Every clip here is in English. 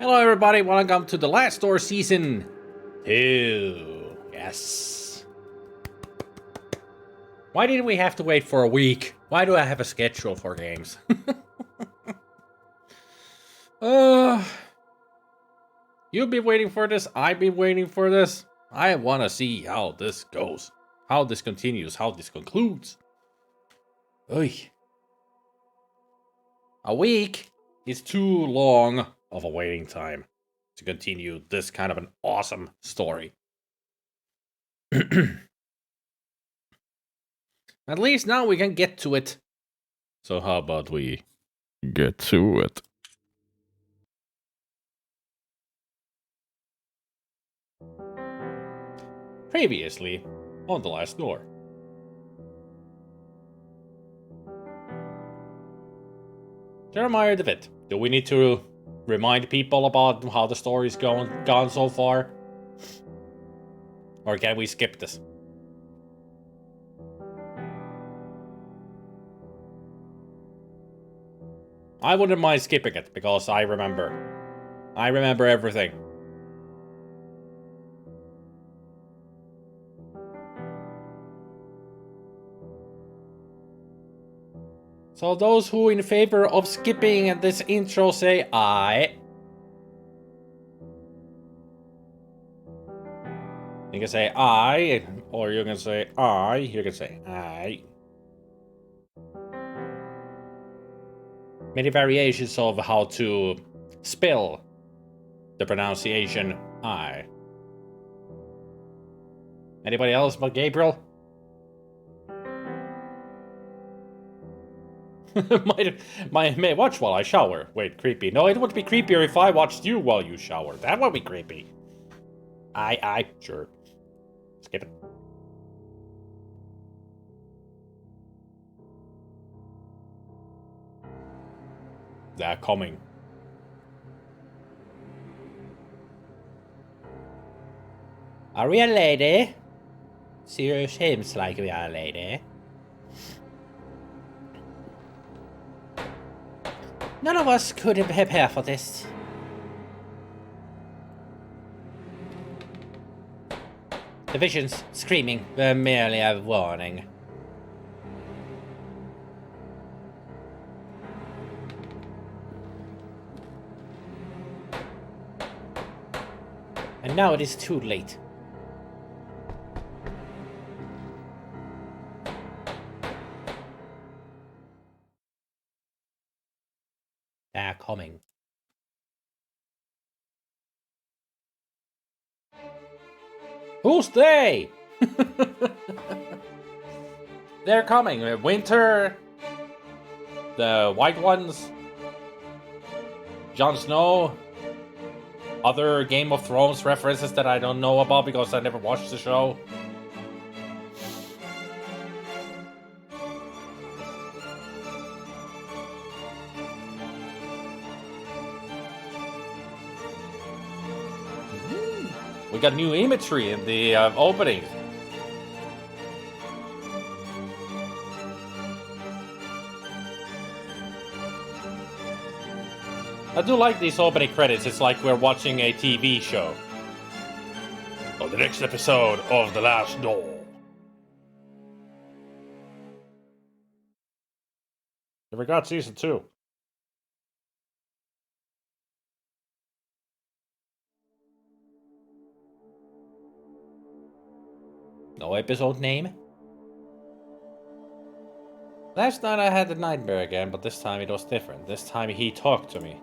Hello everybody, welcome to the last store season 2. Yes. Why did we have to wait for a week? Why do I have a schedule for games? You've been waiting for this, I've been waiting for this. I want to see how this goes. How this continues, how this concludes. Oy. A week is too long of a waiting time to continue this kind of an awesome story. At least now we can get to it. So how about we get to it? Previously on the last door. Jeremiah DeVitt, do we need to remind people about how the story's gone so far? Or can we skip this? I wouldn't mind skipping it, because I remember. I remember everything. So those who in favor of skipping this intro say aye. You can say aye, or you can say aye, you can say aye. Many variations of how to spell the pronunciation aye. Anybody else but Gabriel? May watch while I shower. Wait, creepy. No, it would be creepier if I watched you while you shower. That would be creepy. Aye, sure. Skip it. They're coming. Are we a lady? Seems like we are a lady. None of us could prepare for this. The visions screaming were merely a warning. And now it is too late. They're coming. Who's they? They're coming. Winter. The White Ones. Jon Snow. Other Game of Thrones references that I don't know about because I never watched the show. We got new imagery in the opening. I do like these opening credits. It's like we're watching a TV show. On the next episode of The Last Door. Never got season 2. No episode name? Last night I had the nightmare again, but this time it was different. This time he talked to me.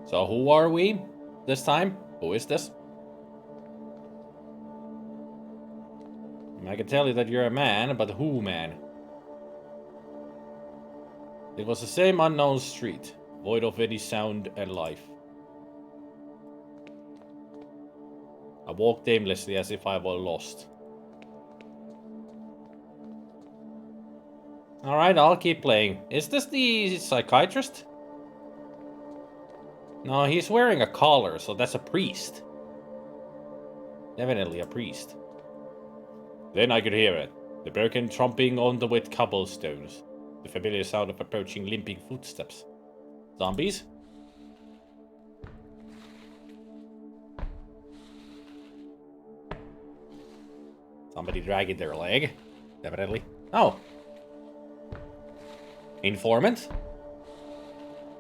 So who are we this time? Who is this? I can tell you that you're a man, but who man? It was the same unknown street, void of any sound and life. I walked aimlessly as if I were lost. Alright, I'll keep playing. Is this the psychiatrist? No, he's wearing a collar, so that's a priest. Definitely a priest. Then I could hear it. The broken tromping on the wet cobblestones. The familiar sound of approaching limping footsteps. Zombies? Somebody dragging their leg. Definitely. Oh. Informant?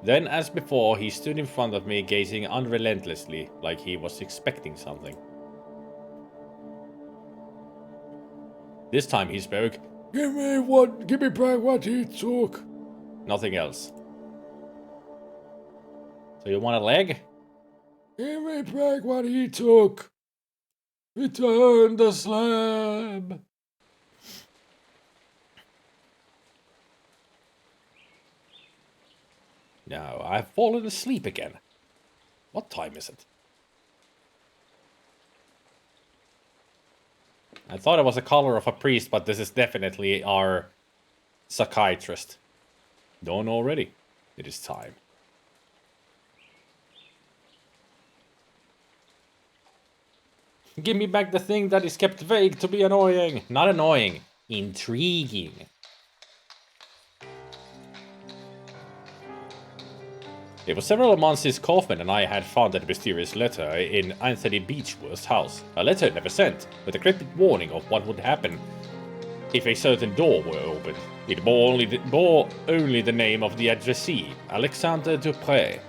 Then, as before, he stood in front of me, gazing unrelentlessly, like he was expecting something. This time he spoke. Give me back what he took. Nothing else. So you want a leg? Give me back what he took. Return the slab. No, I've fallen asleep again. What time is it? I thought it was a color of a priest, but this is definitely our psychiatrist. Dawn already. It is time. Give me back the thing that is kept vague to be annoying. Not annoying. Intriguing. It was several months since Kaufman and I had found that mysterious letter in Anthony Beechworth's house. A letter never sent, with a cryptic warning of what would happen if a certain door were opened. It bore only the name of the addressee, Alexander Dupre.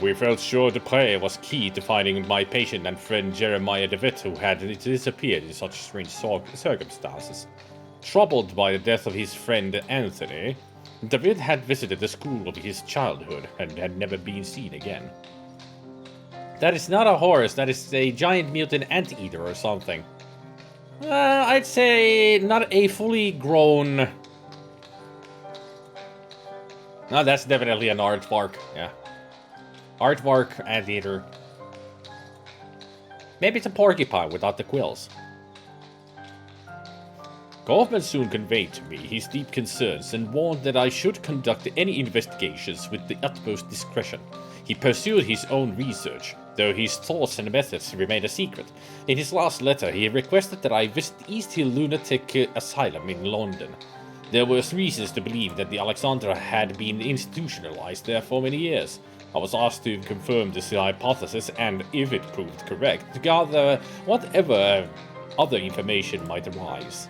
We felt sure Dupre was key to finding my patient and friend Jeremiah DeVitt, who had disappeared in such strange circumstances. Troubled by the death of his friend Anthony, DeVitt had visited the school of his childhood and had never been seen again. That is not a horse, that is a giant mutant anteater or something. I'd say not a fully grown... No, that's definitely an aardvark, yeah. Aardvark, anteater. Maybe it's a porcupine without the quills. Kaufman soon conveyed to me his deep concerns and warned that I should conduct any investigations with the utmost discretion. He pursued his own research, though his thoughts and methods remained a secret. In his last letter, he requested that I visit East Hill Lunatic Asylum in London. There were reasons to believe that the Alexandra had been institutionalized there for many years. I was asked to confirm this hypothesis and, if it proved correct, to gather whatever other information might arise.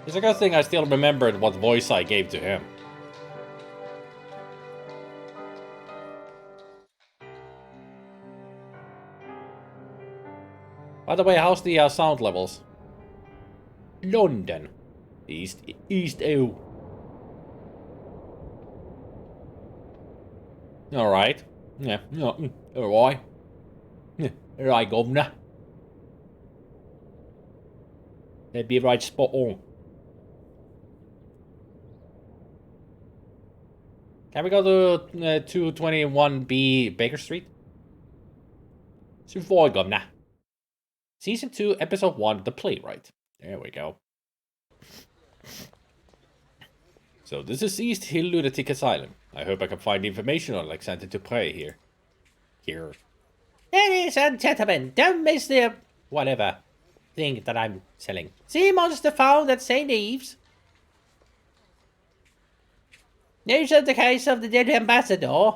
It's a good thing I still remembered what voice I gave to him. By the way, how's the sound levels? London. East O. Alright. Yeah, alright. Right, governor. That'd be right spot on. Can we go to 221B Baker Street? Survive, governor. Season 2, Episode 1, The Playwright. There we go. So this is East Hill Lunatic Asylum. I hope I can find information on Alexander Dupre here. Ladies and gentlemen, don't miss the... whatever thing that I'm selling. Sea monster found at St. Eve's. News of the case of the dead ambassador.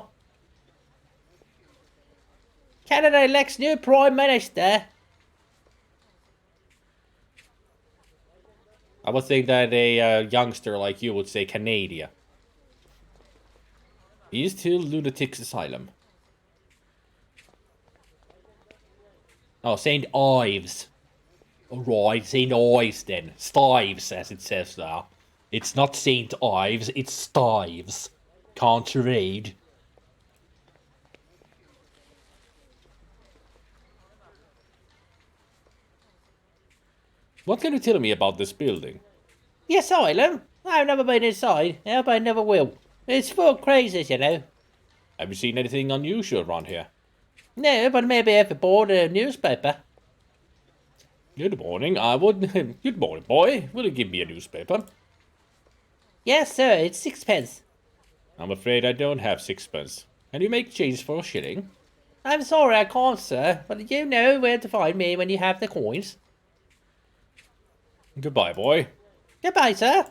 Canada elects new Prime Minister. I would think that a youngster like you would say Canada. East Hill Lunatic Asylum. Oh, St. Ives. Alright, St. Ives then. Stives, as it says there. It's not St. Ives, it's Stives. Can't you read? What can you tell me about this building? The asylum? I've never been inside. I hope I never will. It's full of crazies, you know. Have you seen anything unusual around here? No, but maybe I've bought a newspaper. Good morning, I would... Good morning, boy. Will you give me a newspaper? Yes, sir. It's 6p. I'm afraid I don't have 6p. Can you make change for a shilling? I'm sorry, I can't, sir. But you know where to find me when you have the coins. Goodbye, boy. Goodbye, sir.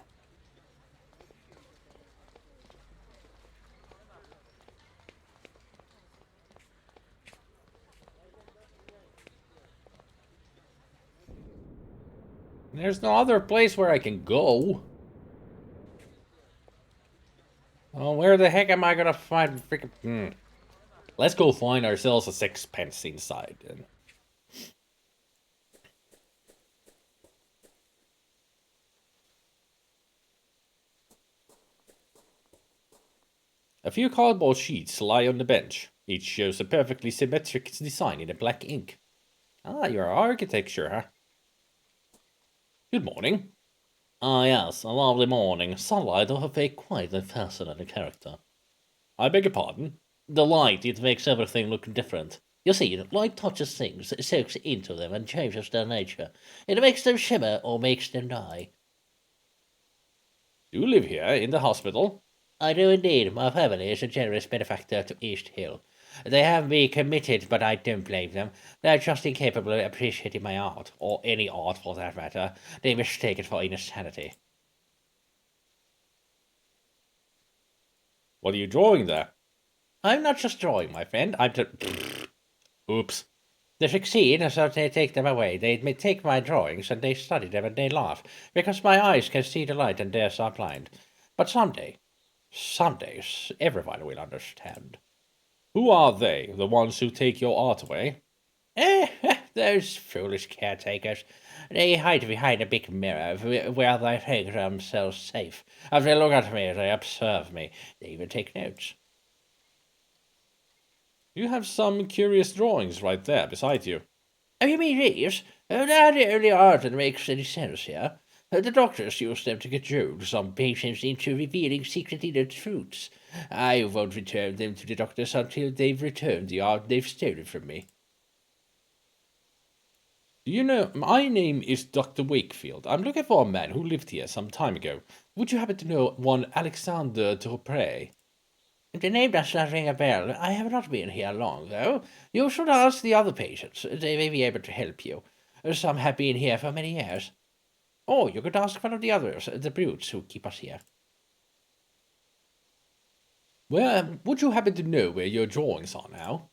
There's no other place where I can go. Oh, where the heck am I gonna find freaking... Let's go find ourselves a sixpence inside, then. A few cardboard sheets lie on the bench. Each shows a perfectly symmetric design in a black ink. Ah, your architecture, huh? Good morning. Ah, yes, a lovely morning. Sunlight of a quite a fascinating character. I beg your pardon? The light, it makes everything look different. You see, light touches things, soaks into them, and changes their nature. It makes them shimmer or makes them die. Do you live here, in the hospital? I do indeed. My family is a generous benefactor to East Hill. They have me committed, but I don't blame them. They're just incapable of appreciating my art, or any art for that matter. They mistake it for insanity. What are you drawing there? I'm not just drawing, my friend. I'm just... Oops. They succeed, so they take them away. They take my drawings, and they study them, and they laugh, because my eyes can see the light, and theirs are blind. But someday, everyone will understand. Who are they, the ones who take your art away? Those foolish caretakers. They hide behind a big mirror where they think themselves safe. As they look at me, they observe me. They even take notes. You have some curious drawings right there beside you. Oh, you mean these? They're the only art that makes any sense here. The doctors use them to cajole some patients into revealing secret inner truths. I won't return them to the doctors until they've returned the art they've stolen from me. Do you know, my name is Dr. Wakefield. I'm looking for a man who lived here some time ago. Would you happen to know one Alexander Dupré? The name does not ring a bell. I have not been here long, though. You should ask the other patients. They may be able to help you. Some have been here for many years. Or you could ask one of the others, the brutes who keep us here. Where would you happen to know where your drawings are now?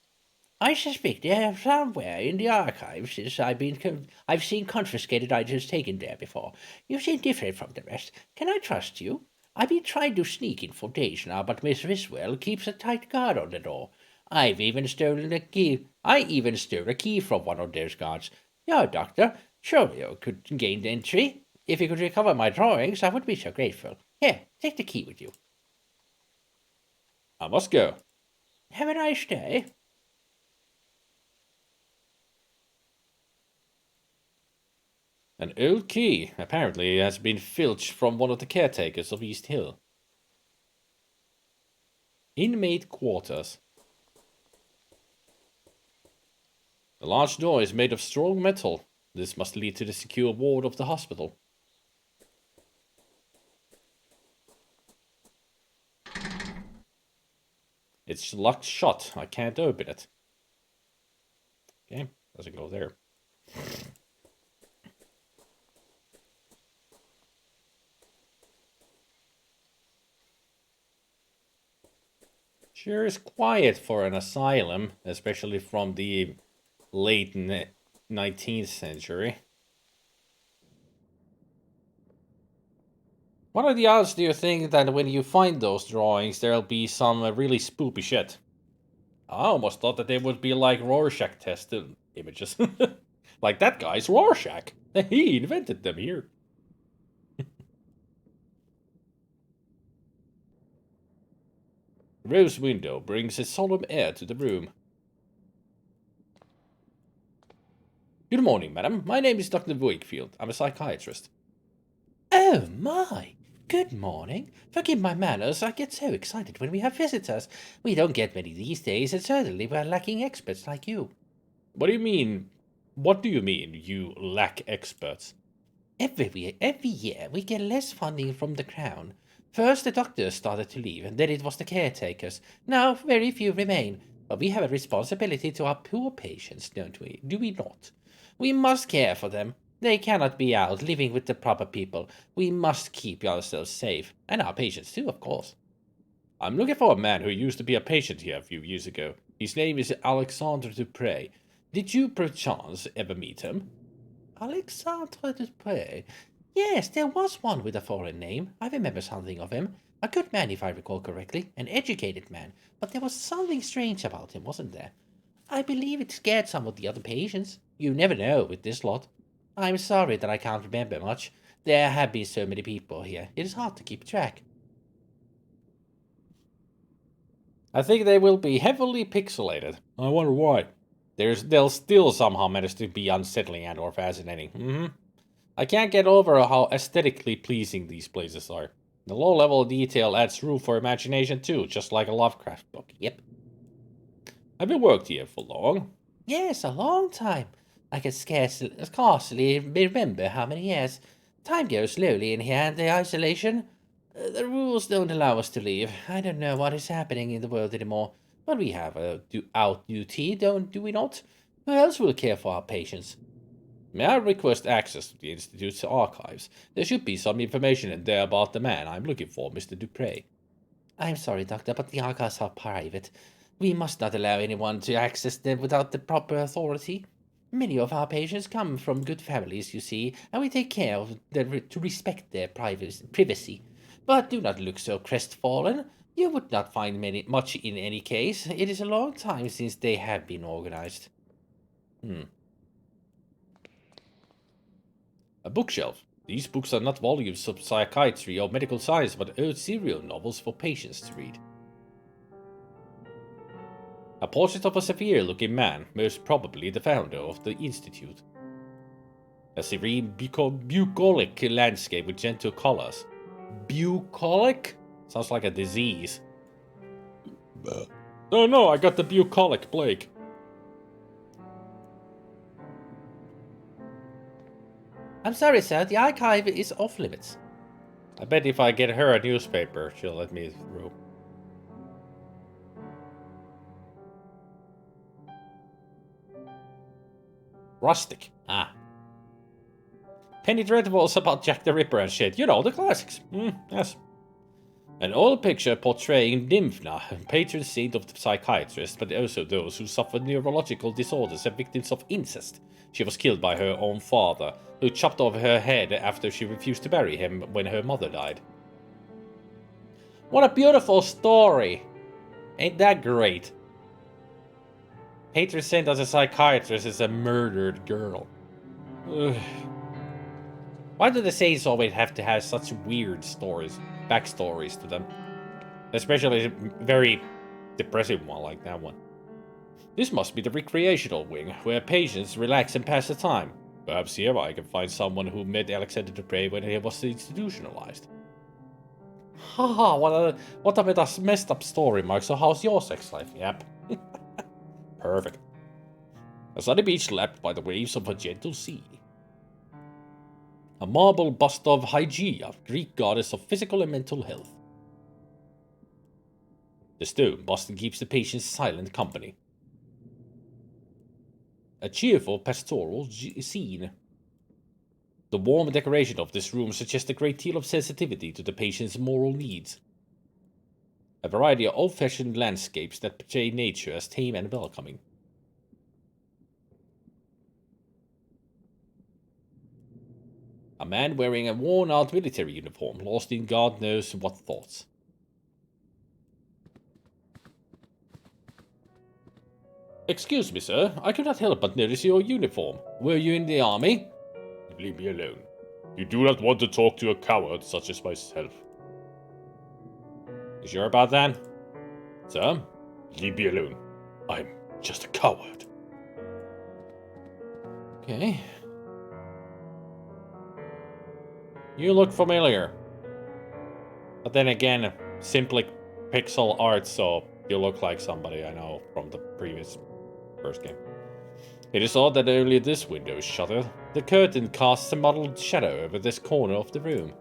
I suspect they are somewhere in the archives, since I've seen confiscated items taken there before. You seem different from the rest. Can I trust you? I've been trying to sneak in for days now, but Miss Riswell keeps a tight guard on the door. I even stole a key from one of those guards. You're a doctor. Surely you could gain entry. If you could recover my drawings, I would be so grateful. Here, take the key with you. I must go. Have a nice day. An old key. Apparently it has been filched from one of the caretakers of East Hill. Inmate quarters. The large door is made of strong metal. This must lead to the secure ward of the hospital. It's locked shut. I can't open it. Okay, doesn't go there. Sure is quiet for an asylum, especially from the late 19th century. What are the odds, do you think, that when you find those drawings, there'll be some really spoopy shit? I almost thought that they would be like Rorschach test images. Like that guy's Rorschach. He invented them here. Rose window brings a solemn air to the room. Good morning, madam. My name is Dr. Wakefield. I'm a psychiatrist. Oh, my. Good morning. Forgive my manners. I get so excited when we have visitors. We don't get many these days, and certainly we're lacking experts like you. What do you mean? What do you mean, you lack experts? Every year we get less funding from the Crown. First the doctors started to leave, and then it was the caretakers. Now very few remain. But we have a responsibility to our poor patients, don't we? Do we not? We must care for them. They cannot be out living with the proper people. We must keep ourselves safe. And our patients too, of course. I'm looking for a man who used to be a patient here a few years ago. His name is Alexandre Dupre. Did you perchance ever meet him? Alexandre Dupre. Yes, there was one with a foreign name. I remember something of him. A good man, if I recall correctly. An educated man. But there was something strange about him, wasn't there? I believe it scared some of the other patients. You never know with this lot. I'm sorry that I can't remember much. There have been so many people here. It is hard to keep track. I think they will be heavily pixelated. I wonder why. They'll still somehow manage to be unsettling and or fascinating. I can't get over how aesthetically pleasing these places are. The low-level detail adds room for imagination too, just like a Lovecraft book. Yep. Have you worked here for long? Yes, a long time. I can scarcely remember how many years. Time goes slowly in here, and the isolation. The rules don't allow us to leave. I don't know what is happening in the world anymore. But we have out duty, do we not? Who else will care for our patients? May I request access to the Institute's archives? There should be some information in there about the man I'm looking for, Mr. Dupre. I'm sorry, Doctor, but the archives are private. We must not allow anyone to access them without the proper authority. Many of our patients come from good families, you see, and we take care of them to respect their privacy. But do not look so crestfallen. You would not find much in any case. It is a long time since they have been organized. A bookshelf. These books are not volumes of psychiatry or medical science, but old serial novels for patients to read. A portrait of a severe-looking man, most probably the founder of the Institute. A serene, bucolic landscape with gentle colors. Bucolic? Sounds like a disease. Oh no, I got the bucolic plague. I'm sorry, sir, the archive is off limits. I bet if I get her a newspaper, she'll let me through. Rustic. Penny Dreadfuls about Jack the Ripper and shit. You know, the classics. Yes. An old picture portraying Dimphna, patron saint of the psychiatrists, but also those who suffered neurological disorders and victims of incest. She was killed by her own father, who chopped off her head after she refused to bury him when her mother died. What a beautiful story! Ain't that great? Patron saint as a psychiatrist is a murdered girl. Ugh. Why do the saints always have to have such weird stories, backstories to them? Especially very depressing one like that one. This must be the recreational wing, where patients relax and pass the time. Perhaps here I can find someone who met Alexander Dupre when he was institutionalized. Haha, what a messed up story, Mark. So how's your sex life? Yep. Perfect. A sunny beach lapped by the waves of a gentle sea. A marble bust of Hygeia, Greek goddess of physical and mental health. The stone bust keeps the patients silent company. A cheerful pastoral scene. The warm decoration of this room suggests a great deal of sensitivity to the patient's moral needs. A variety of old-fashioned landscapes that portray nature as tame and welcoming. A man wearing a worn-out military uniform, lost in God knows what thoughts. Excuse me, sir. I could not help but notice your uniform. Were you in the army? Leave me alone. You do not want to talk to a coward such as myself. You sure about that? Sir? Leave me alone. I'm just a coward. Okay. You look familiar. But then again, simply pixel art, so you look like somebody I know from the first game. It is odd that only this window is shuttered. The curtain casts a mottled shadow over this corner of the room.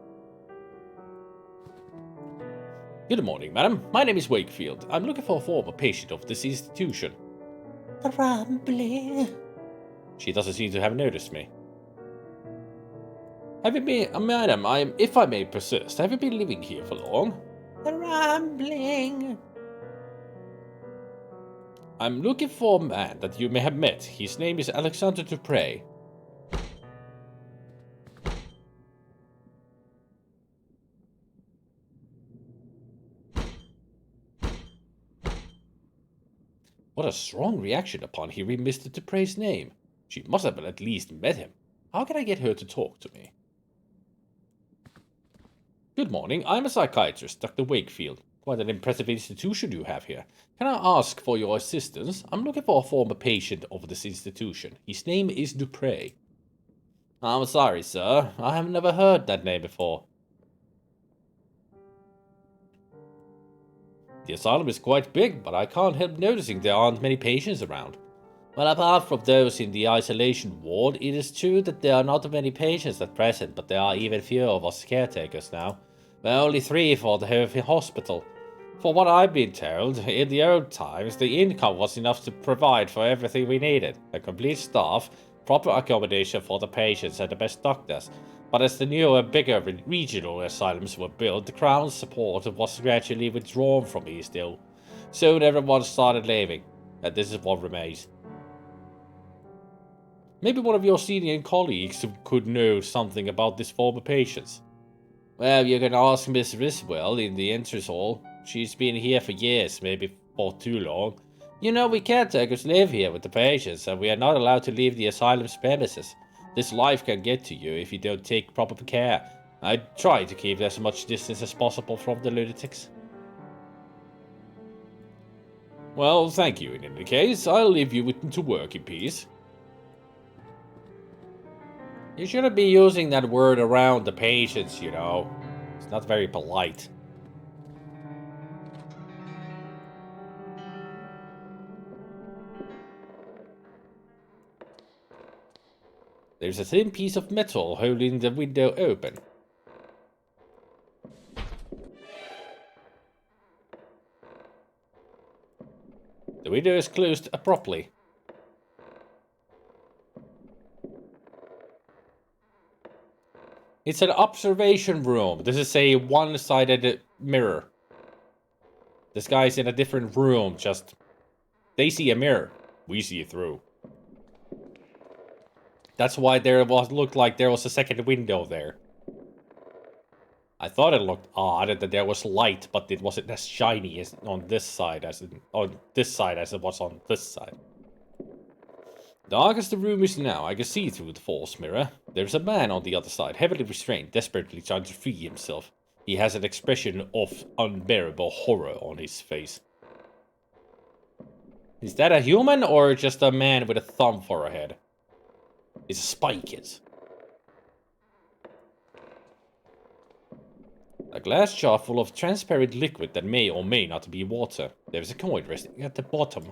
Good morning, madam. My name is Wakefield. I'm looking for a former patient of this institution. Grumbly. She doesn't seem to have noticed me. Have you been, madam, if I may persist, have you been living here for long? Rambling. I'm looking for a man that you may have met. His name is Alexander Dupre. What a strong reaction upon hearing Mr. Dupre's name. She must have at least met him. How can I get her to talk to me? Good morning, I'm a psychiatrist, Dr. Wakefield. Quite an impressive institution you have here. Can I ask for your assistance? I'm looking for a former patient of this institution. His name is Dupre. I'm sorry, sir. I have never heard that name before. The asylum is quite big, but I can't help noticing there aren't many patients around. Well, apart from those in the isolation ward, it is true that there are not many patients at present, but there are even fewer of us caretakers now. There are only 3 for the whole hospital. For what I've been told, in the old times, the income was enough to provide for everything we needed. A complete staff, proper accommodation for the patients and the best doctors. But as the newer, bigger regional asylums were built, the Crown's support was gradually withdrawn from East Hill. Soon everyone started leaving, and this is what remains. Maybe one of your senior colleagues could know something about these former patients. Well, you can ask Miss Riswell in the entrance hall. She's been here for years, maybe for too long. You know, we caretakers live here with the patients, and we are not allowed to leave the asylum's premises. This life can get to you if you don't take proper care. I try to keep as much distance as possible from the lunatics. Well, thank you in any case. I'll leave you to work in peace. You shouldn't be using that word around the patients, you know. It's not very polite. There's a thin piece of metal holding the window open. The window is closed abruptly. It's an observation room. This is a one-sided mirror. This guy's in a different room, just... They see a mirror. We see it through. That's why looked like there was a second window there. I thought it looked odd that there was light, but it wasn't as shiny as on this side as it was on this side. Dark as the room is now, I can see through the false mirror. There's a man on the other side, heavily restrained, desperately trying to free himself. He has an expression of unbearable horror on his face. Is that a human or just a man with a thumb for a head? It's a spy kid. A glass jar full of transparent liquid that may or may not be water. There's a coin resting at the bottom.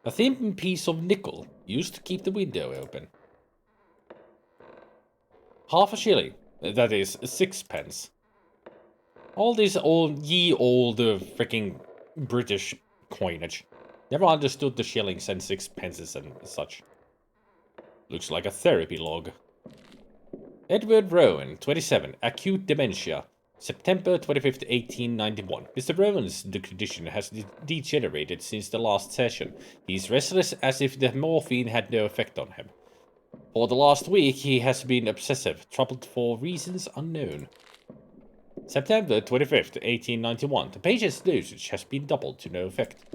A thin piece of nickel used to keep the window open. Half a shilling. That is 6 pence. All this old freaking British coinage. Never understood the shillings and 6 pences and such. Looks like a therapy log. Edward Rowan, 27, acute dementia. September 25th, 1891. Mr. Rowan's condition has degenerated since the last session. He's restless as if the morphine had no effect on him. For the last week, he has been obsessive, troubled for reasons unknown. September 25th, 1891. The patient's dosage has been doubled to no effect.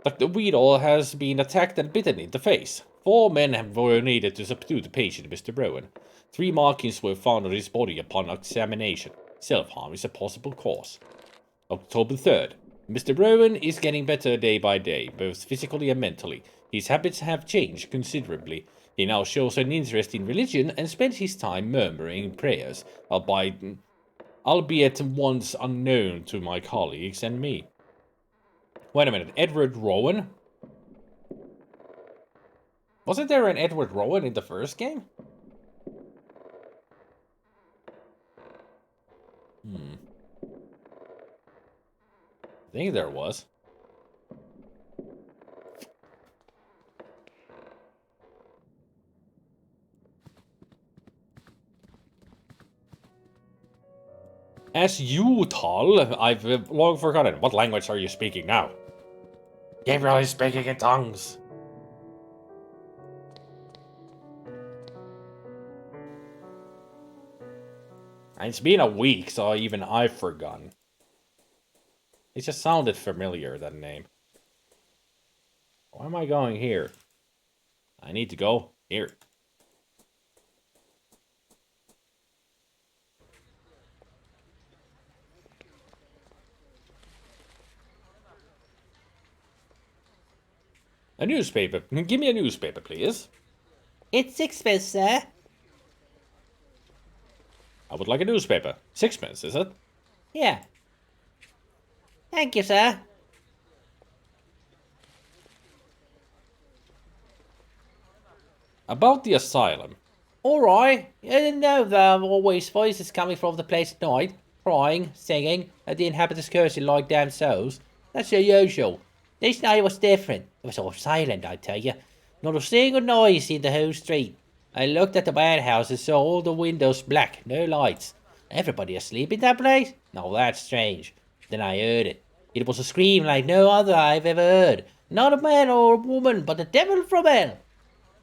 Dr. Weedall has been attacked and bitten in the face. 4 men were needed to subdue the patient, Mr. Rowan. 3 markings were found on his body upon examination. Self-harm is a possible cause. October 3rd. Mr. Rowan is getting better day by day, both physically and mentally. His habits have changed considerably. He now shows an interest in religion and spends his time murmuring prayers, albeit once unknown to my colleagues and me. Wait a minute, Edward Rowan? Wasn't there an Edward Rowan in the first game? I think there was. As you, Tal, I've long forgotten. What language are you speaking now? Gabriel is speaking in tongues. It's been a week, so even I've forgotten. It just sounded familiar, that name. Why am I going here? I need to go here. A newspaper. Give me a newspaper, please. It's sixpence, sir. I would like a newspaper. 6pence, is it? Yeah. Thank you, sir. About the asylum. Alright. I didn't know there are always voices coming from the place at night, crying, singing, and the inhabitants cursing like damn souls. That's the usual. This night was different. It was all silent, I tell you. Not a single noise in the whole street. I looked at the warehouse and saw all the windows black, no lights. Everybody asleep in that place? Now that's strange. Then I heard it. It was a scream like no other I've ever heard. Not a man or a woman, but the devil from hell.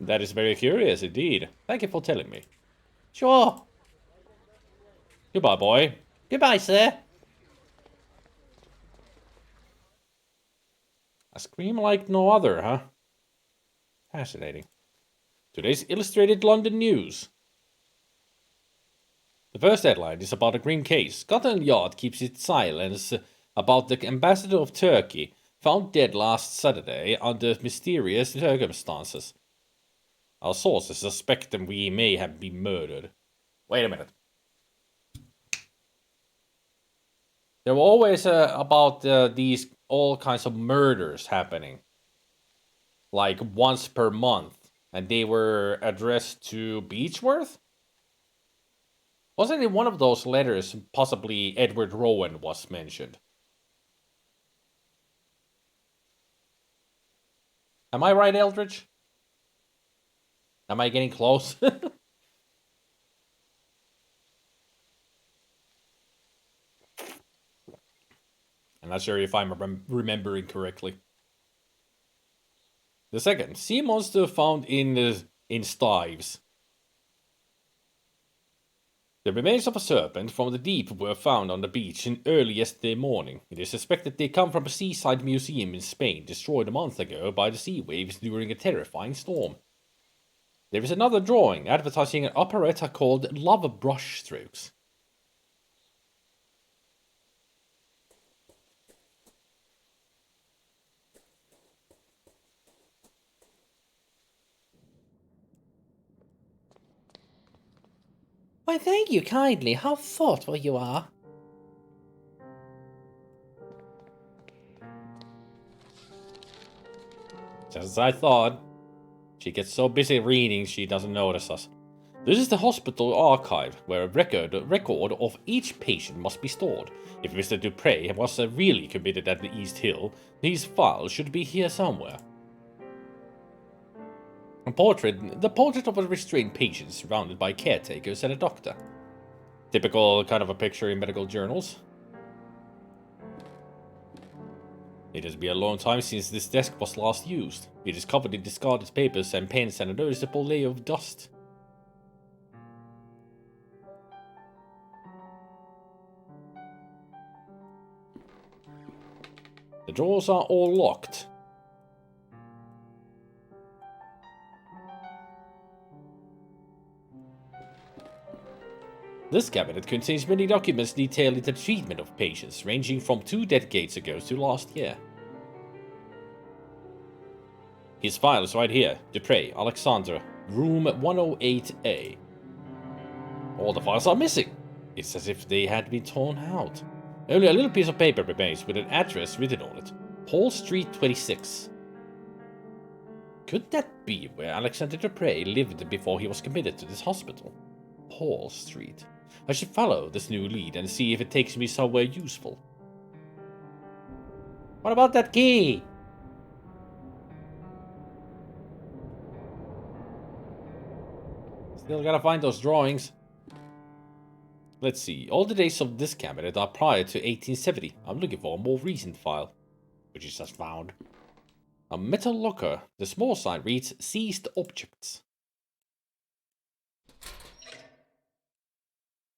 That is very curious indeed. Thank you for telling me. Sure. Goodbye, boy. Goodbye, sir. A scream like no other, huh? Fascinating. Today's Illustrated London News. The first headline is about a grim case. Scotland Yard keeps its silence about the ambassador of Turkey, found dead last Saturday under mysterious circumstances. Our sources suspect that we may have been murdered. Wait a minute. There were always about these all kinds of murders happening. Like once per month. And they were addressed to Beechworth? Wasn't in one of those letters possibly Edward Rowan was mentioned? Am I right, Eldridge? Am I getting close? I'm not sure if I'm remembering correctly. The second, sea monster found in Stives. The remains of a serpent from the deep were found on the beach in early yesterday morning. It is suspected they come from a seaside museum in Spain destroyed a month ago by the sea waves during a terrifying storm. There is another drawing advertising an operetta called Love Brushstrokes. Why, thank you kindly. How thoughtful you are. Just as I thought. She gets so busy reading she doesn't notice us. This is the hospital archive, where a record of each patient must be stored. If Mr. Dupre was really committed at the East Hill, these files should be here somewhere. The portrait of a restrained patient surrounded by caretakers and a doctor. Typical kind of a picture in medical journals. It has been a long time since this desk was last used. It is covered in discarded papers and pens and a noticeable layer of dust. The drawers are all locked. This cabinet contains many documents detailing the treatment of patients, ranging from 2 decades ago to last year. His file is right here. Dupre, Alexandra, room 108A. All the files are missing. It's as if they had been torn out. Only a little piece of paper remains with an address written on it. Hall Street 26. Could that be where Alexander Dupre lived before he was committed to this hospital? Hall Street. I should follow this new lead and see if it takes me somewhere useful. What about that key? Still gotta find those drawings. Let's see. All the dates of this cabinet are prior to 1870. I'm looking for a more recent file, which is just found. A metal locker. The small sign reads seized objects.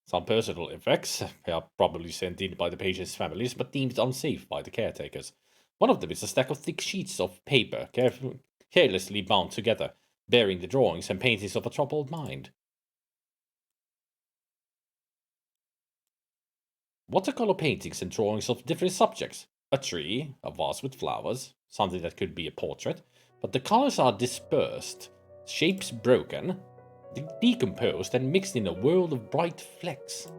Some personal effects. They are probably sent in by the patient's families, but deemed unsafe by the caretakers. One of them is a stack of thick sheets of paper, carelessly bound together, bearing the drawings and paintings of a troubled mind. Watercolor paintings and drawings of different subjects. A tree, a vase with flowers, something that could be a portrait, but the colors are dispersed, shapes broken, decomposed and mixed in a world of bright flecks.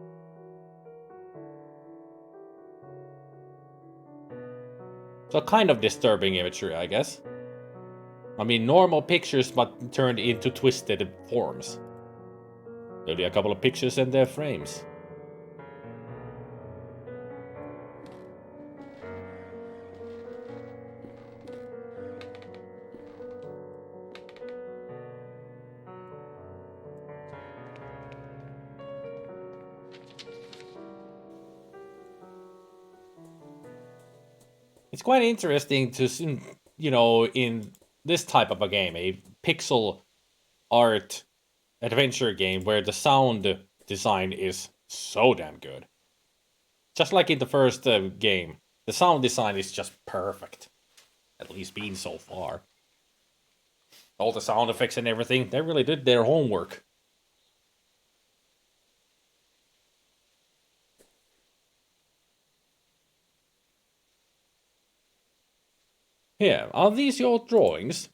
So kind of disturbing imagery, I guess. I mean, normal pictures but turned into twisted forms. Only a couple of pictures and their frames. It's quite interesting to see, you know, in this type of a game, a pixel art adventure game where the sound design is so damn good. Just like in the first game, the sound design is just perfect. At least been so far. All the sound effects and everything, they really did their homework. Here, are these your drawings?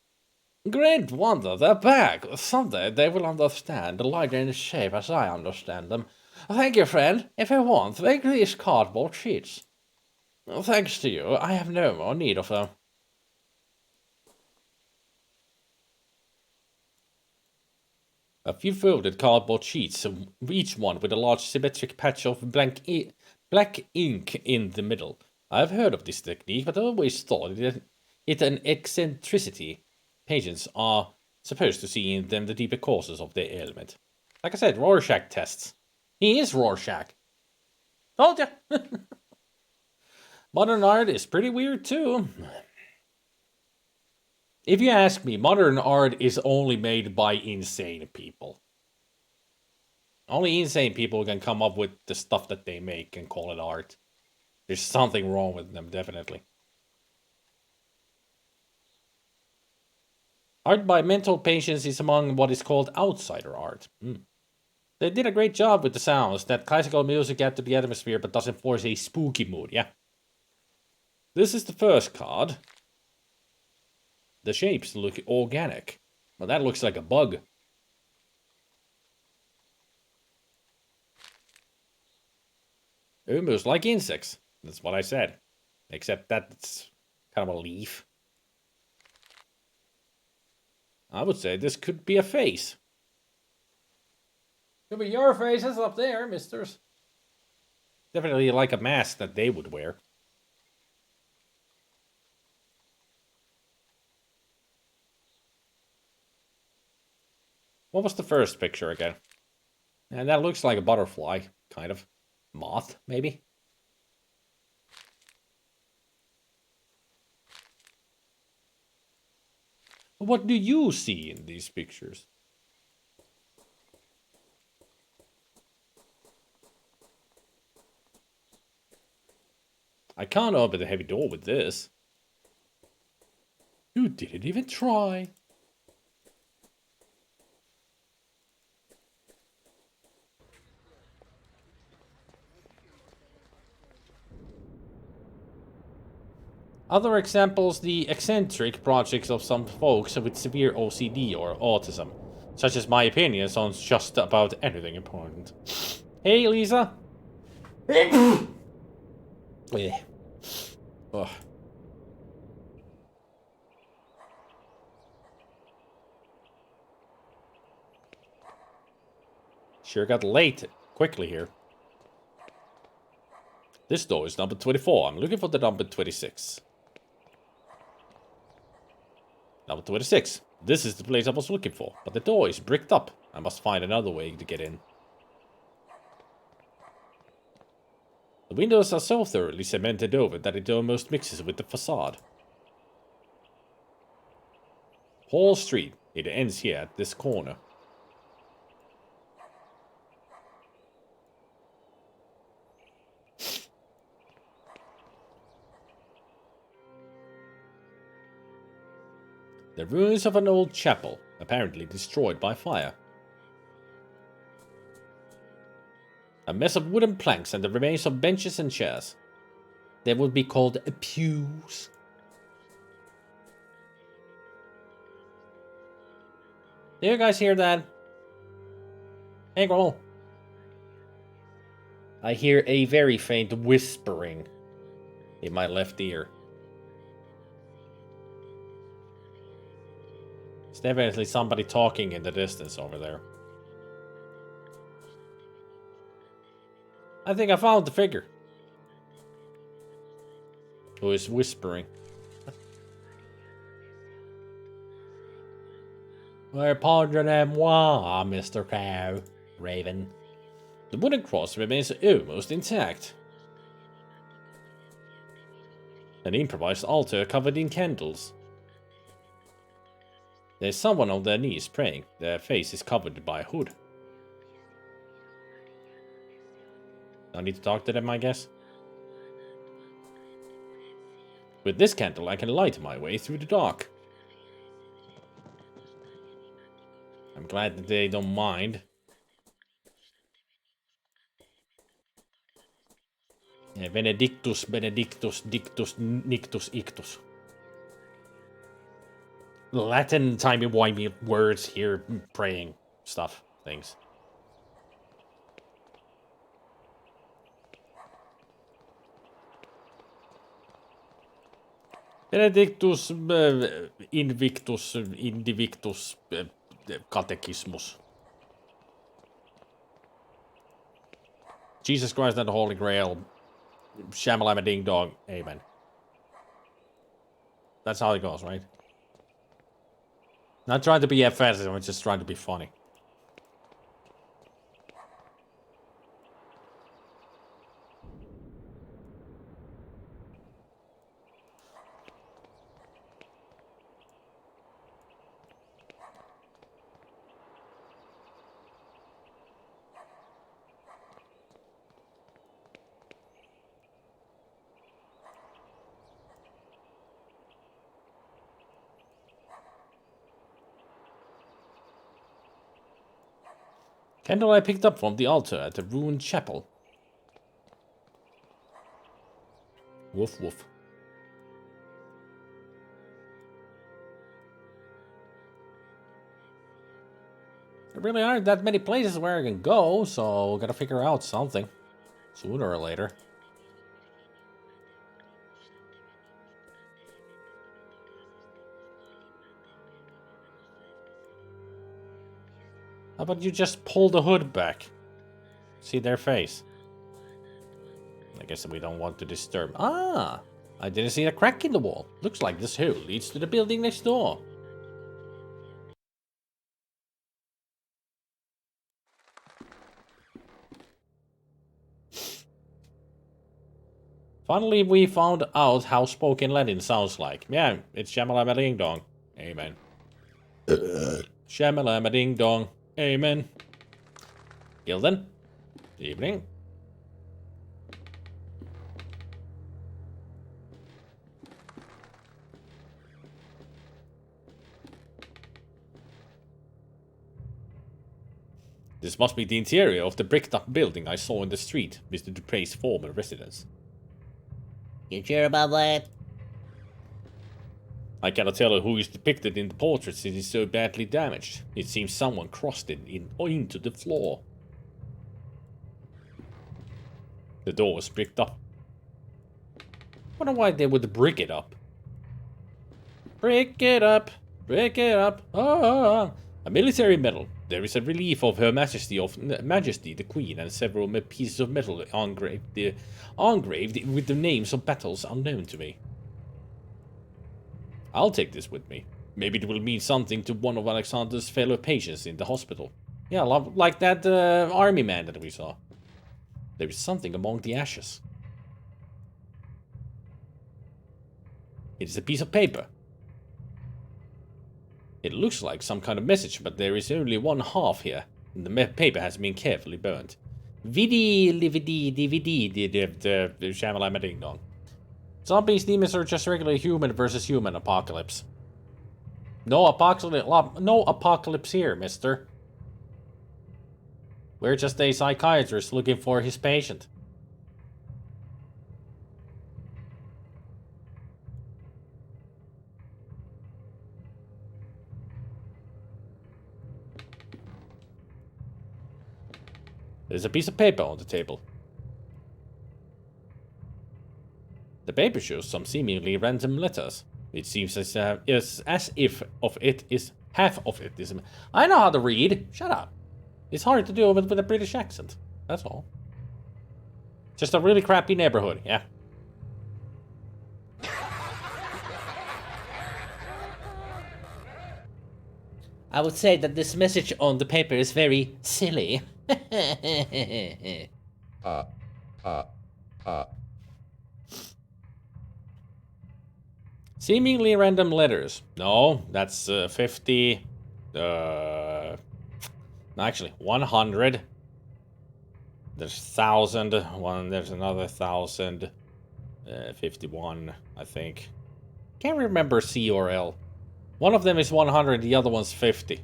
Great wonder, they're back. Someday they will understand the light and shape as I understand them. Thank you, friend. If you want, make these cardboard sheets. Thanks to you, I have no more need of them. A few folded cardboard sheets, each one with a large symmetric patch of black ink in the middle. I've heard of this technique, but I always thought it an eccentricity. Patients are supposed to see in them the deeper causes of their ailment. Like I said, Rorschach tests. He is Rorschach. Told ya! Modern art is pretty weird too. If you ask me, modern art is only made by insane people. Only insane people can come up with the stuff that they make and call it art. There's something wrong with them, definitely. Art by mental patients is among what is called outsider art. They did a great job with the sounds. That classical music adds to the atmosphere but doesn't force a spooky mood, yeah. This is the first card. The shapes look organic. Well, that looks like a bug. Almost like insects. That's what I said. Except that's kind of a leaf. I would say this could be a face. Could be your faces up there, misters. Definitely like a mask that they would wear. What was the first picture again? And that looks like a butterfly, kind of. Moth, maybe? What do you see in these pictures? I can't open the heavy door with this. You didn't even try. Other examples, the eccentric projects of some folks with severe OCD or autism, such as my opinions on just about anything important. Hey, Lisa. Ugh. Sure got late quickly here. This door is number 24. I'm looking for the number 26. Number 26. This is the place I was looking for, but the door is bricked up. I must find another way to get in. The windows are so thoroughly cemented over that it almost mixes with the facade. Hall Street. It ends here at this corner. The ruins of an old chapel, apparently destroyed by fire. A mess of wooden planks and the remains of benches and chairs. They would be called pews. Do you guys hear that? Hey, girl. I hear a very faint whispering in my left ear. There's definitely somebody talking in the distance over there. I think I found the figure. Who is whispering? PSYCHIATRIST, Mr. Cow, Raven. The wooden cross remains almost intact. An improvised altar covered in candles. There's someone on their knees praying. Their face is covered by a hood. I need to talk to them, I guess. With this candle, I can light my way through the dark. I'm glad that they don't mind. Benedictus, Benedictus, Dictus, Nictus, Ictus. Latin timey-wimey words here, praying stuff, things. Benedictus Invictus Indivictus Catechismus. Jesus Christ and the Holy Grail. Shamalama Ding Dong. Amen. That's how it goes, right? Not trying to be offensive, I'm just trying to be funny. Candle I picked up from the altar at the ruined chapel. Woof woof. There really aren't that many places where I can go, so gotta figure out something. Sooner or later. How about you just pull the hood back? See their face. I guess we don't want to disturb. Ah! I didn't see a crack in the wall. Looks like this hole leads to the building next door. Finally, we found out how spoken Latin sounds like. Yeah, it's Shamalama Ding Dong. Amen. Shamalama Ding Dong. Amen. Gilden. Evening. This must be the interior of the bricked-up building I saw in the street, Mr. Dupre's former residence. You sure about that? I cannot tell who is depicted in the portraits. It is so badly damaged. It seems someone crossed it into the floor. The door was bricked up. Wonder why they would brick it up. Brick it up, brick it up. Ah, a military medal. There is a relief of Her Majesty the Queen and several pieces of metal engraved with the names of battles unknown to me. I'll take this with me. Maybe it will mean something to one of Alexander's fellow patients in the hospital. Yeah, like that army man that we saw. There is something among the ashes. It is a piece of paper. It looks like some kind of message, but there is only one half here. The paper has been carefully burnt. Vidi, lividi, DVD, the Shamalama Ding Dong. Zombies, demons, are just regular human versus human apocalypse. No apocalypse here, mister. We're just a psychiatrist looking for his patient. There's a piece of paper on the table. The paper shows some seemingly random letters. It seems as if half of it is. I know how to read. Shut up. It's hard to do with a British accent. That's all. Just a really crappy neighborhood, yeah. I would say that this message on the paper is very silly. Seemingly random letters. No, that's 50. Actually, 100. There's 1,000. There's another 1,000. 51, I think. Can't remember C or L. One of them is 100, the other one's 50.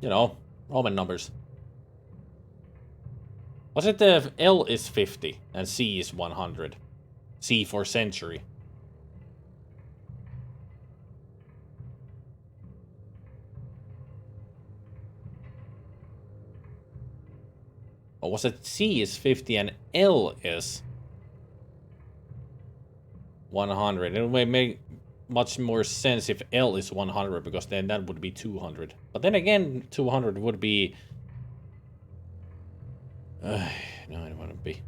You know, Roman numbers. Was it the L is 50 and C is 100? C for century. Or was it C is 50 and L is 100? It would make much more sense if L is 100, because then that would be 200. But then again, 200 would be... no, I don't want to be.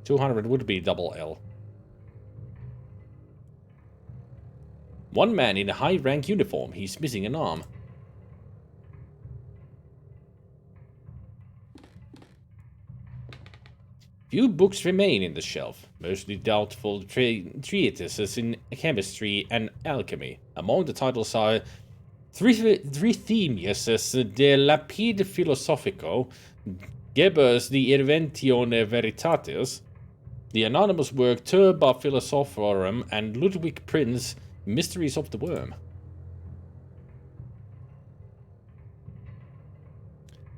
200 would be double L. One man in a high-rank uniform. He's missing an arm. Few books remain in the shelf, mostly doubtful treatises in chemistry and alchemy. Among the titles are Trithemius' De Lapide Philosophico, Geber's De Inventione Veritatis, the anonymous work Turba Philosophorum, and Ludwig Prince, Mysteries of the Worm.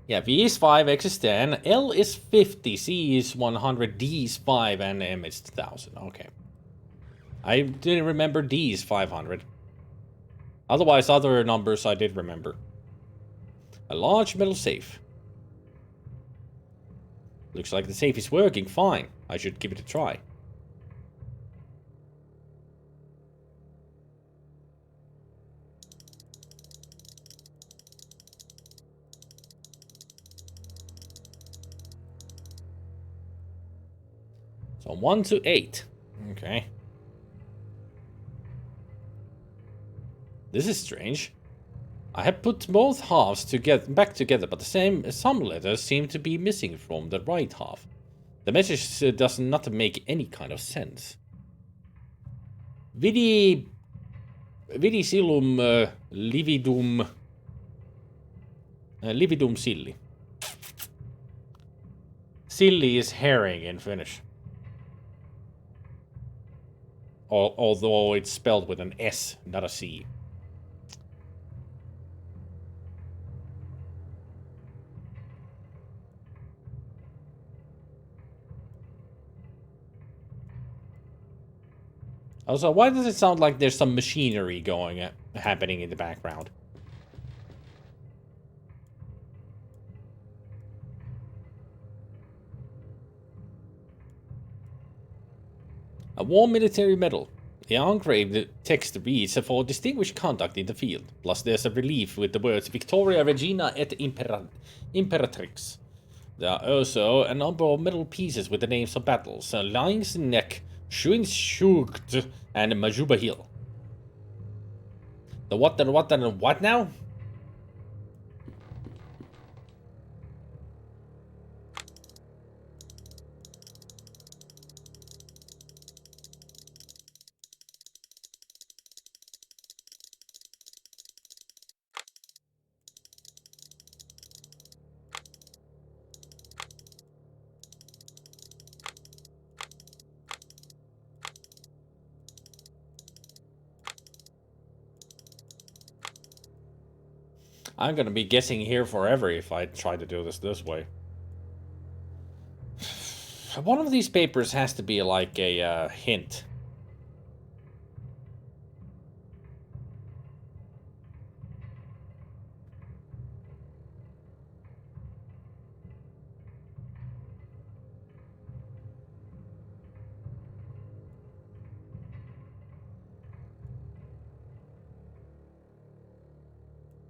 Yeah, V is 5, X is 10, L is 50, C is 100, D is 5, and M is 1000. Okay. I didn't remember D is 500. Otherwise, other numbers I did remember. A large metal safe. Looks like the safe is working fine. I should give it a try. So 1 to 8. Okay. This is strange. I have put both halves back together, but some letters seem to be missing from the right half. The message does not make any kind of sense. Vidi silum lividum silli. Silly is herring in Finnish. Although it's spelled with an S, not a C. Also, why does it sound like there's some machinery happening in the background? A war military medal. The engraved text reads for distinguished conduct in the field. Plus there's a relief with the words Victoria Regina et Imperatrix. There are also a number of metal pieces with the names of battles. Lion's Neck, Schuinschucht, and Majuba Hill. The what and what now? I'm gonna be guessing here forever if I try to do this way. One of these papers has to be like a hint.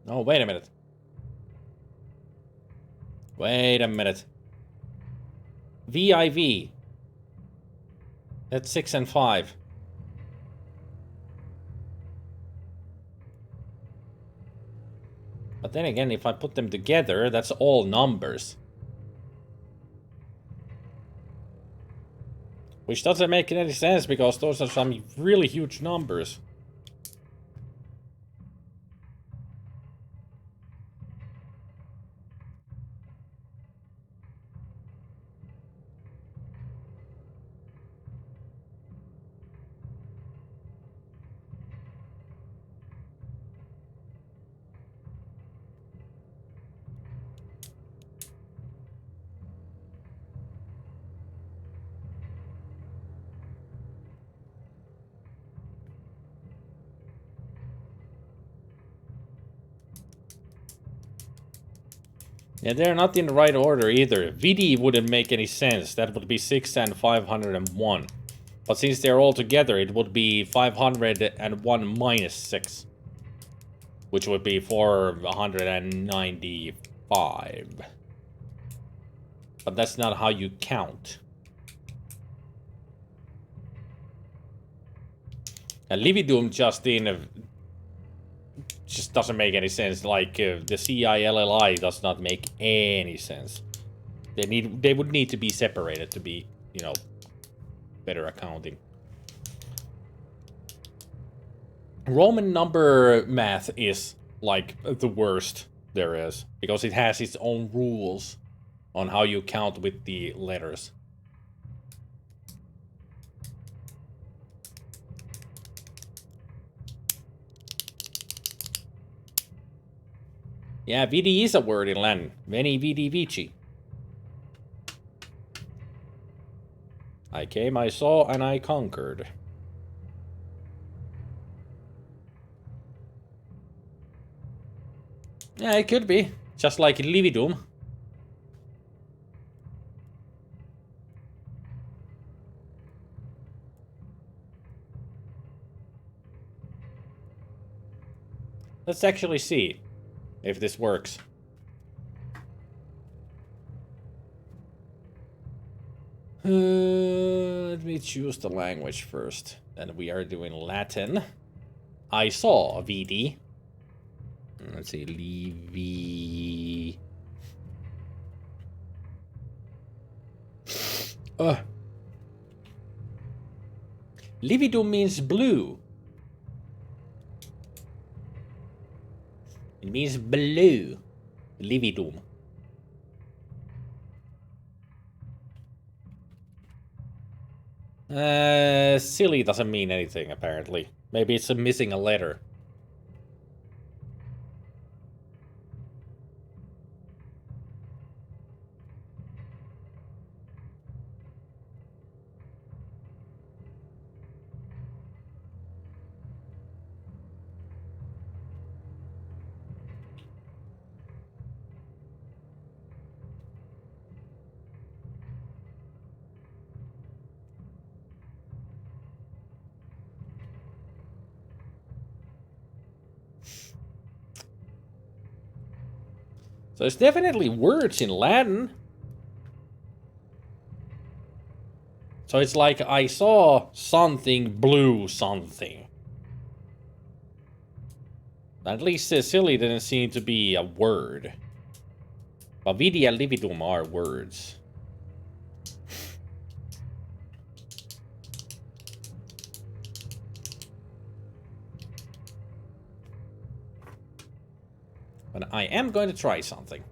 Oh, wait a minute. Wait a minute. VIV. That's 6 and 5. But then again, if I put them together, that's all numbers. Which doesn't make any sense because those are some really huge numbers. Yeah, they're not in the right order either. VD wouldn't make any sense. That would be 6 and 501. But since they're all together, it would be 501 minus 6. Which would be 495. But that's not how you count. And Lividum just doesn't make any sense. Like the CILLI does not make any sense. They would need to be separated to be, you know, better accounting. Roman number math is like the worst there is because it has its own rules on how you count with the letters. Yeah, VD is a word in Latin. Veni vidi vici. I came, I saw, and I conquered. Yeah, it could be. Just like Lividum. Let's actually see if this works. Let me choose the language first. And we are doing Latin. I saw VD. Let's see, Levi. Lividum means blue. It means blue. Lividum. Silly doesn't mean anything, apparently. Maybe it's missing a letter. So it's definitely words in Latin. So it's like I saw something blue something. At least silly didn't seem to be a word. But vidi and lividum are words. But I am going to try something.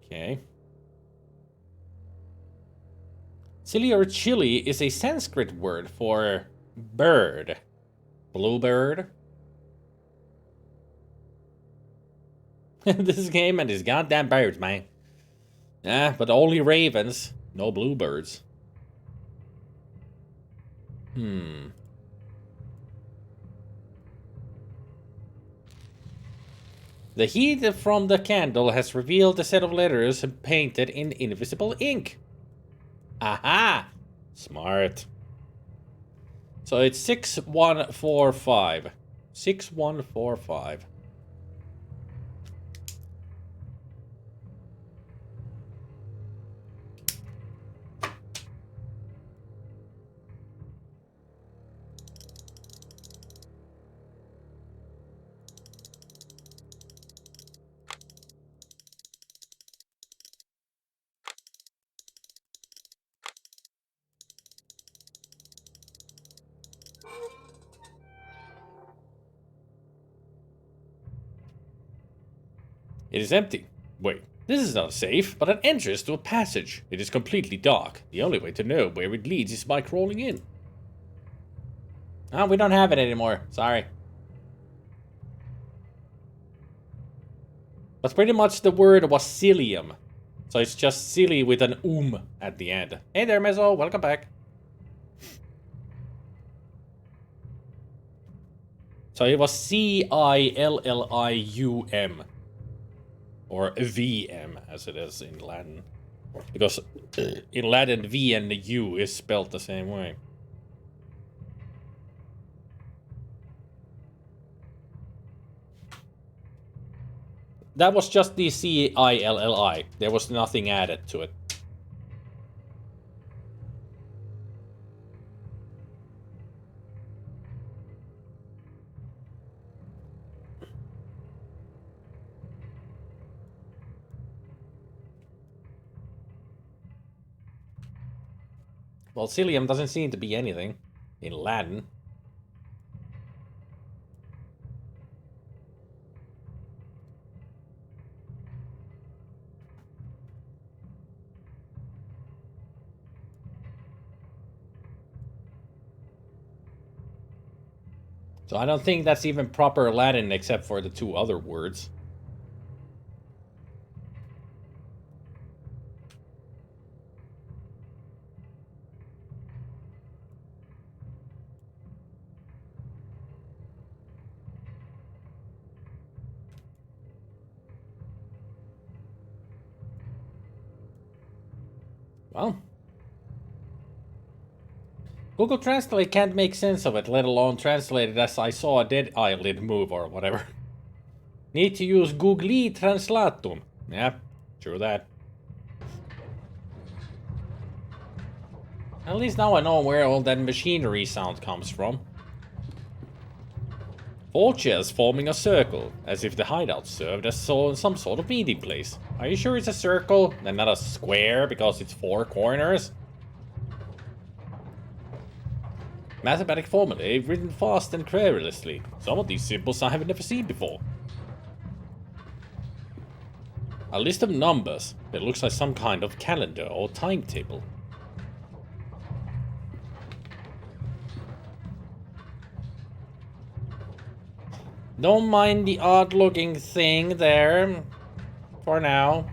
Okay. Chili or chili is a Sanskrit word for bird. Bluebird. This game and these goddamn birds, man. Yeah, but only ravens. No bluebirds. The heat from the candle has revealed a set of letters painted in invisible ink. Aha! Smart. So it's 6145. 6145. It is empty. Wait, this is not safe, but an entrance to a passage. It is completely dark. The only way to know where it leads is by crawling in. Ah, we don't have it anymore. Sorry. But pretty much the word was psyllium. So it's just silly with an at the end. Hey there, Mezzo. Welcome back. So it was Cillium. Or VM, as it is in Latin. Because in Latin, V and U is spelled the same way. That was just the Cilli. There was nothing added to it. Well, psyllium doesn't seem to be anything in Latin. So I don't think that's even proper Latin except for the two other words. Well, Google Translate can't make sense of it, let alone translate it as I saw a dead eyelid move or whatever. Need to use Googly Translatum. Yeah, true that. At least now I know where all that machinery sound comes from. 4 chairs forming a circle, as if the hideout served as some sort of meeting place. Are you sure it's a circle and not a square because it's 4 corners? Mathematic formulae written fast and querulously. Some of these symbols I have never seen before. A list of numbers. It looks like some kind of calendar or timetable. Don't mind the odd-looking thing there. For now.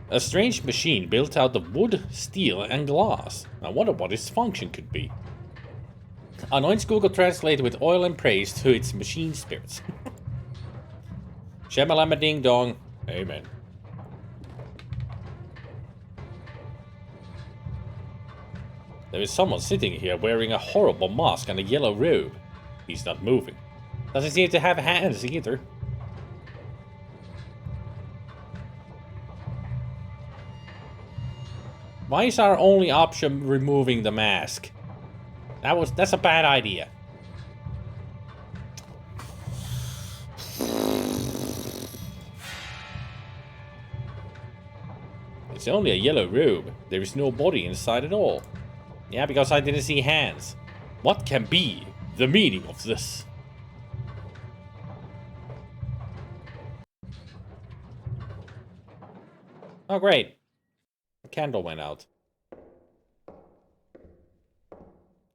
A strange machine built out of wood, steel, and glass. I wonder what its function could be. Anoints Google Translate with oil and praise to its machine spirits. Shamalama ding dong. Amen. There is someone sitting here wearing a horrible mask and a yellow robe. He's not moving. Doesn't seem to have hands either. Why is our only option removing the mask? That's a bad idea. It's only a yellow robe. There is no body inside at all. Yeah, because I didn't see hands. What can be the meaning of this? Oh, great. The candle went out.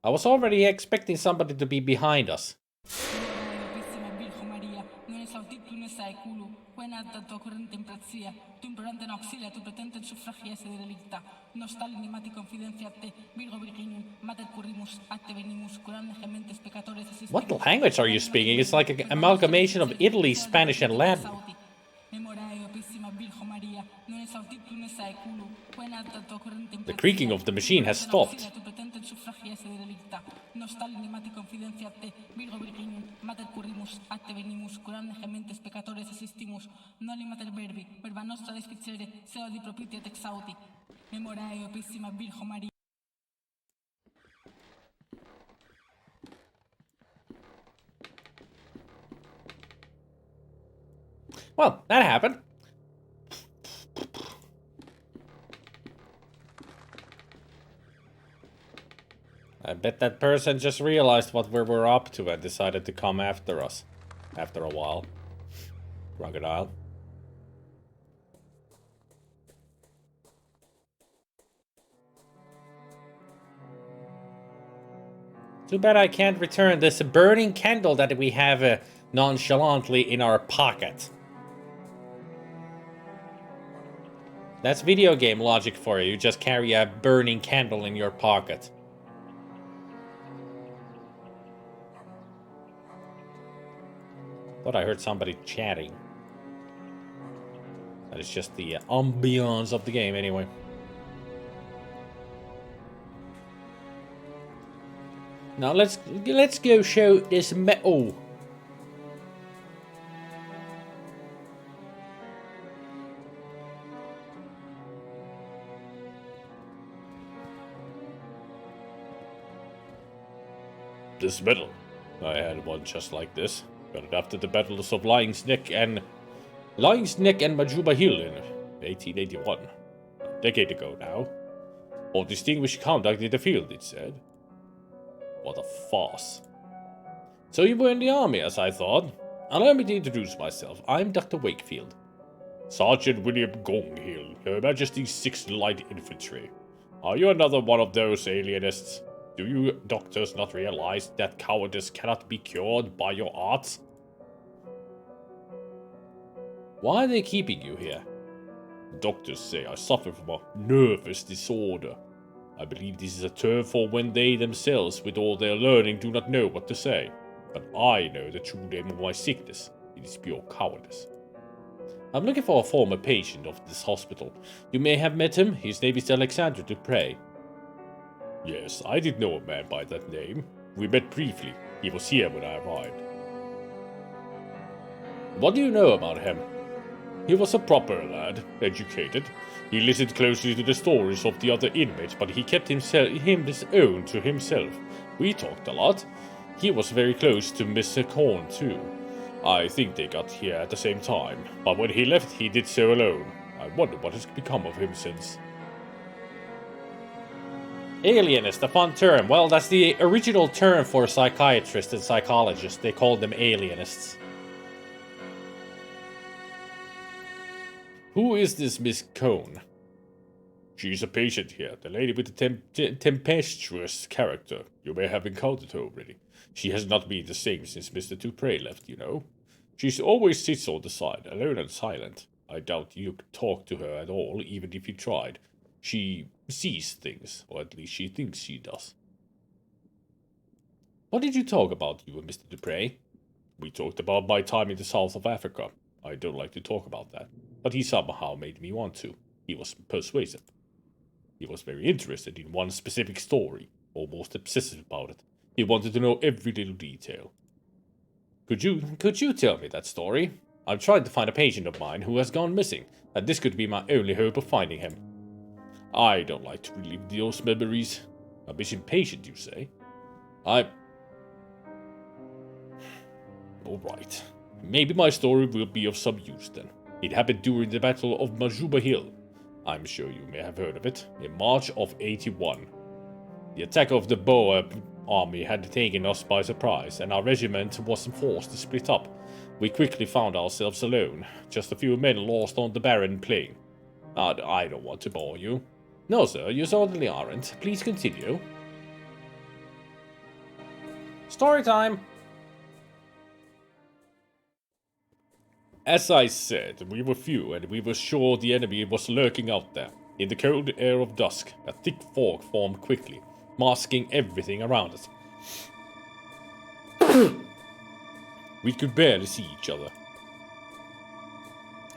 I was already expecting somebody to be behind us. What language are you speaking? It's like an amalgamation of Italy, Spanish, and Latin. The creaking of the machine has stopped. Well, that happened. I bet that person just realized what we were up to and decided to come after us. After a while. Crocodile. Too bad I can't return this burning candle that we have nonchalantly in our pocket. That's video game logic for you. You just carry a burning candle in your pocket. Thought I heard somebody chatting. That is just the ambiance of the game anyway. Now let's go show this metal. This medal. I had one just like this. Got it after the battles of Lion's Neck and Majuba Hill in 1881. A decade ago now. For distinguished conduct in the field, it said. What a farce. So you were in the army, as I thought. Allow me to introduce myself. I'm Dr. Wakefield. Sergeant William Gonghill, Her Majesty's 6th Light Infantry. Are you another one of those alienists? Do you doctors not realize that cowardice cannot be cured by your arts? Why are they keeping you here? Doctors say I suffer from a nervous disorder. I believe this is a term for when they themselves, with all their learning, do not know what to say. But I know the true name of my sickness. It is pure cowardice. I'm looking for a former patient of this hospital. You may have met him. His name is Alexander Dupre. Yes, I did know a man by that name. We met briefly. He was here when I arrived. What do you know about him? He was a proper lad, educated. He listened closely to the stories of the other inmates, but he kept his own to himself. We talked a lot. He was very close to Mr. Korn, too. I think they got here at the same time, but when he left, he did so alone. I wonder what has become of him since. Alienist, a fun term. Well, that's the original term for psychiatrists and psychologists. They called them alienists. Who is this Miss Cone? She's a patient here, the lady with the tempestuous character. You may have encountered her already. She has not been the same since Mr. Dupre left, you know. She always sits on the side, alone and silent. I doubt you could talk to her at all, even if you tried. She sees things, or at least she thinks she does. What did you talk about, you and Mr. Dupre? We talked about my time in the south of Africa. I don't like to talk about that, but he somehow made me want to. He was persuasive. He was very interested in one specific story, almost obsessive about it. He wanted to know every little detail. Could you tell me that story? I'm trying to find a patient of mine who has gone missing, and this could be my only hope of finding him. I don't like to relive those memories. A missing patient, you say? Alright. Maybe my story will be of some use then. It happened during the Battle of Majuba Hill. I'm sure you may have heard of it, in March of 81. The attack of the Boer army had taken us by surprise, and our regiment was forced to split up. We quickly found ourselves alone, just a few men lost on the barren plain. I don't want to bore you. No, sir, you certainly aren't. Please continue. Story time! As I said, we were few, and we were sure the enemy was lurking out there. In the cold air of dusk, a thick fog formed quickly, masking everything around us. We could barely see each other.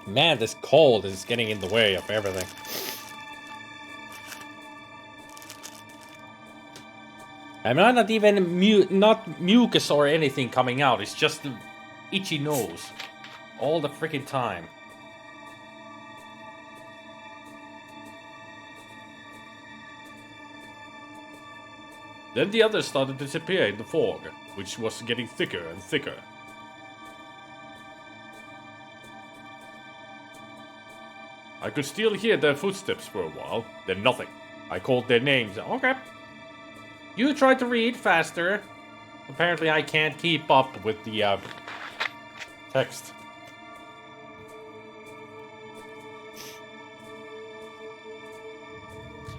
Man, this cold is getting in the way of everything. I mean, not even not mucus or anything coming out. It's just the itchy nose. All the freaking time. Then the others started to disappear in the fog, which was getting thicker and thicker. I could still hear their footsteps for a while, then nothing. I called their names. Okay. You tried to read faster. Apparently I can't keep up with the text.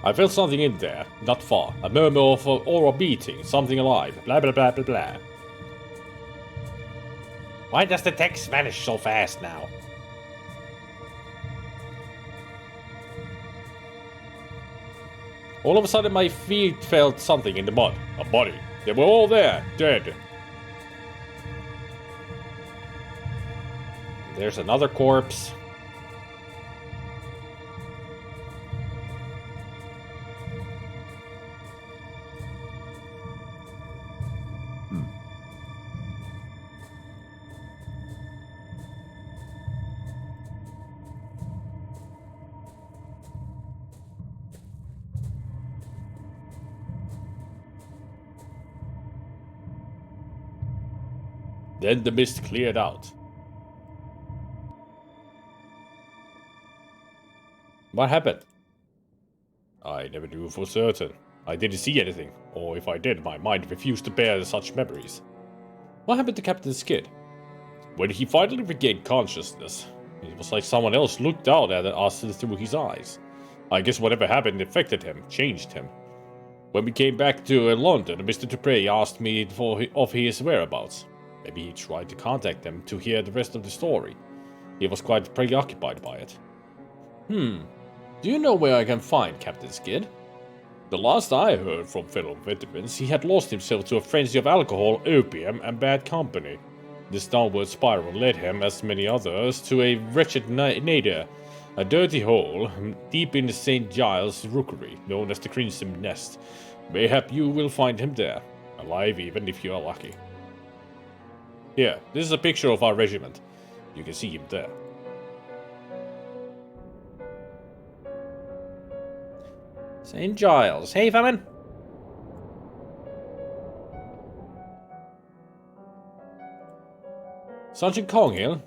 I felt something in there, not far. A murmur of or a beating, something alive. Blah blah blah blah blah. Why does the text vanish so fast now? All of a sudden my feet felt something in the mud. A body. They were all there, dead. There's another corpse. Then the mist cleared out. What happened? I never knew for certain. I didn't see anything, or if I did, my mind refused to bear such memories. What happened to Captain Skid? When he finally regained consciousness, it was like someone else looked out at us through his eyes. I guess whatever happened affected him, changed him. When we came back to London, Mr. Dupre asked me of his whereabouts. Maybe he tried to contact them to hear the rest of the story. He was quite preoccupied by it. Do you know where I can find Captain Skid? The last I heard from fellow veterans, he had lost himself to a frenzy of alcohol, opium, and bad company. This downward spiral led him, as many others, to a wretched nadir, a dirty hole, deep in the St. Giles rookery, known as the Crimson Nest. Mayhap you will find him there, alive even if you are lucky. Here, this is a picture of our regiment. You can see him there. St. Giles. Hey, Famine! Sergeant Conghill,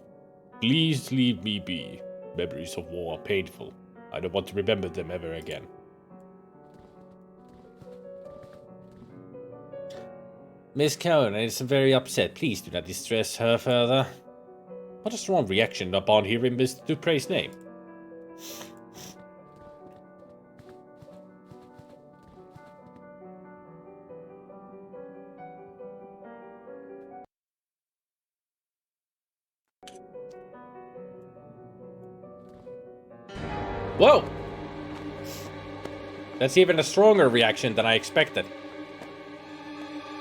please leave me be. Memories of war are painful. I don't want to remember them ever again. Miss Cohen is very upset. Please do not distress her further. What a strong reaction upon hearing Mr. Dupre's name. Whoa! That's even a stronger reaction than I expected.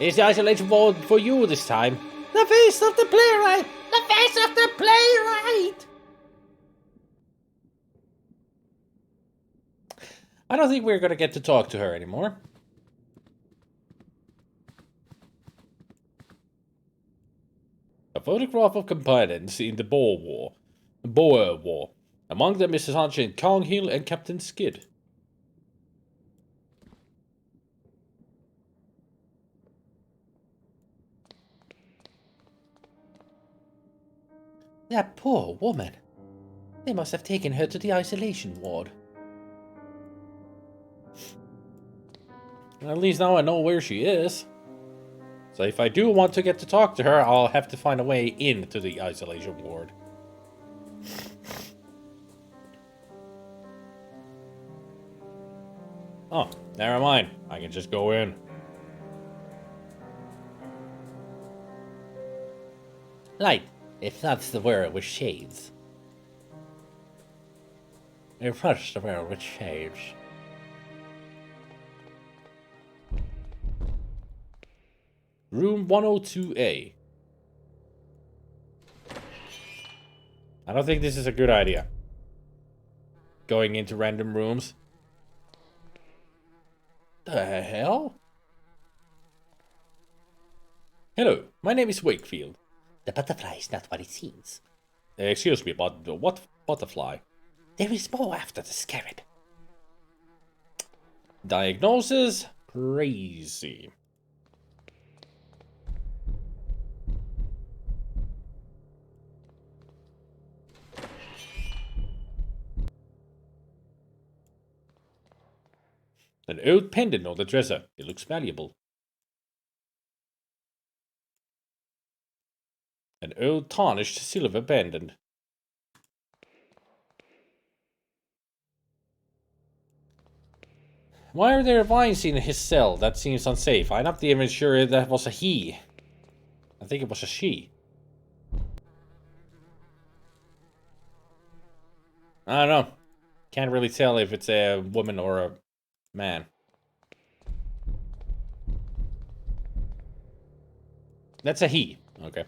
Is the isolation ward for you this time? The face of the playwright! The face of the playwright! I don't think we're gonna get to talk to her anymore. A photograph of combatants in the Boer War. Among them is Sergeant Conghill and Captain Skid. That poor woman. They must have taken her to the isolation ward. At least now I know where she is. So if I do want to get to talk to her, I'll have to find a way into the isolation ward. Oh, never mind. I can just go in. Light, if that's the world with shades. If that's the world with shades. Room 102A. I don't think this is a good idea. Going into random rooms. The hell? Hello, my name is Wakefield. The butterfly is not what it seems. Excuse me, but what butterfly? There is more after the scarab. Diagnosis? Crazy. An old pendant on the dresser. It looks valuable. An old tarnished silver pendant. Why are there vines in his cell? That seems unsafe. I'm not even sure that was a he. I think it was a she. I don't know. Can't really tell if it's a woman or a man. That's a he. Okay.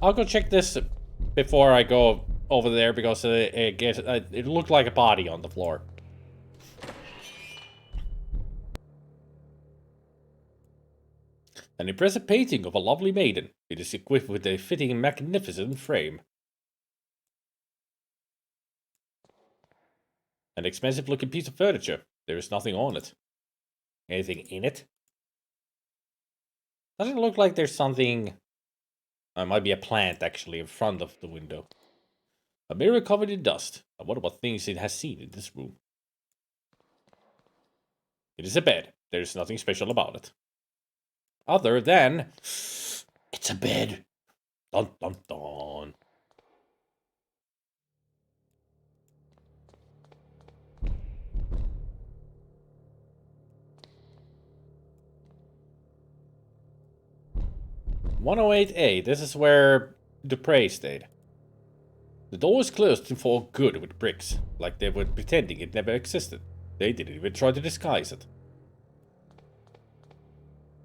I'll go check this before I go over there because it looked like a body on the floor. An impressive painting of a lovely maiden. It is equipped with a fitting and magnificent frame. An expensive looking piece of furniture. There is nothing on it. Anything in it? Doesn't look like there's something... It might be a plant, actually, in front of the window. A mirror covered in dust. I wonder what things it has seen in this room. It is a bed. There is nothing special about it. Other than... It's a bed. Dun dun dun. "108A, this is where Dupre stayed. The door is closed for good with bricks, like they were pretending it never existed. They didn't even try to disguise it.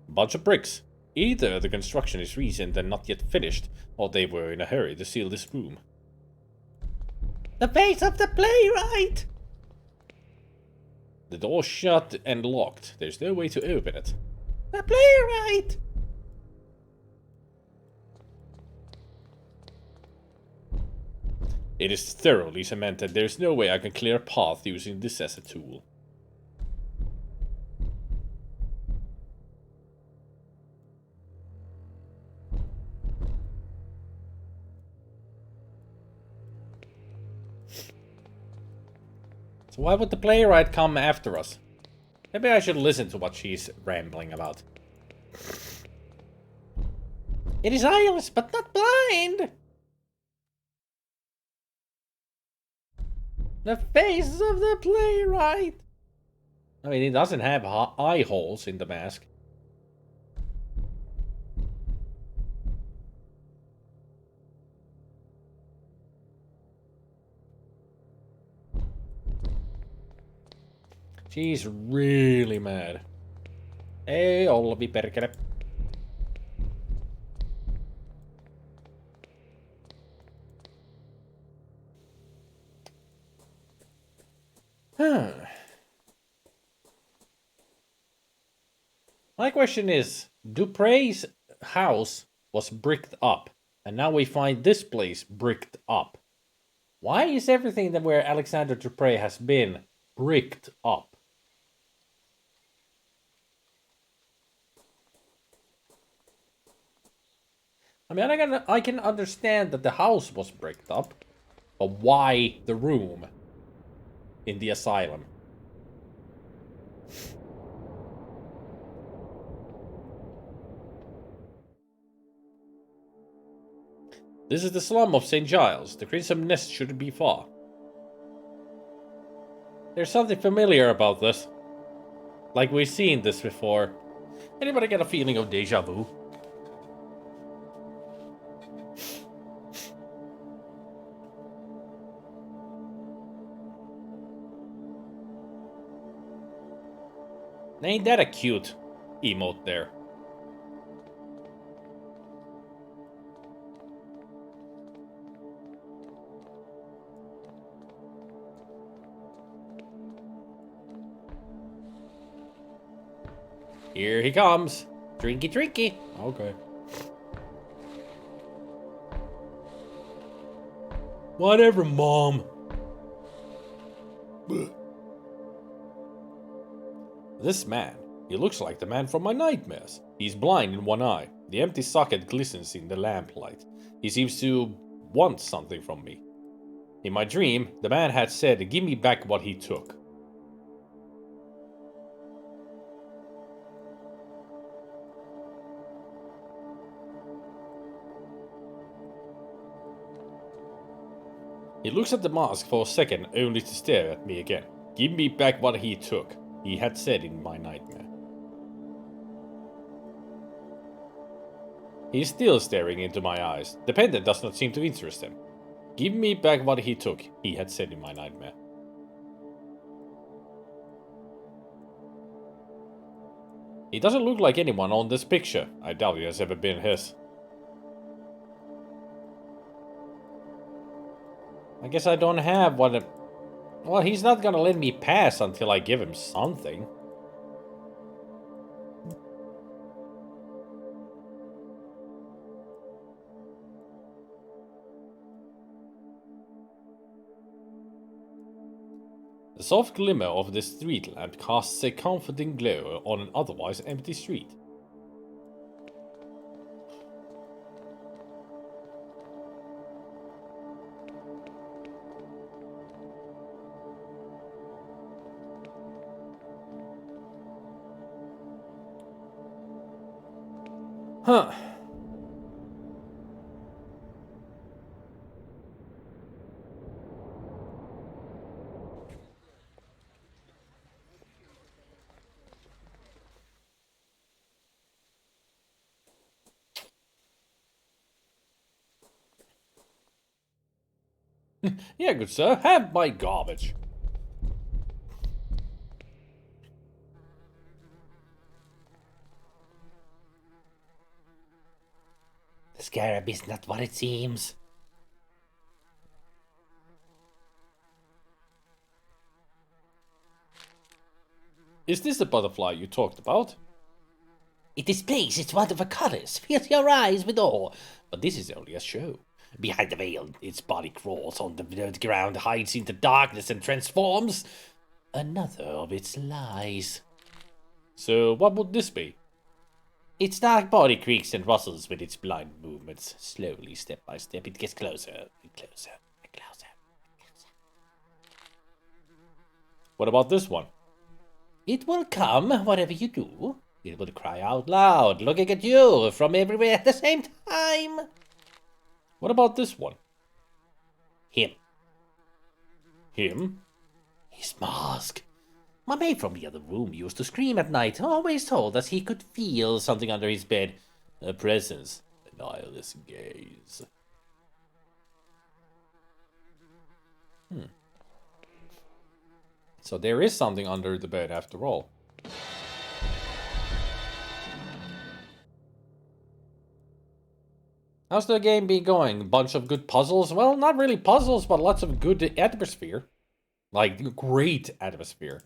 A bunch of bricks. Either the construction is recent and not yet finished, or they were in a hurry to seal this room. The face of the playwright! The door shut and locked. There's no way to open it. The playwright! It is thoroughly cemented. There's no way I can clear a path using this as a tool. So why would the playwright come after us? Maybe I should listen to what she's rambling about. It is eyeless, but not blind! The face of the playwright! I mean, he doesn't have eye holes in the mask. She's really mad. Ei Olvi perkele. My question is, Dupre's house was bricked up, and now we find this place bricked up. Why is everything that where Alexander Dupre has been bricked up? I mean, I can understand that the house was bricked up, but why the room in the asylum? This is the slum of St. Giles. The Crimson Nest shouldn't be far. There's something familiar about this. Like we've seen this before. Anybody get a feeling of deja vu? Ain't that a cute emote there? Here he comes. Drinky, drinky. Okay. Whatever, Mom. This man, he looks like the man from my nightmares. He's blind in one eye. The empty socket glistens in the lamplight. He seems to want something from me. In my dream, the man had said, "Give me back what he took." He looks at the mask for a second, only to stare at me again. "Give me back what he took," he had said in my nightmare. He is still staring into my eyes. The pendant does not seem to interest him. "Give me back what he took," he had said in my nightmare. He doesn't look like anyone on this picture. I doubt it has ever been his. I guess I don't have what a... Well, he's not gonna let me pass until I give him something. The soft glimmer of the street lamp casts a comforting glow on an otherwise empty street. Huh. Yeah, good sir, have my garbage. The scarab is not what it seems. Is this the butterfly you talked about? It displays its wonderful colors, fills your eyes with awe. But this is only a show. Behind the veil, its body crawls on the ground, hides in the darkness, and transforms another of its lies. So what would this be? Its dark body creaks and rustles with its blind movements. Slowly, step by step, it gets closer and closer and closer and closer. What about this one? It will come, whatever you do. It will cry out loud, looking at you from everywhere at the same time. What about this one? Him. Him? His mask. My mate from the other room used to scream at night, always told us he could feel something under his bed. A presence. A nihilist gaze. So there is something under the bed after all. How's the game been going? Bunch of good puzzles? Well, not really puzzles, but lots of good atmosphere. Like, great atmosphere.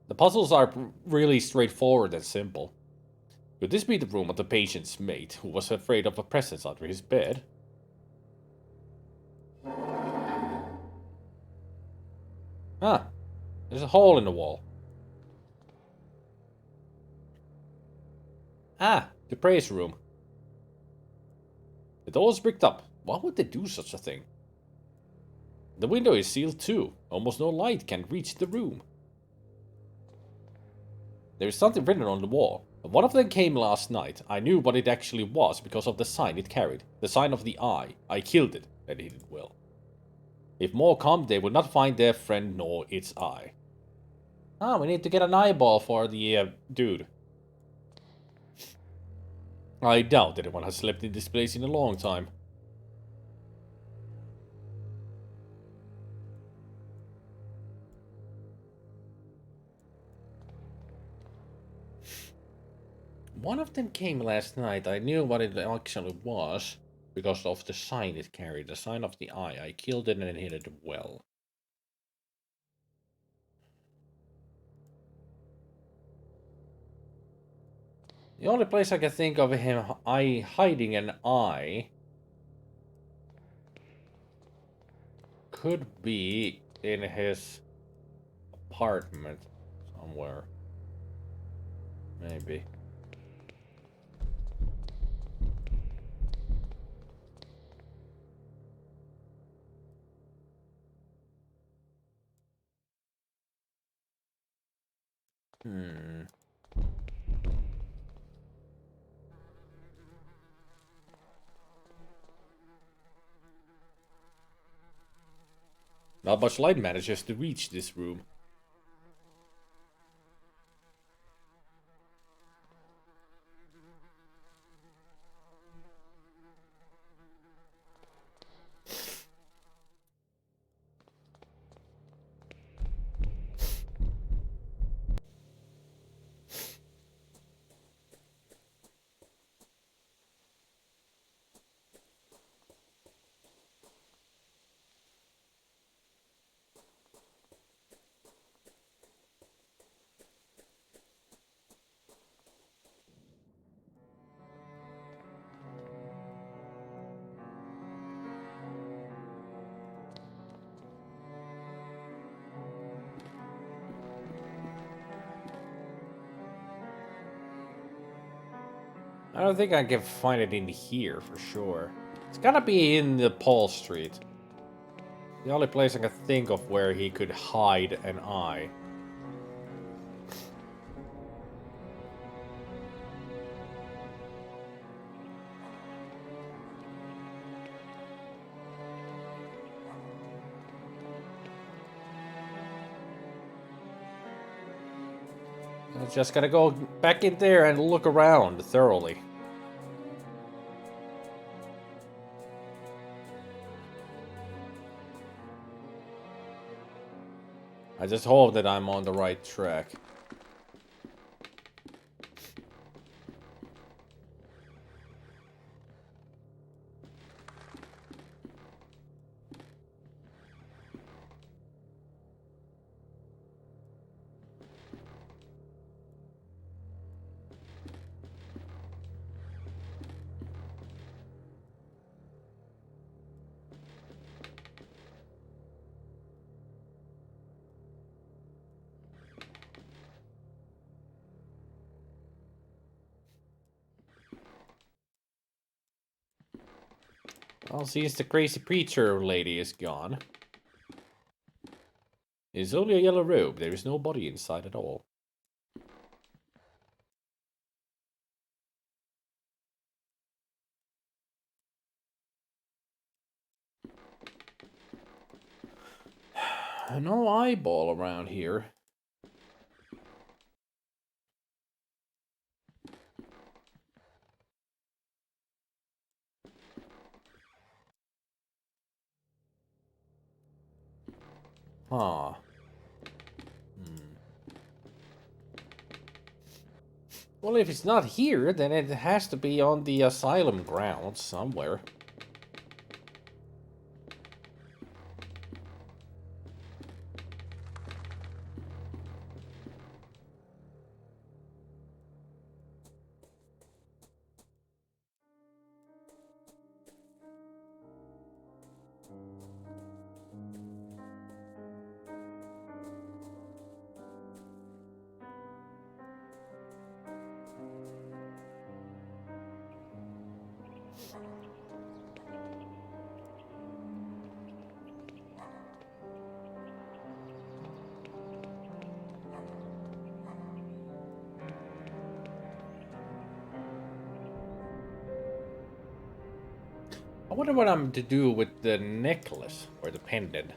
The puzzles are really straightforward and simple. Could this be the room of the patient's mate, who was afraid of a presence under his bed? Ah, there's a hole in the wall. Ah, the praise room. The door is bricked up. Why would they do such a thing? The window is sealed too. Almost no light can reach the room. There is something written on the wall. One of them came last night. I knew what it actually was because of the sign it carried. The sign of the eye. I killed it, and hid it well. If more come, they will not find their friend nor its eye. Ah, we need to get an eyeball for the dude. I doubt anyone has slept in this place in a long time. One of them came last night. I knew what it actually was because of the sign it carried. The sign of the eye. I killed it and hid it well. The only place I can think of him hiding an eye could be in his apartment somewhere. Maybe. Not much light manages to reach this room. I don't think I can find it in here for sure. It's gotta be in the Paul Street. The only place I can think of where he could hide an eye. I just gotta go back in there and look around thoroughly. I just hope that I'm on the right track. Well, since the crazy preacher lady is gone. It's only a yellow robe. There is no body inside at all. No eyeball around here. Huh. Well, if it's not here, then it has to be on the asylum grounds somewhere. I wonder what I'm to do with the necklace or the pendant.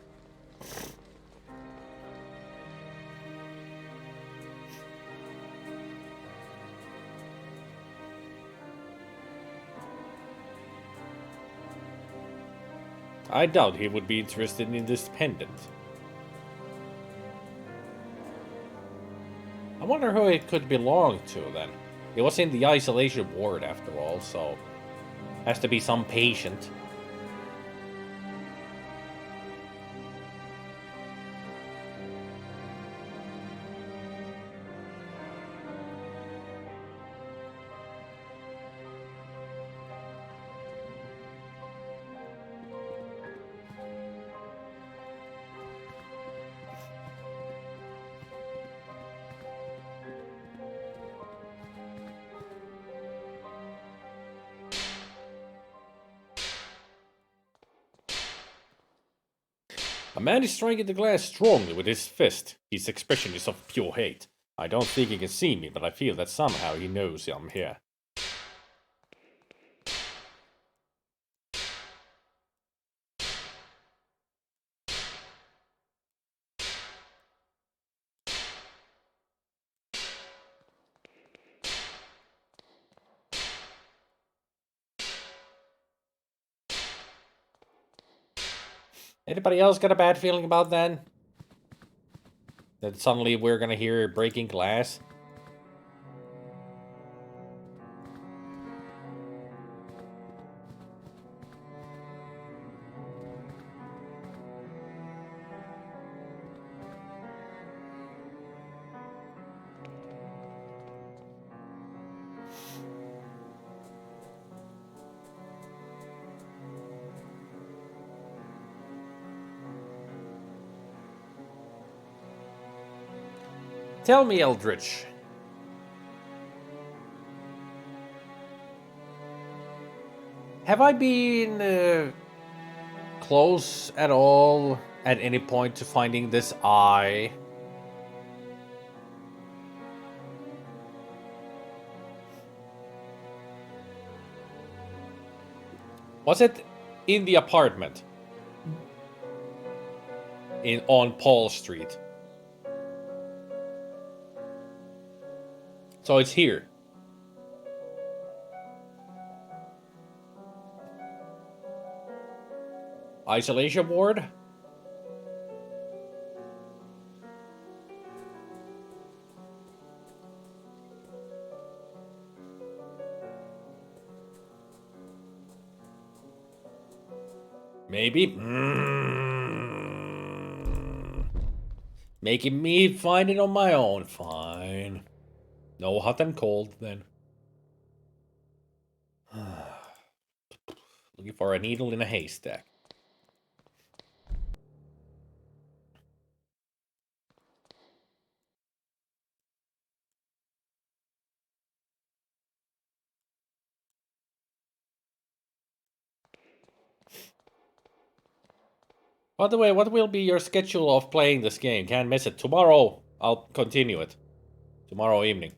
I doubt he would be interested in this pendant. I wonder who it could belong to then. It was in the isolation ward after all, so has to be some patient. A man is striking the glass strongly with his fist. His expression is of pure hate. I don't think he can see me, but I feel that somehow he knows I'm here. Anybody else got a bad feeling about that? That suddenly we're gonna hear breaking glass? Tell me, Eldritch. Have I been close at all at any point to finding this eye? Was it in the apartment? On Paul Street? So it's here. Isolation ward? Maybe. Making me find it on my own. Fine. No hot and cold, then. Looking for a needle in a haystack. By the way, what will be your schedule of playing this game? Can't miss it. Tomorrow, I'll continue it. Tomorrow evening.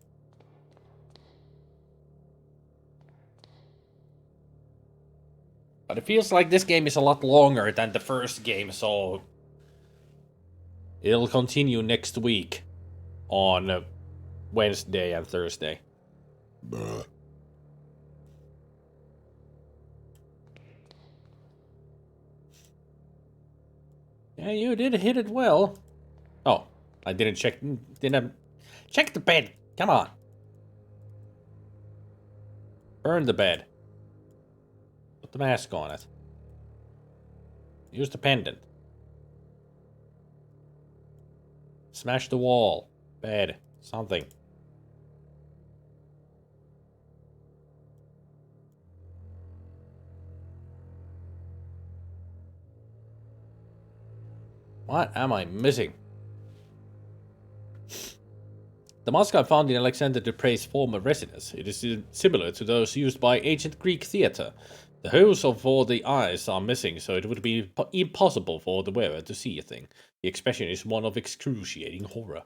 But it feels like this game is a lot longer than the first game, so it'll continue next week on Wednesday and Thursday. Yeah, you did hit it well. Oh, I didn't check the bed. Come on. Burn the bed. Put the mask on it. Use the pendant. Smash the wall. Bed. Something. What am I missing? The mask I found in Alexander Dupre's former residence. It is similar to those used by ancient Greek theatre. The holes for the eyes are missing, so it would be impossible for the wearer to see a thing. The expression is one of excruciating horror.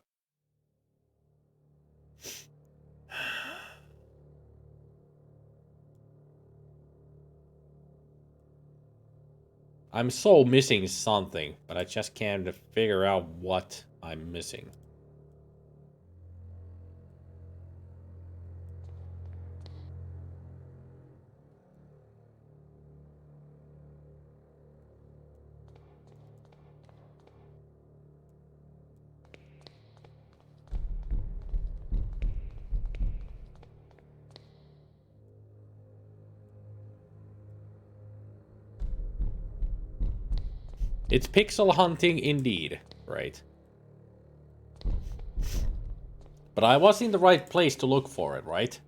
I'm so missing something, but I just can't figure out what I'm missing. It's pixel hunting indeed, right? But I was in the right place to look for it, right?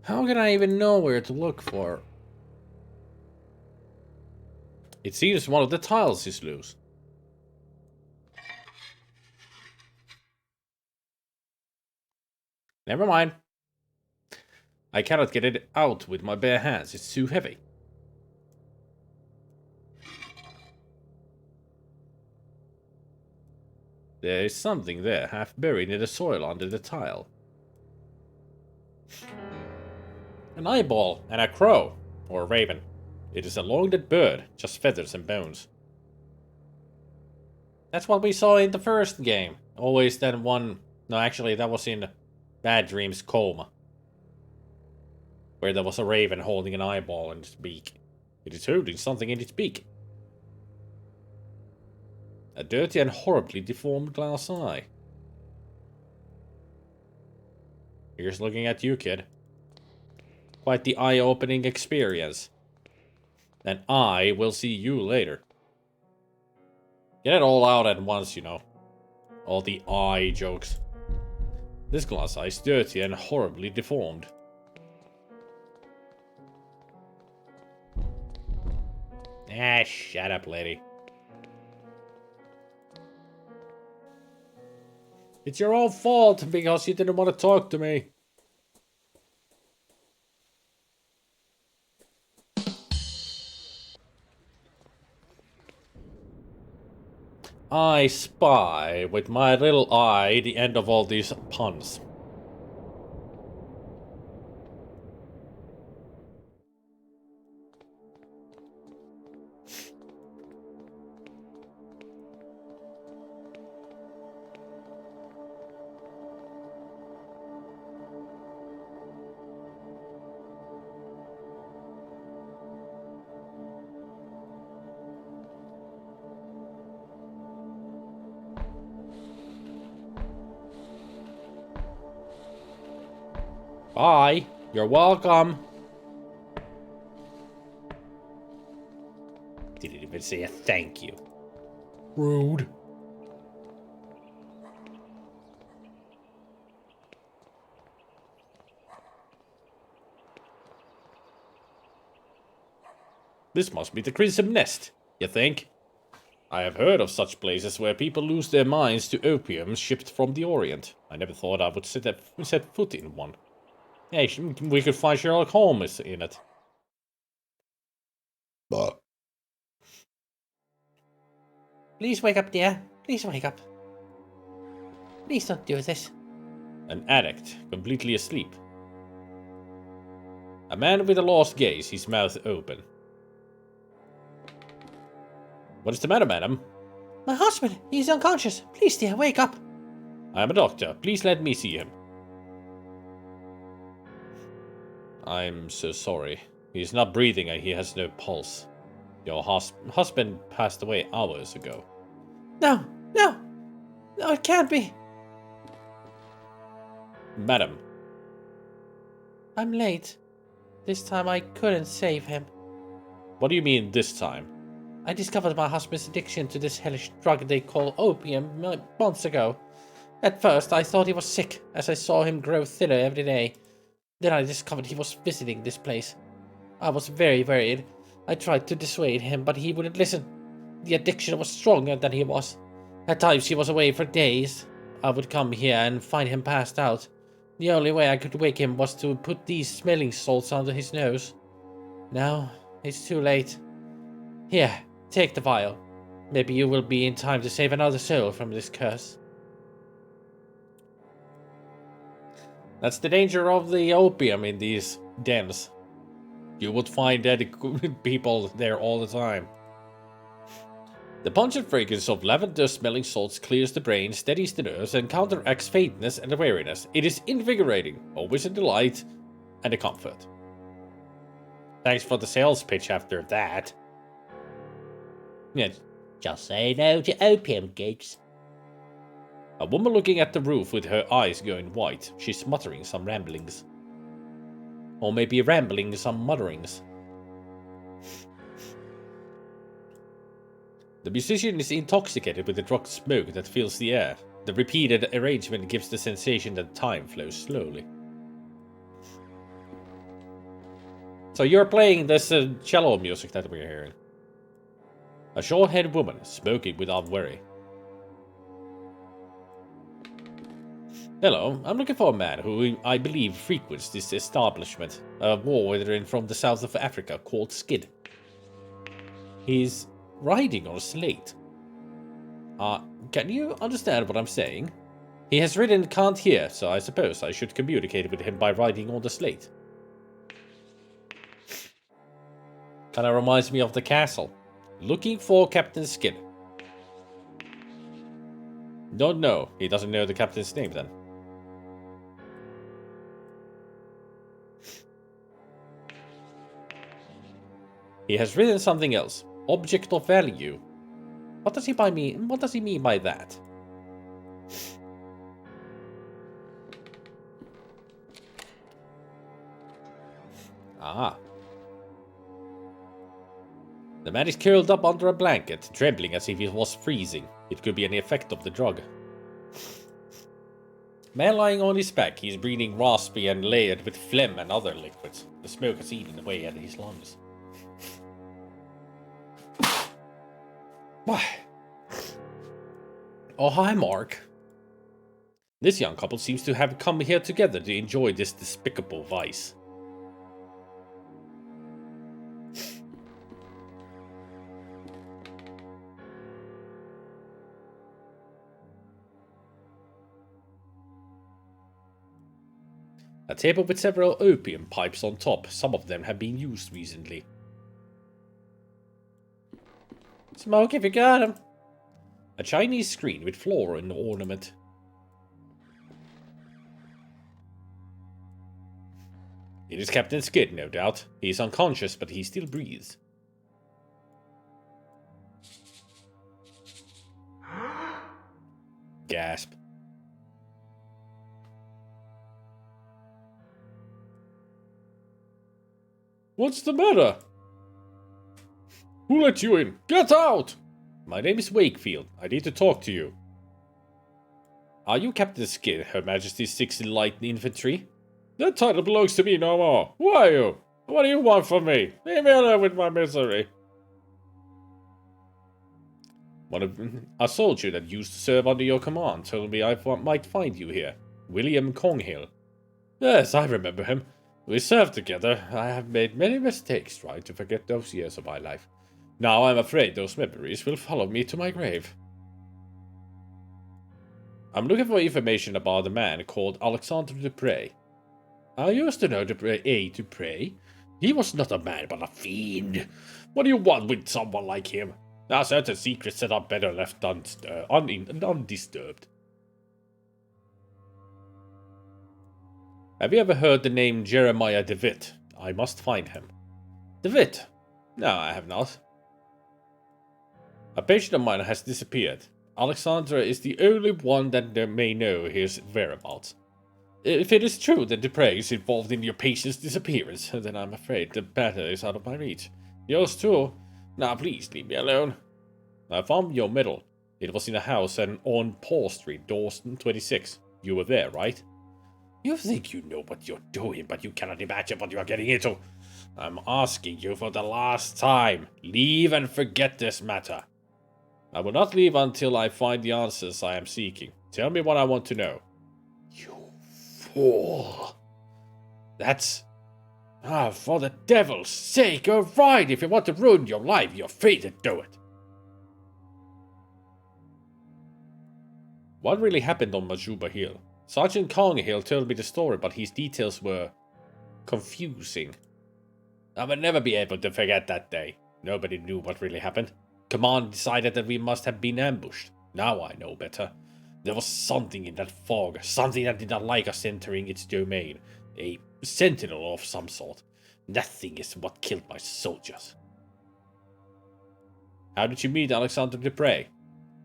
How can I even know where to look for? It seems one of the tiles is loose. Never mind. I cannot get it out with my bare hands, it's too heavy. There is something there, half buried in the soil under the tile. An eyeball and a crow, or a raven. It is a long-dead bird, just feathers and bones. That's what we saw in the first game. Always that one... No, actually, that was in Bad Dreams Coma. Where there was a raven holding an eyeball in its beak. It is holding something in its beak. A dirty and horribly deformed glass eye. Here's looking at you, kid. Quite the eye-opening experience. And I will see you later. Get it all out at once, you know. All the eye jokes. This glass eye is dirty and horribly deformed. Ah, shut up, lady. It's your own fault because you didn't want to talk to me. I spy with my little eye the end of all these puns. Bye. You're welcome. Didn't even say a thank you. Rude. This must be the Crimson Nest, you think? I have heard of such places where people lose their minds to opium shipped from the Orient. I never thought I would set foot in one. Hey, we could find Sherlock Holmes in it. But Please wake up, dear. Please wake up. Please don't do this. an addict, completely asleep. A man with a lost gaze, his mouth open. What is the matter, madam? My husband, he's unconscious. Please, dear, wake up. I am a doctor. Please let me see him. I'm so sorry. He's not breathing and he has no pulse. Your husband passed away hours ago. No, it can't be. Madam. I'm late. This time I couldn't save him. What do you mean this time? I discovered my husband's addiction to this hellish drug they call opium months ago. At first I thought he was sick, as I saw him grow thinner every day. Then I discovered he was visiting this place. I was very worried. I tried to dissuade him, but he wouldn't listen. The addiction was stronger than he was. At times he was away for days. I would come here and find him passed out. The only way I could wake him was to put these smelling salts under his nose. Now, it's too late. Here, take the vial. Maybe you will be in time to save another soul from this curse. That's the danger of the opium in these dens. You would find dead people there all the time. The pungent fragrance of lavender-smelling salts clears the brain, steadies the nerves, and counteracts faintness and weariness. It is invigorating, always a delight, and a comfort. Thanks for the sales pitch after that. Yes. Just say no to opium, kids. A woman looking at the roof with her eyes going white. She's muttering some ramblings. Or maybe rambling some mutterings. The musician is intoxicated with the drug smoke that fills the air. The repeated arrangement gives the sensation that time flows slowly. So you're playing this cello music that we're hearing. A short-haired woman, smoking without worry. Hello, I'm looking for a man who I believe frequents this establishment. A warrior from the south of Africa called Skid. He's riding on a slate. Can you understand what I'm saying? He has ridden can't hear, so I suppose I should communicate with him by riding on the slate. Kinda reminds me of the castle. Looking for Captain Skid. Don't know. He doesn't know the captain's name then. He has written something else. Object of value. What does he mean by that? Ah. The man is curled up under a blanket, trembling as if he was freezing. It could be an effect of the drug. Man lying on his back, he is breathing raspy and layered with phlegm and other liquids. The smoke has eaten away at his lungs. Why? Oh, hi, Mark. This young couple seems to have come here together to enjoy this despicable vice. A table with several opium pipes on top. Some of them have been used recently. Smoke if you got 'em. A Chinese screen with floral ornament. It is Captain Skid, no doubt. He is unconscious, but he still breathes. Gasp. What's the matter? Who let you in? Get out! My name is Wakefield. I need to talk to you. Are you Captain Skid, Her Majesty's 6th Light Infantry? That title belongs to me no more. Who are you? What do you want from me? Leave me alone with my misery. A soldier that used to serve under your command told me I might find you here. William Conghill. Yes, I remember him. We served together. I have made many mistakes trying to forget those years of my life. Now I'm afraid those memories will follow me to my grave. I'm looking for information about a man called Alexander Dupre. I used to know Dupre. He was not a man but a fiend. What do you want with someone like him? Now, certain secrets that are better left undisturbed. Have you ever heard the name Jeremiah DeVitt? I must find him. DeVitt? No, I have not. A patient of mine has disappeared. Alexandra is the only one that may know his whereabouts. If it is true that Dupre is involved in your patient's disappearance, then I'm afraid the matter is out of my reach. Yours too? Now please leave me alone. I found your medal. It was in a house on Paul Street, door 26. You were there, right? You think you know what you're doing, but you cannot imagine what you are getting into. I'm asking you for the last time. Leave and forget this matter. I will not leave until I find the answers I am seeking. Tell me what I want to know. You fool. That's... for the devil's sake, you're right. If you want to ruin your life, you're free to do it. What really happened on Majuba Hill? Sergeant Konghill told me the story, but his details were confusing. I will never be able to forget that day. Nobody knew what really happened. Command decided that we must have been ambushed. Now I know better. There was something in that fog, something that did not like us entering its domain. A sentinel of some sort. That thing is what killed my soldiers. How did you meet Alexander Dupre?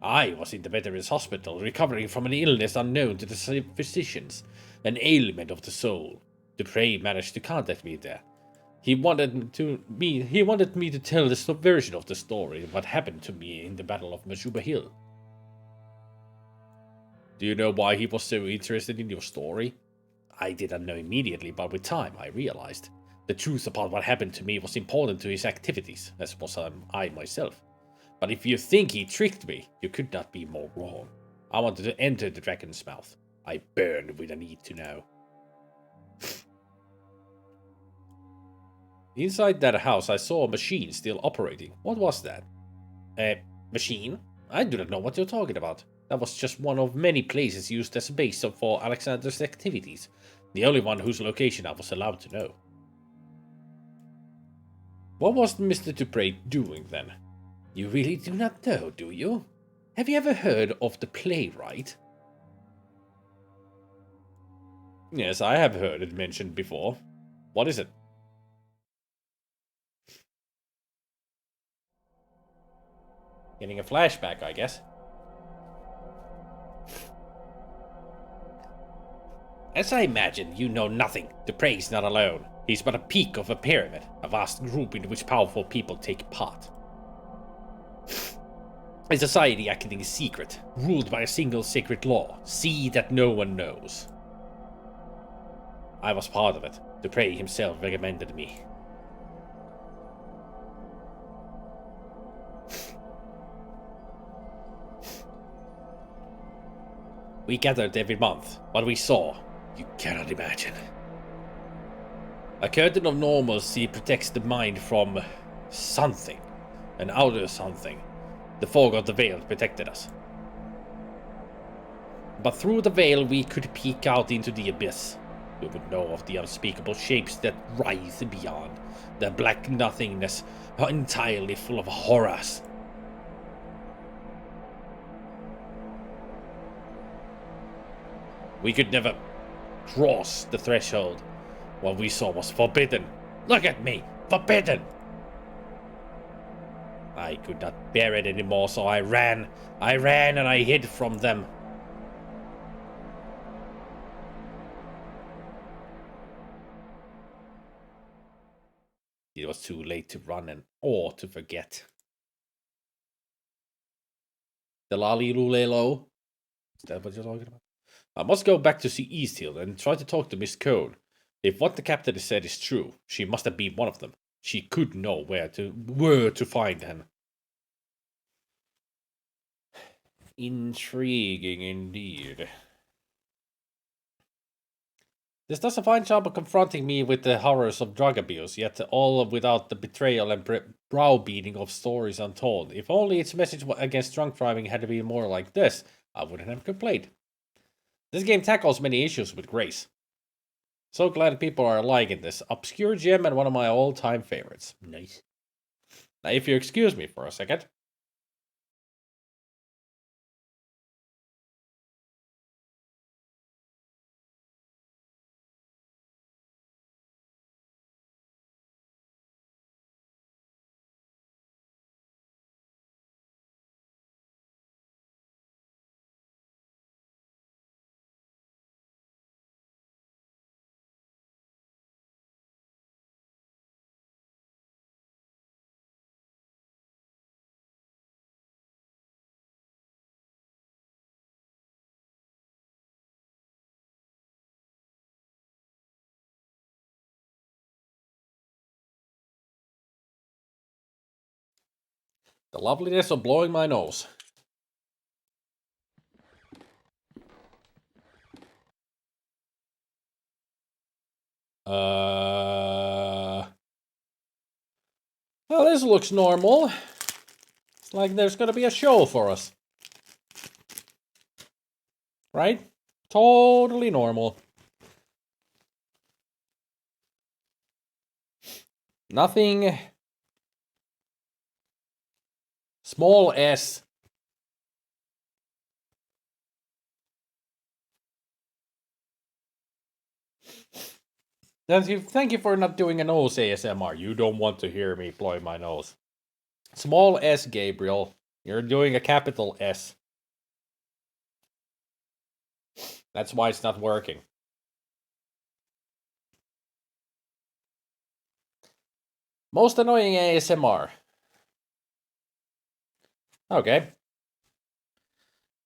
I was in the Veterans Hospital, recovering from an illness unknown to the physicians, an ailment of the soul. Dupre managed to contact me there. He wanted me to tell the version of the story, what happened to me in the Battle of Majuba Hill. Do you know why he was so interested in your story? I didn't know immediately, but with time I realized. The truth about what happened to me was important to his activities, as was I myself. But if you think he tricked me, you could not be more wrong. I wanted to enter the dragon's mouth. I burned with a need to know. Inside that house I saw a machine still operating. What was that? A machine? I do not know what you're talking about. That was just one of many places used as a base for Alexander's activities. The only one whose location I was allowed to know. What was Mr. Dupre doing then? You really do not know, do you? Have you ever heard of the playwright? Yes, I have heard it mentioned before. What is it? Getting a flashback, I guess. As I imagined, you know nothing. Dupre is not alone. He's but a peak of a pyramid, a vast group in which powerful people take part. A society acting in secret, ruled by a single sacred law. See that no one knows. I was part of it. Dupre himself recommended me. We gathered every month. What we saw, you cannot imagine. A curtain of normalcy protects the mind from something. An outer something. The fog of the veil protected us. But through the veil we could peek out into the abyss. We would know of the unspeakable shapes that writhe beyond. The black nothingness, entirely full of horrors. We could never cross the threshold. What we saw was forbidden. Look at me! Forbidden! I could not bear it anymore, so I ran. I ran and I hid from them. It was too late to run or to forget. The Lalilulelo? Is that what you're talking about? I must go back to see East Hill and try to talk to Miss Cone. If what the captain said is true, she must have been one of them. She could know where to find him. Intriguing indeed. This does a fine job of confronting me with the horrors of drug abuse, yet all without the betrayal and browbeating of stories untold. If only its message against drunk driving had been more like this, I wouldn't have complained. This game tackles many issues with grace. So glad people are liking this. Obscure gem and one of my all-time favorites. Nice. Now, if you excuse me for a second, The loveliness of blowing my nose. Well, this looks normal. It's like there's gonna be a show for us. Right? Totally normal. Nothing. Small S. Thank you for not doing a nose ASMR. You don't want to hear me blowing my nose. Small S, Gabriel. You're doing a capital S. That's why it's not working. Most annoying ASMR. Okay.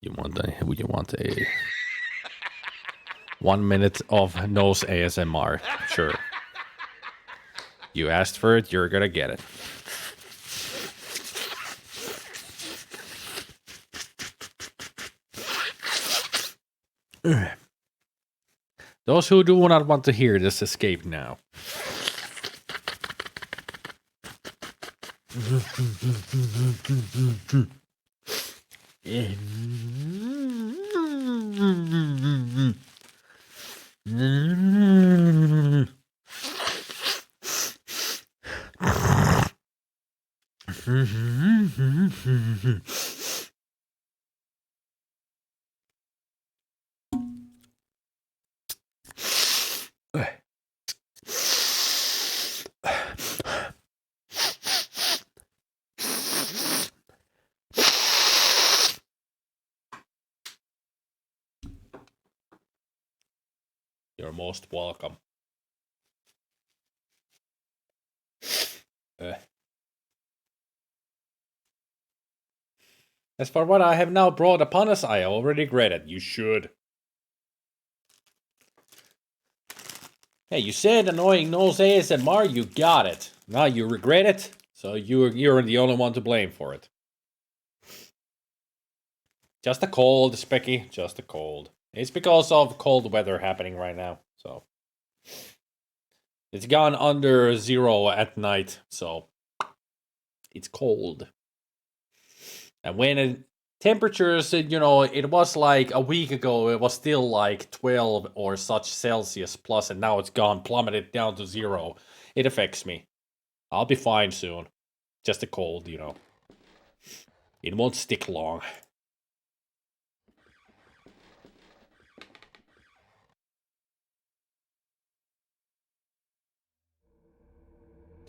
You want a 1 minute of nose ASMR? Sure. You asked for it, you're gonna get it. Those who do not want to hear this escape now. You're most welcome. As for what I have now brought upon us, I already regret it. You should. Hey, you said annoying nose ASMR, you got it. Now you regret it, so you're the only one to blame for it. Just a cold, Specky, just a cold. It's because of cold weather happening right now, so. It's gone under 0 at night, so it's cold. And when temperatures, you know, it was like a week ago, it was still like 12 or such Celsius plus, and now it's gone, plummeted down to 0. It affects me. I'll be fine soon. Just a cold, you know. It won't stick long.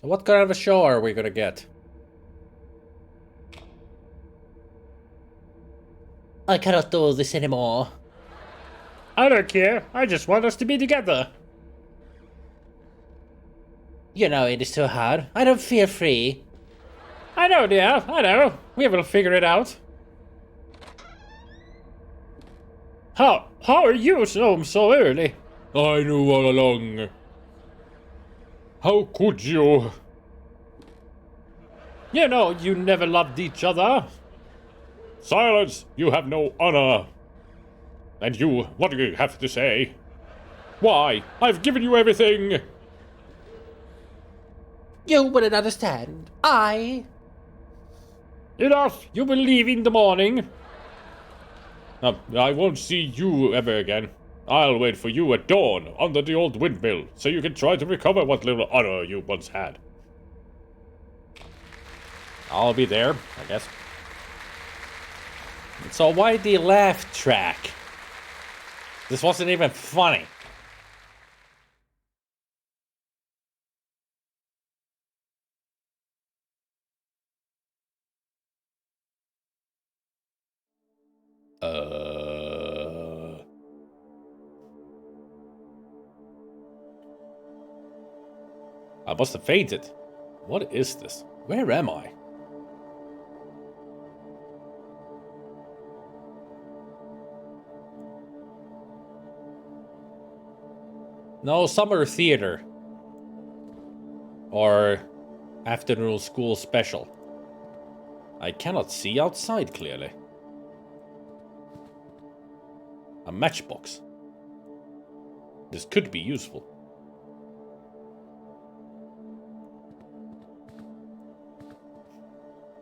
So what kind of a show are we gonna get? I cannot do this anymore. I don't care. I just want us to be together. You know it is too hard. I don't feel free. I know, dear. I know. We will figure it out. How are you home so early? I knew all along. How could you? You know you never loved each other. Silence! You have no honor. And you, what do you have to say? Why? I've given you everything. You wouldn't understand. Enough! You will leave in the morning. I won't see you ever again. I'll wait for you at dawn under the old windmill, so you can try to recover what little honor you once had. I'll be there, I guess. So why the laugh track? This wasn't even funny. I must have fainted. What is this? Where am I? No, summer theater. Or afternoon school special. I cannot see outside clearly. A matchbox. This could be useful.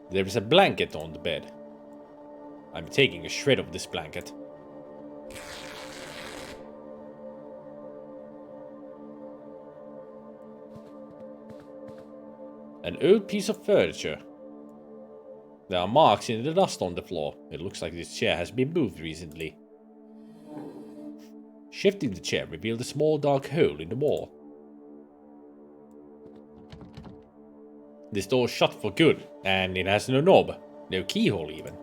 There is a blanket on the bed. I'm taking a shred of this blanket. An old piece of furniture. There are marks in the dust on the floor. It looks like this chair has been moved recently. Shifting the chair revealed a small dark hole in the wall. This door is shut for good, and it has no knob, no keyhole even.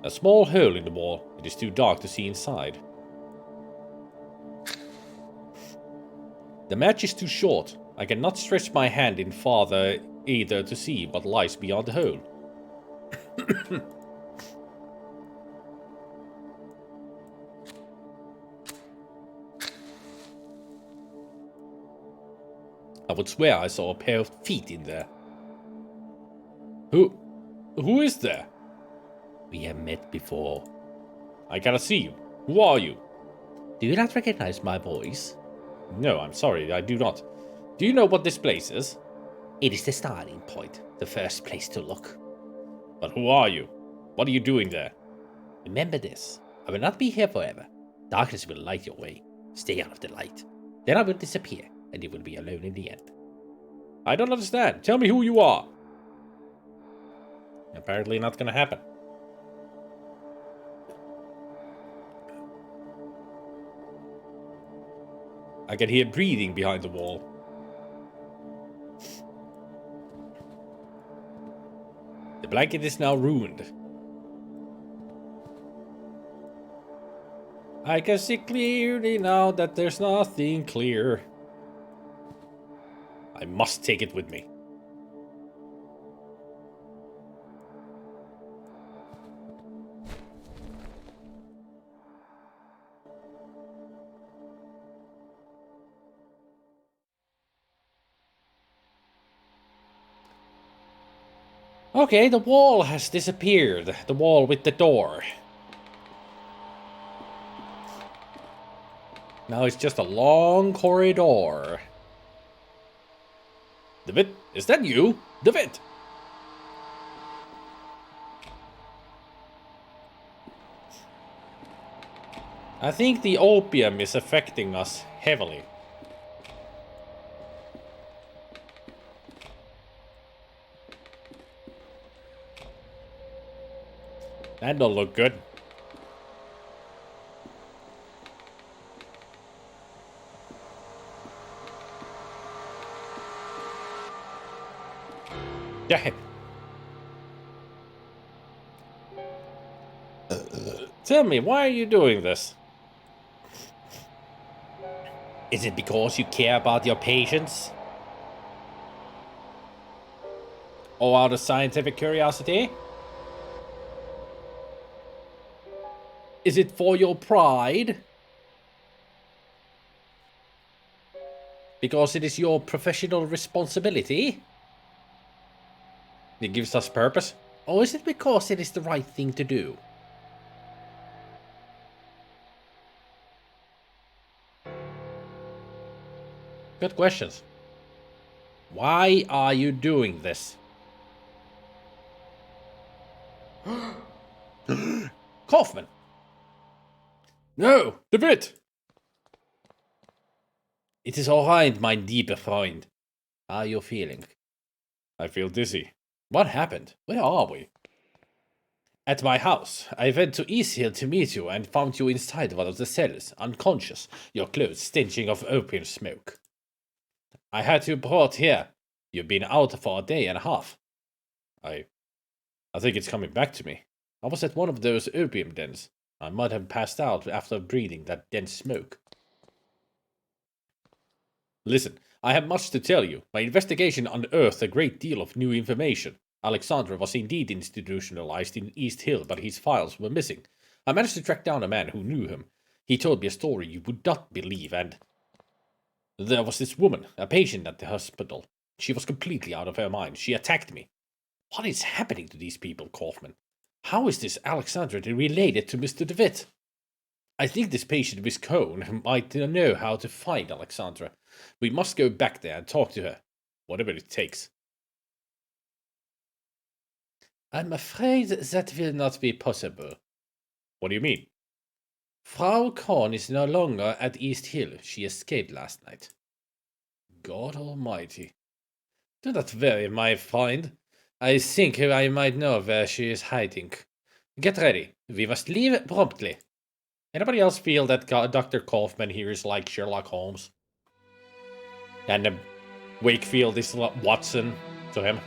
A small hole in the wall. It is too dark to see inside. The match is too short. I cannot stretch my hand in farther either to see what lies beyond the hole. I would swear I saw a pair of feet in there. Who is there? We have met before. I cannot see you. Who are you? Do you not recognize my voice? No, I'm sorry, I do not. Do you know what this place is? It is the starting point, the first place to look. But who are you? What are you doing there? Remember this. I will not be here forever. Darkness will light your way. Stay out of the light. Then I will disappear, and you will be alone in the end. I don't understand. Tell me who you are. Apparently not gonna happen. I can hear breathing behind the wall. The blanket is now ruined. I can see clearly now that there's nothing clear. I must take it with me. Okay, the wall has disappeared. The wall with the door. Now it's just a long corridor. DeVitt, is that you? DeVitt! I think the opium is affecting us heavily. That don't look good. Yeah. Tell me, why are you doing this? Is it because you care about your patients? Or out of scientific curiosity? Is it for your pride? Because it is your professional responsibility? It gives us purpose? Or is it because it is the right thing to do? Good questions. Why are you doing this? Kaufman! No, DeVitt! It is alright, my dear friend. How are you feeling? I feel dizzy. What happened? Where are we? At my house. I went to East Hill to meet you and found you inside one of the cells, unconscious, your clothes stenching of opium smoke. I had you brought here. You've been out for a day and a half. I think it's coming back to me. I was at one of those opium dens. I might have passed out after breathing that dense smoke. Listen, I have much to tell you. My investigation unearthed a great deal of new information. Alexandra was indeed institutionalized in East Hill, but his files were missing. I managed to track down a man who knew him. He told me a story you would not believe, and... there was this woman, a patient at the hospital. She was completely out of her mind. She attacked me. What is happening to these people, Kaufman? How is this Alexandra related to Mr. DeVitt? I think this patient with Cone might know how to find Alexandra. We must go back there and talk to her, whatever it takes. I'm afraid that will not be possible. What do you mean? Frau Kohn is no longer at East Hill. She escaped last night. God Almighty. Do not worry, my friend. I think I might know where she is hiding. Get ready. We must leave promptly. Anybody else feel that Dr. Kaufman here is like Sherlock Holmes? And Wakefield is Watson to him?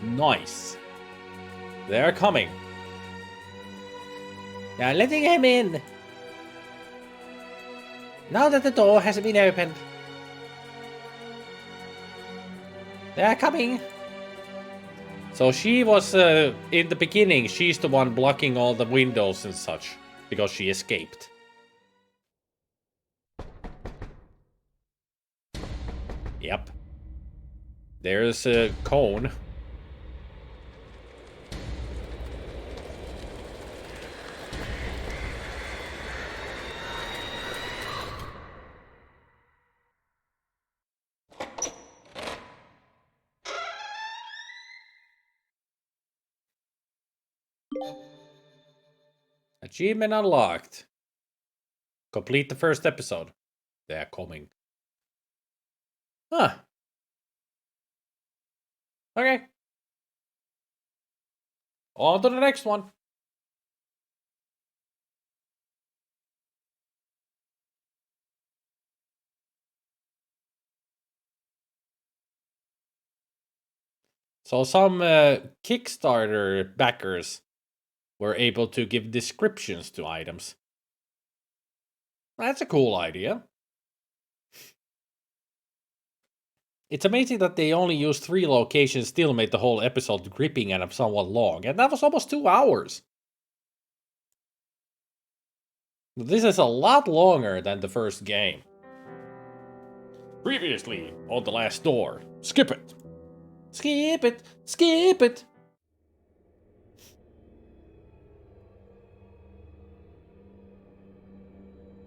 Nice. They're coming. Now letting him in. Now that the door has been opened. They're coming. So she was, in the beginning, she's the one blocking all the windows and such. Because she escaped. Yep. There's a Cone. Achievement unlocked. Complete the first episode. They're coming. Huh. Okay. On to the next one. So some Kickstarter backers were able to give descriptions to items. That's a cool idea. It's amazing that they only used 3 locations, still made the whole episode gripping and somewhat long, and that was almost 2 hours. This is a lot longer than the first game. Previously on The Last Door. Skip it. Skip it. Skip it.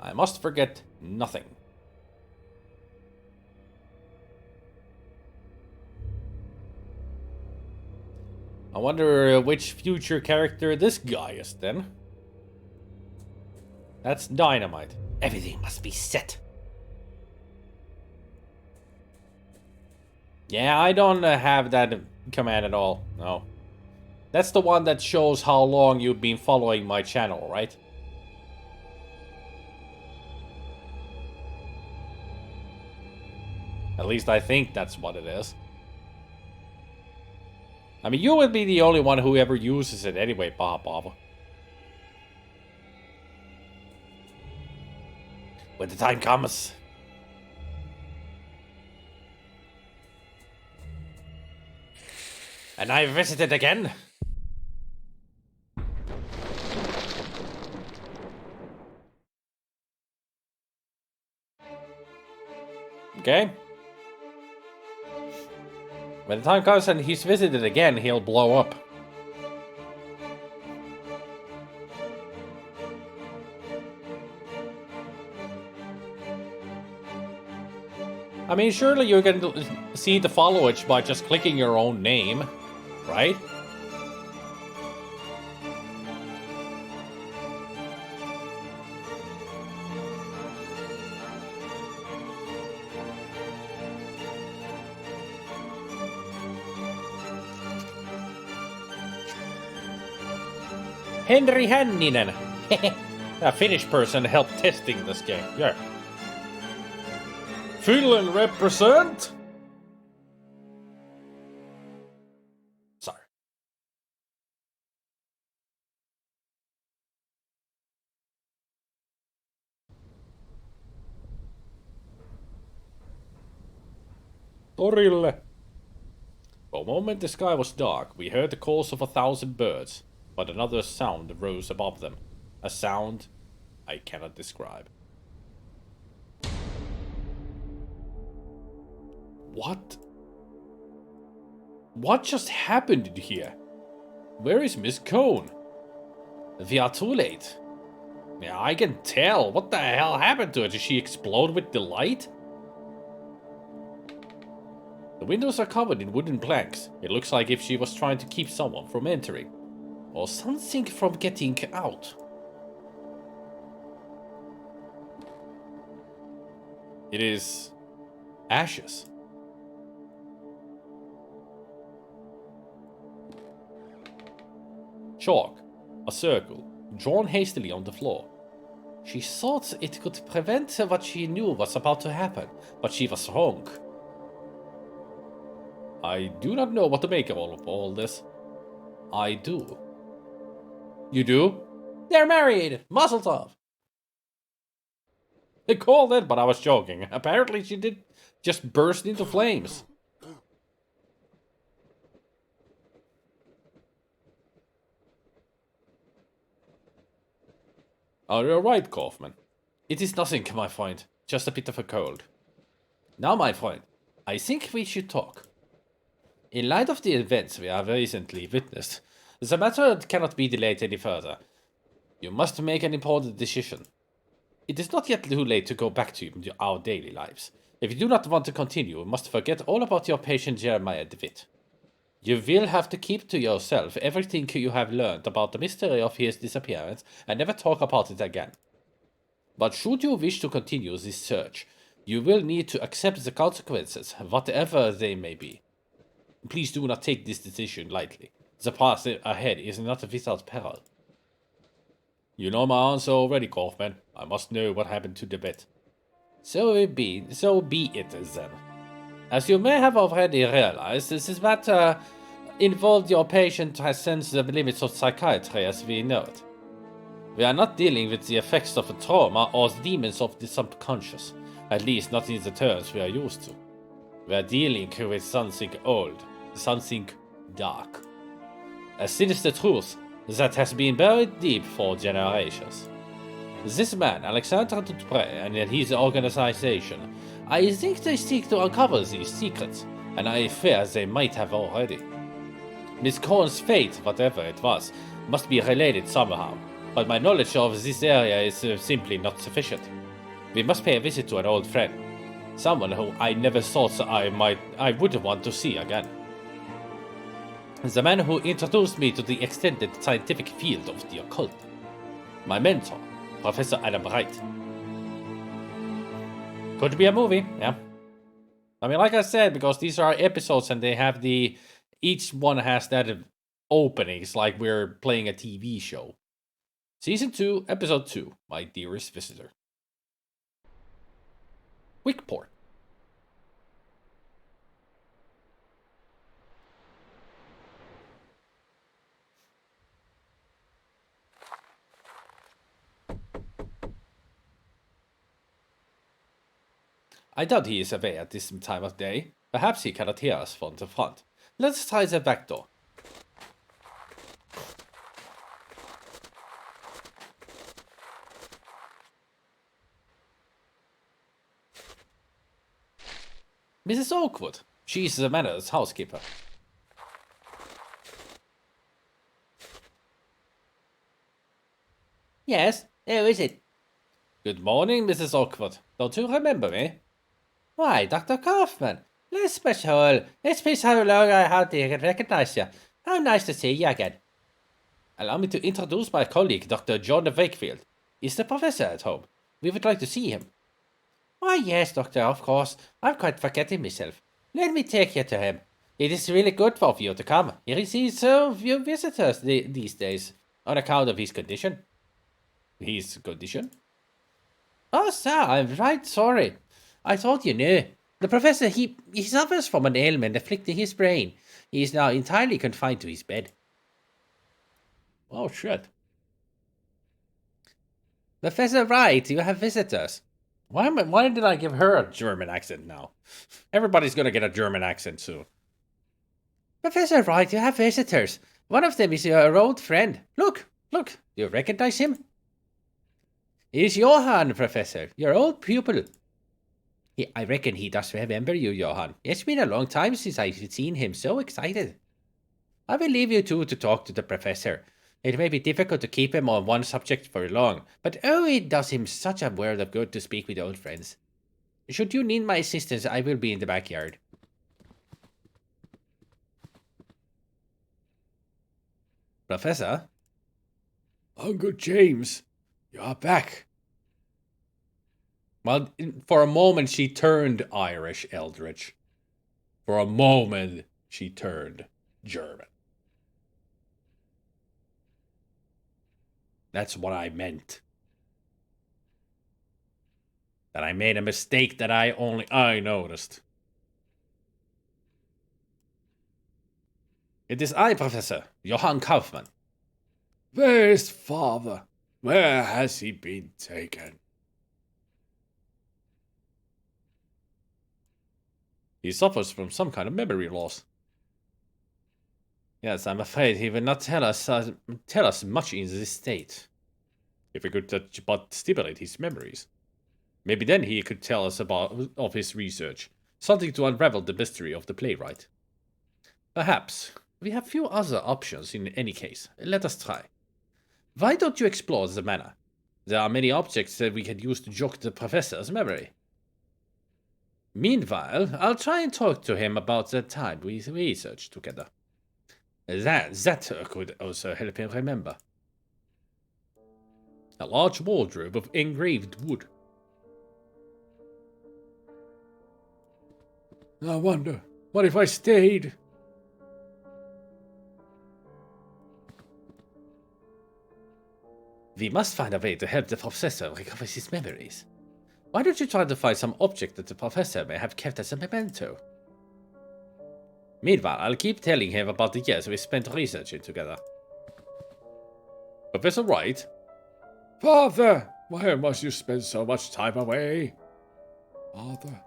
I must forget nothing. I wonder which future character this guy is then. That's dynamite. Everything must be set. Yeah, I don't have that command at all. No. That's the one that shows how long you've been following my channel, right? At least I think that's what it is. I mean, you would be the only one who ever uses it anyway, Bob. When the time comes. And I visited again. Okay. When the time comes and he's visited again, he'll blow up. I mean, surely you can see the followage by just clicking your own name, right? Henry Hanninen. A Finnish person helped testing this game. Yeah. Finland represent. Sorry. Torille. For a moment the sky was dark. We heard the calls of 1,000 birds, but another sound rose above them. A sound I cannot describe. What? What just happened in here? Where is Miss Cone? We are too late. Yeah, I can tell. What the hell happened to her? Did she explode with the light? The windows are covered in wooden planks. It looks like if she was trying to keep someone from entering. Or something from getting out. It is ashes. Chalk, a circle, drawn hastily on the floor. She thought it could prevent what she knew was about to happen, but she was wrong. I do not know what to make of all this. I do. You do? They're married! Mazel tov! They called it, but I was joking. Apparently she did just burst into flames. Oh, you're right, Kaufman. It is nothing, my friend. Just a bit of a cold. Now, my friend, I think we should talk. In light of the events we have recently witnessed, the matter cannot be delayed any further. You must make an important decision. It is not yet too late to go back to our daily lives. If you do not want to continue, you must forget all about your patient Jeremiah DeVitt. You will have to keep to yourself everything you have learned about the mystery of his disappearance and never talk about it again. But should you wish to continue this search, you will need to accept the consequences, whatever they may be. Please do not take this decision lightly. The path ahead is not without peril. You know my answer already, Kaufman. I must know what happened to DeVitt. So be it then. As you may have already realized, this matter involved your patient transcends the limits of psychiatry as we know it. We are not dealing with the effects of a trauma or the demons of the subconscious, at least not in the terms we are used to. We are dealing with something old, something dark. A sinister truth that has been buried deep for generations. This man, Alexandre Dupre, and his organization, I think they seek to uncover these secrets, and I fear they might have already. Miss Cone's fate, whatever it was, must be related somehow, but my knowledge of this area is simply not sufficient. We must pay a visit to an old friend, someone who I never thought I would want to see again. The man who introduced me to the extended scientific field of the occult. My mentor, Professor Adam Wright. Could be a movie, yeah. I mean, like I said, because these are episodes and they have each one has that opening. It's like we're playing a TV show. Season 2, Episode 2, My Dearest Visitor. Wickport. I doubt he is away at this time of day. Perhaps he cannot hear us from the front. Let's try the back door. Mrs. Oakwood. She's the manor's housekeeper. Yes, who is it? Good morning, Mrs. Oakwood. Don't you remember me? Why, Dr. Kaufman. Let's special. Let's please how long I have to recognize you. How nice to see you again. Allow me to introduce my colleague, Dr. John Wakefield. Is the professor at home? We would like to see him. Why, yes, Doctor, of course. I'm quite forgetting myself. Let me take you to him. It is really good for you to come. He receives so few visitors these days, on account of his condition. His condition? Oh, sir, I'm right sorry. I thought you knew. The professor, he suffers from an ailment afflicting his brain. He is now entirely confined to his bed. Oh, shit. Professor Wright, you have visitors. Why did I give her a German accent now? Everybody's gonna get a German accent soon. Professor Wright, you have visitors. One of them is your old friend. Look, look, you recognize him? He's Johann, Professor, your old pupil. I reckon he does remember you, Johann. It's been a long time since I've seen him so excited. I will leave you two to talk to the professor. It may be difficult to keep him on one subject for long, but oh, it does him such a world of good to speak with old friends. Should you need my assistance, I will be in the backyard. Professor? Uncle James, you are back. Well, for a moment she turned Irish, Eldridge. For a moment she turned German. That's what I meant. That I made a mistake that I noticed. It is I, Professor, Johann Kaufmann. Where is father? Where has he been taken? He suffers from some kind of memory loss. Yes, I'm afraid he will not tell us much in this state. If we could but stimulate his memories. Maybe then he could tell us of his research. Something to unravel the mystery of the playwright. Perhaps. We have few other options in any case. Let us try. Why don't you explore the manor? There are many objects that we can use to jog the professor's memory. Meanwhile, I'll try and talk to him about the time we researched together. That could also help him remember. A large wardrobe of engraved wood. I wonder, what if I stayed? We must find a way to help the professor recover his memories. Why don't you try to find some object that the professor may have kept as a memento? Meanwhile, I'll keep telling him about the years we spent researching together. Professor Wright? Father, why must you spend so much time away? Father.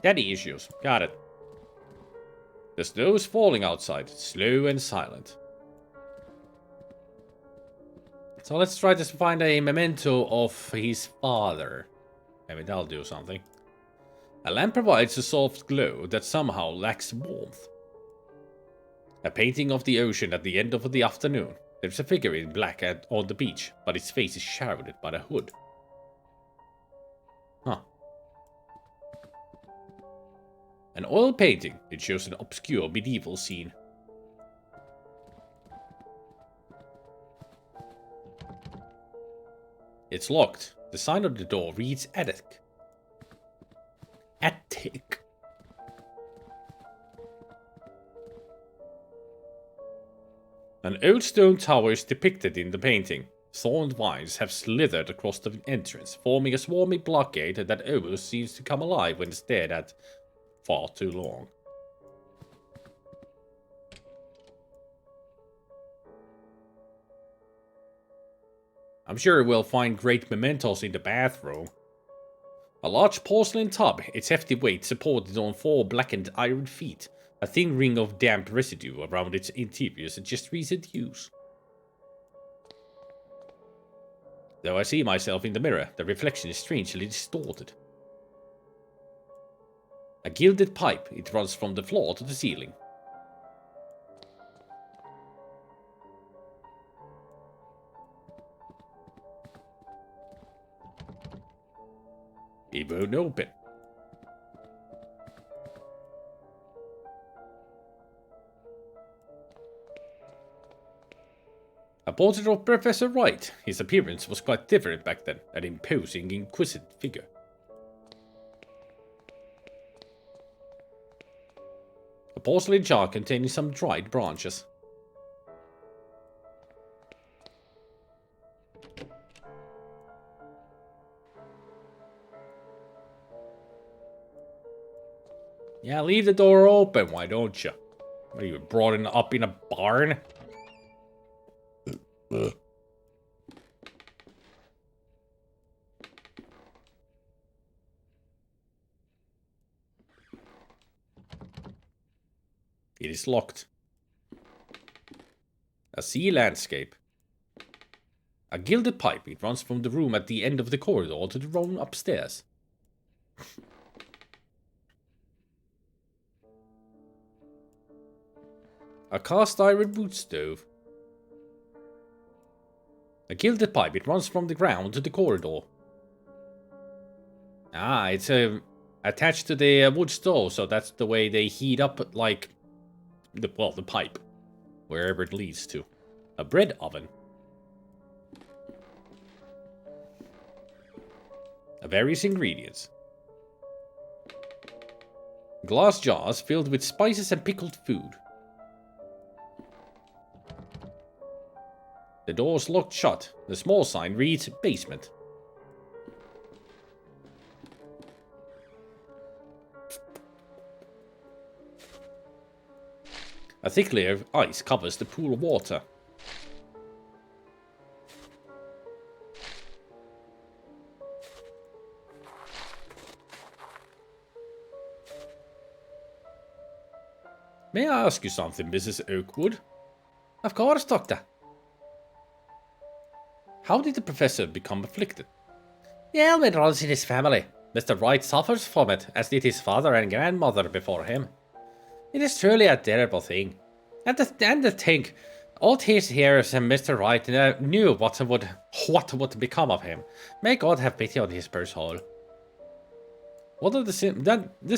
Daddy issues. Got it. The snow is falling outside, slow and silent. So let's try to find a memento of his father. Maybe that'll do something. A lamp provides a soft glow that somehow lacks warmth. A painting of the ocean at the end of the afternoon. There's a figure in black on the beach, but its face is shrouded by the hood. Huh. An oil painting. It shows an obscure medieval scene. It's locked. The sign on the door reads attic. Attic. An old stone tower is depicted in the painting. Thorned vines have slithered across the entrance, forming a swarming blockade that almost seems to come alive when stared at far too long. I'm sure we'll find great mementos in the bathroom. A large porcelain tub, its hefty weight supported on 4 blackened iron feet. A thin ring of damp residue around its interior suggests recent use. Though I see myself in the mirror, the reflection is strangely distorted. A gilded pipe, it runs from the floor to the ceiling. It won't open. A portrait of Professor Wright. His appearance was quite different back then, an imposing, inquisitive figure. A porcelain jar containing some dried branches. Yeah, leave the door open, why don't you? What are you, brought up in a barn? It is locked. A sea landscape. A gilded pipe. It runs from the room at the end of the corridor to the room upstairs. A cast iron wood stove. A gilded pipe. It runs from the ground to the corridor. Ah, it's attached to the wood stove, so that's the way they heat up, like, the pipe. Wherever it leads to. A bread oven. Various ingredients. Glass jars filled with spices and pickled food. The door's locked shut. The small sign reads basement. A thick layer of ice covers the pool of water. May I ask you something, Mrs. Oakwood? Of course, Doctor. How did the professor become afflicted? The ailment runs in his family. Mr. Wright suffers from it, as did his father and grandmother before him. It is truly a terrible thing. And to think, all these years Mr. Wright knew what would become of him. May God have pity on his poor soul. What are this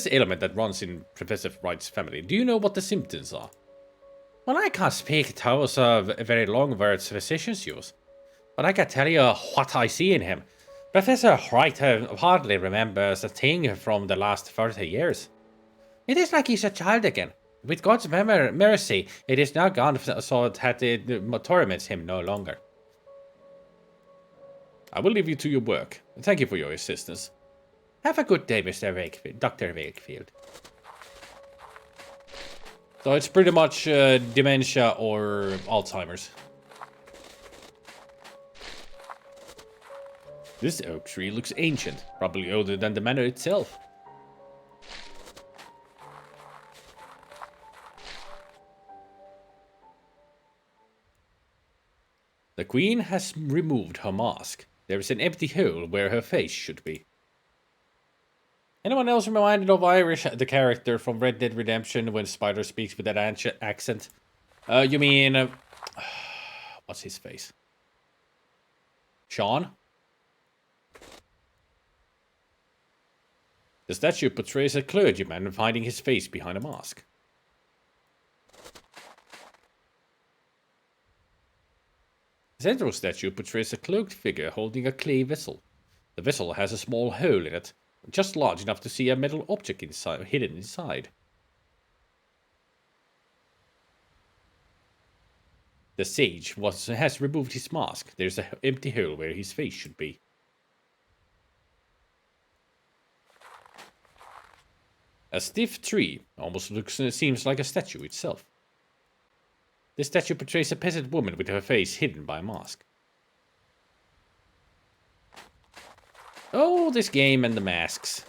ailment that runs in Professor Wright's family? Do you know what the symptoms are? Well, I can't speak those very long words physicians use, but I can tell you what I see in him. Professor Wright hardly remembers a thing from the last 30 years. It is like he's a child again. With God's mercy, it is now gone so that it torments him no longer. I will leave you to your work. Thank you for your assistance. Have a good day, Dr. Wakefield. So it's pretty much dementia or Alzheimer's. This oak tree looks ancient, probably older than the manor itself. The queen has removed her mask. There is an empty hole where her face should be. Anyone else reminded of Irish, the character from Red Dead Redemption, when Spider speaks with that accent? You mean... what's his face? Sean? The statue portrays a clergyman hiding his face behind a mask. The central statue portrays a cloaked figure holding a clay vessel. The vessel has a small hole in it, just large enough to see a metal object hidden inside. The sage has removed his mask. There's an empty hole where his face should be. A stiff tree almost seems like a statue itself. This statue portrays a peasant woman with her face hidden by a mask. Oh, this game and the masks.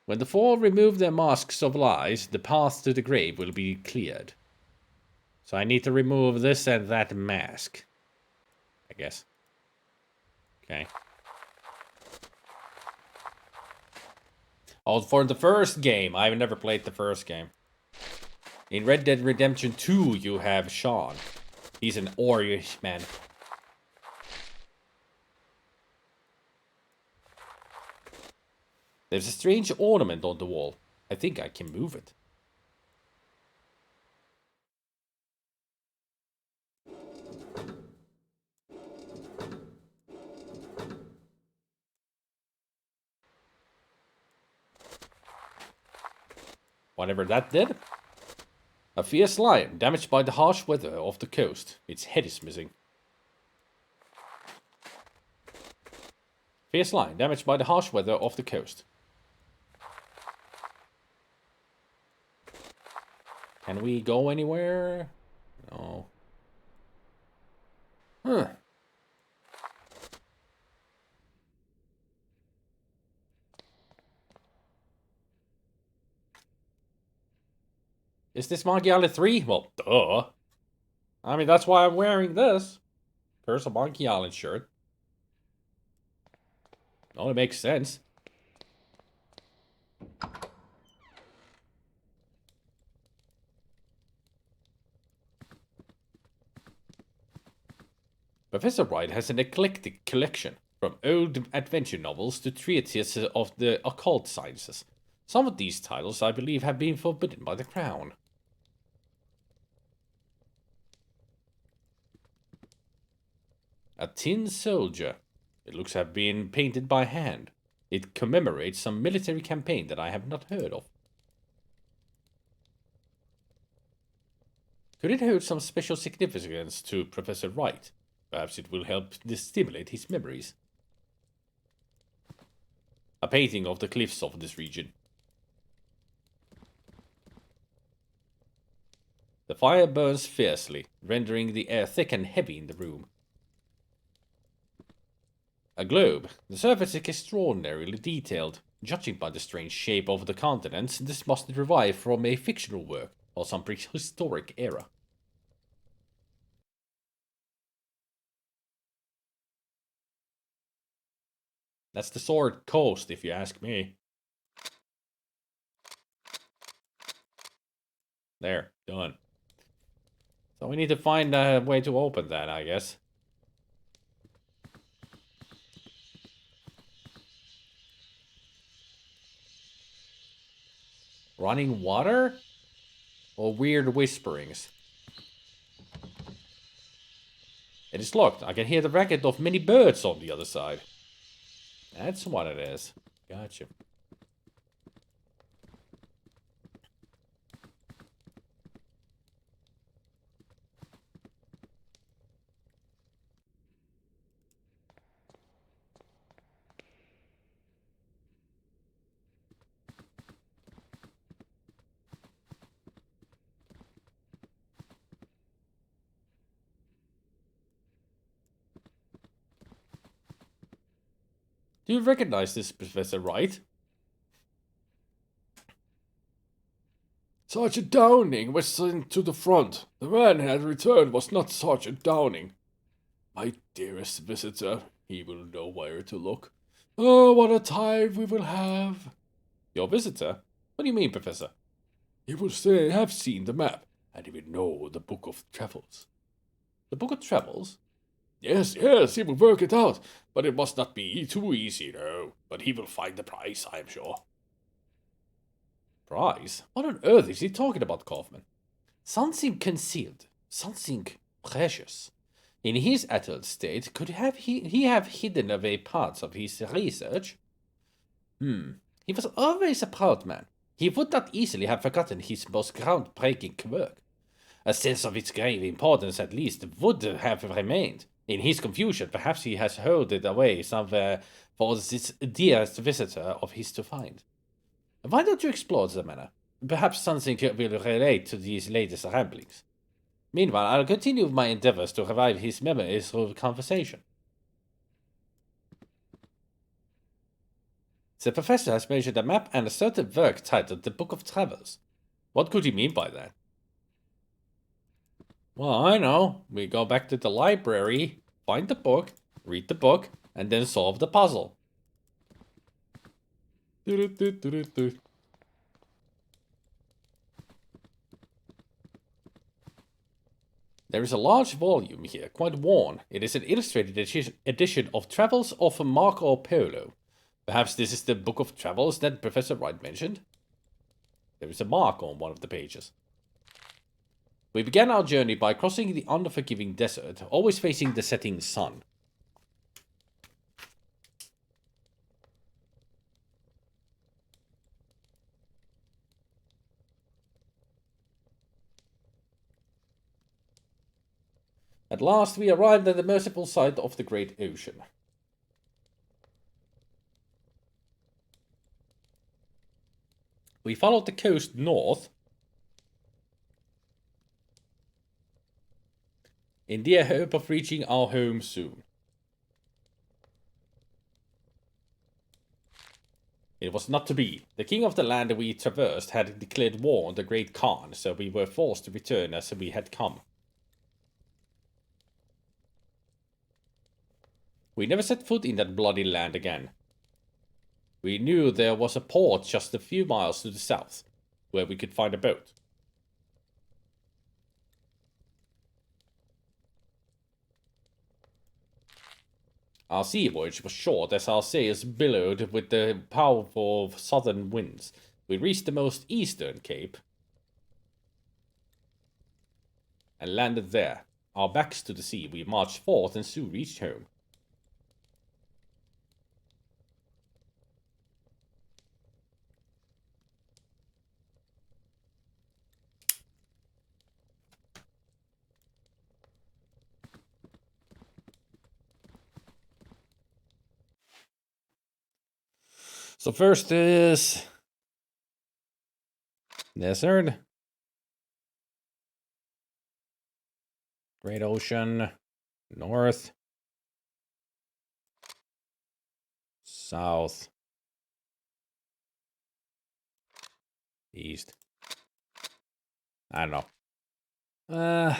When the four remove their masks of lies, the path to the grave will be cleared. So I need to remove this and that mask. I guess. Okay. Oh, for the first game. I've never played the first game. In Red Dead Redemption 2, you have Sean. He's an Irish man. There's a strange ornament on the wall. I think I can move it. Whatever that did. A fierce lion, damaged by the harsh weather off the coast. Its head is missing. Fierce lion, damaged by the harsh weather off the coast. Can we go anywhere? No. Huh. Is this Monkey Island 3? Well, duh. I mean, that's why I'm wearing this. Curse of Monkey Island shirt. Only makes sense. Professor Wright has an eclectic collection, from old adventure novels to treatises of the occult sciences. Some of these titles, I believe, have been forbidden by the Crown. A tin soldier. It looks to have been painted by hand. It commemorates some military campaign that I have not heard of. Could it hold some special significance to Professor Wright? Perhaps it will help stimulate his memories. A painting of the cliffs of this region. The fire burns fiercely, rendering the air thick and heavy in the room. A globe. The surface is extraordinarily detailed. Judging by the strange shape of the continents, this must derive from a fictional work or some prehistoric era. That's the Sword Coast, if you ask me. There, done. So we need to find a way to open that, I guess. Running water? Or weird whisperings? It is locked. I can hear the racket of many birds on the other side. That's what it is. Gotcha. Do you recognize this, Professor Wright? Sergeant Downing was sent to the front. The man who had returned was not Sergeant Downing. My dearest visitor, he will know where to look. Oh, what a time we will have. Your visitor? What do you mean, Professor? He will have seen the map, and he will know the Book of Travels. The Book of Travels? Yes, he will work it out, but it must not be too easy, no. But he will find the prize, I am sure. Prize? What on earth is he talking about, Kaufman? Something concealed, something precious. In his adult state, could he have hidden away parts of his research? He was always a proud man. He would not easily have forgotten his most groundbreaking work. A sense of its grave importance, at least, would have remained. In his confusion, perhaps he has hurled it away somewhere for this dearest visitor of his to find. Why don't you explore the manor? Perhaps something will relate to these latest ramblings. Meanwhile, I'll continue my endeavors to revive his memories through conversation. The professor has mentioned a map and a certain work titled The Book of Travels. What could he mean by that? Well, I know. We go back to the library, find the book, read the book, and then solve the puzzle. There is a large volume here, quite worn. It is an illustrated edition of Travels of Marco Polo. Perhaps this is the Book of Travels that Professor Wright mentioned? There is a mark on one of the pages. We began our journey by crossing the unforgiving desert, always facing the setting sun. At last we arrived at the merciful sight of the great ocean. We followed the coast north in the hope of reaching our home soon. It was not to be. The king of the land we traversed had declared war on the great Khan, so we were forced to return as we had come. We never set foot in that bloody land again. We knew there was a port just a few miles to the south, where we could find a boat. Our sea voyage was short as our sails billowed with the powerful southern winds. We reached the most eastern cape and landed there. Our backs to the sea, we marched forth and soon reached home. So first is desert, great ocean, north, south, east. I don't know.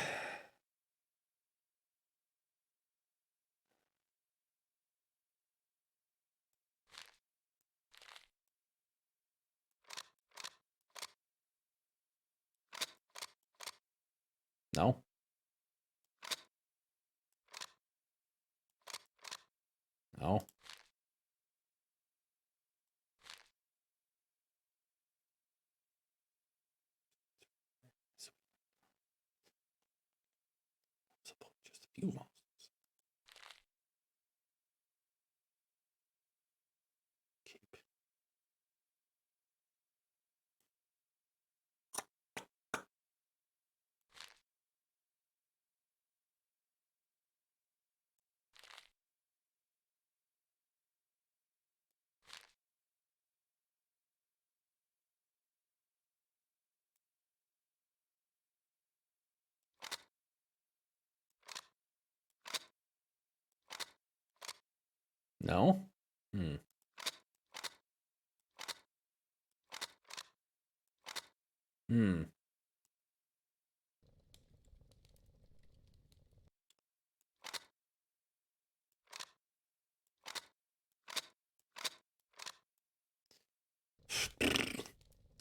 No. No. Just a few months. No? Hmm. Hmm.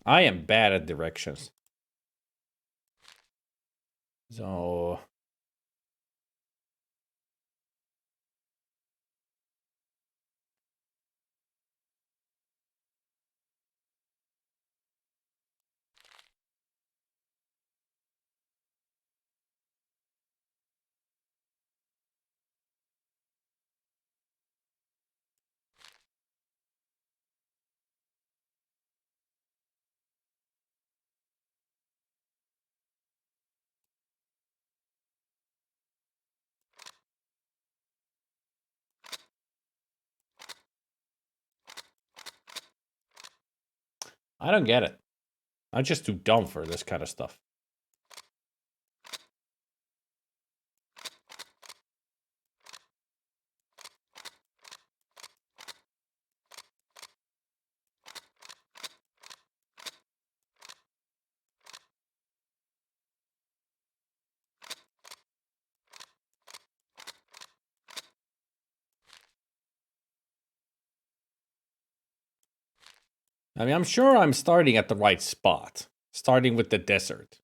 I am bad at directions. So... I don't get it. I'm just too dumb for this kind of stuff. I mean, I'm sure I'm starting at the right spot. Starting with the desert.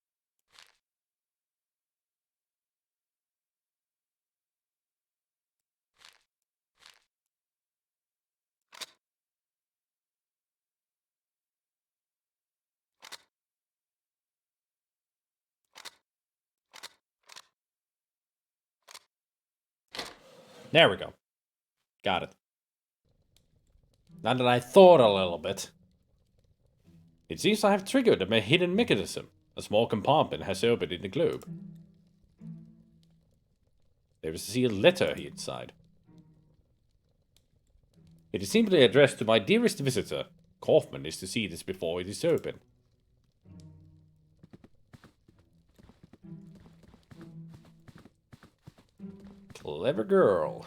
There we go. Got it. Now that I thought a little bit. It seems I have triggered a hidden mechanism. A small compartment has opened in the globe. There is a sealed letter inside. It is simply addressed to my dearest visitor. Kaufman is to see this before it is open. Clever girl.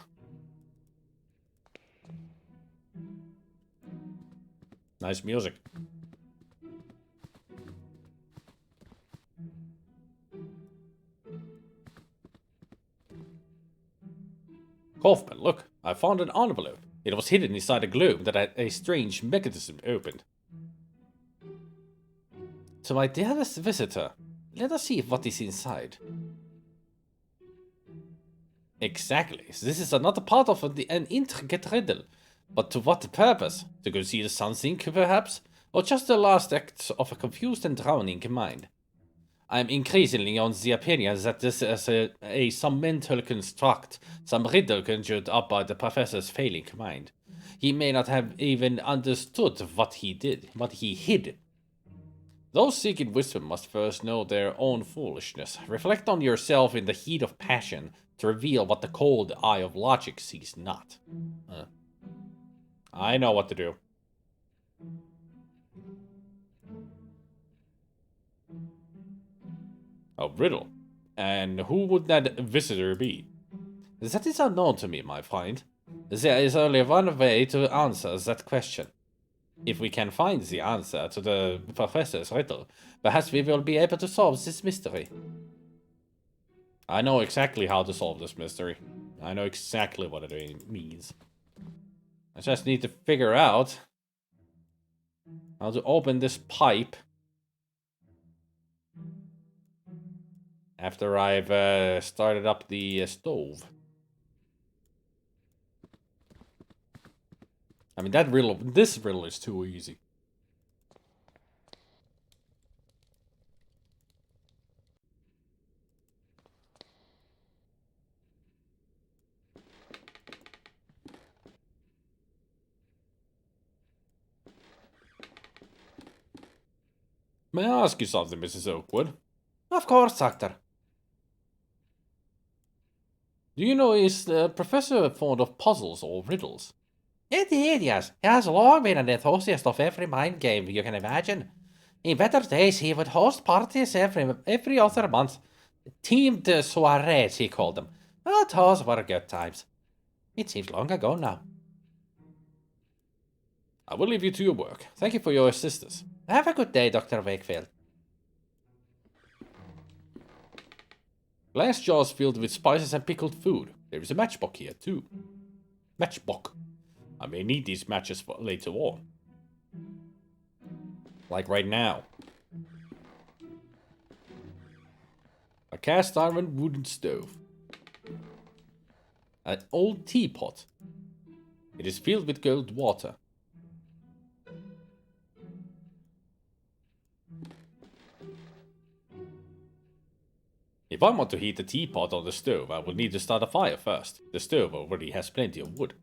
Nice music. Kaufman, look, I found an envelope. It was hidden inside a globe that had a strange mechanism opened. To my dearest visitor, let us see what is inside. Exactly. This is another part of an intricate riddle. But to what purpose? To conceal something, perhaps? Or just the last act of a confused and drowning mind? I am increasingly on the opinion that this is some mental construct, some riddle conjured up by the professor's failing mind. He may not have even understood what he did, what he hid. Those seeking wisdom must first know their own foolishness. Reflect on yourself in the heat of passion to reveal what the cold eye of logic sees not. I know what to do. A riddle. And who would that visitor be? That is unknown to me, my friend. There is only one way to answer that question. If we can find the answer to the professor's riddle, perhaps we will be able to solve this mystery. I know exactly how to solve this mystery. I know exactly what it means. I just need to figure out how to open this pipe after I've started up the stove. I mean, this riddle is too easy. May I ask you something, Mrs. Oakwood? Of course, Doctor. Do you know, is the professor fond of puzzles or riddles? Indeed, yes. He has long been an enthusiast of every mind game you can imagine. In better days, he would host parties every other month. Themed soirees, he called them. Oh, those were good times. It seems long ago now. I will leave you to your work. Thank you for your assistance. Have a good day, Dr. Wakefield. Glass jars filled with spices and pickled food. There is a matchbox here, too. Matchbox. I may need these matches for later on. Like right now. A cast iron wooden stove. An old teapot. It is filled with cold water. If I want to heat the teapot on the stove, I will need to start a fire first. The stove already has plenty of wood.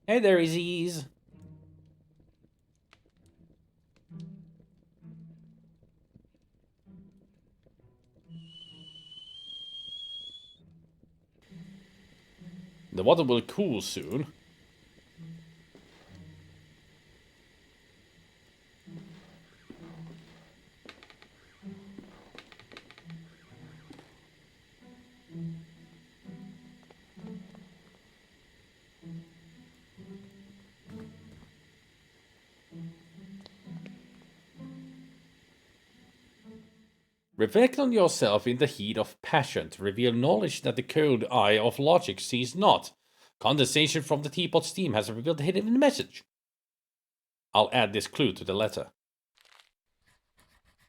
Hey there, Izzy's. The water will cool soon. Reflect on yourself in the heat of passion to reveal knowledge that the cold eye of logic sees not. Condensation from the teapot steam has revealed a hidden message. I'll add this clue to the letter.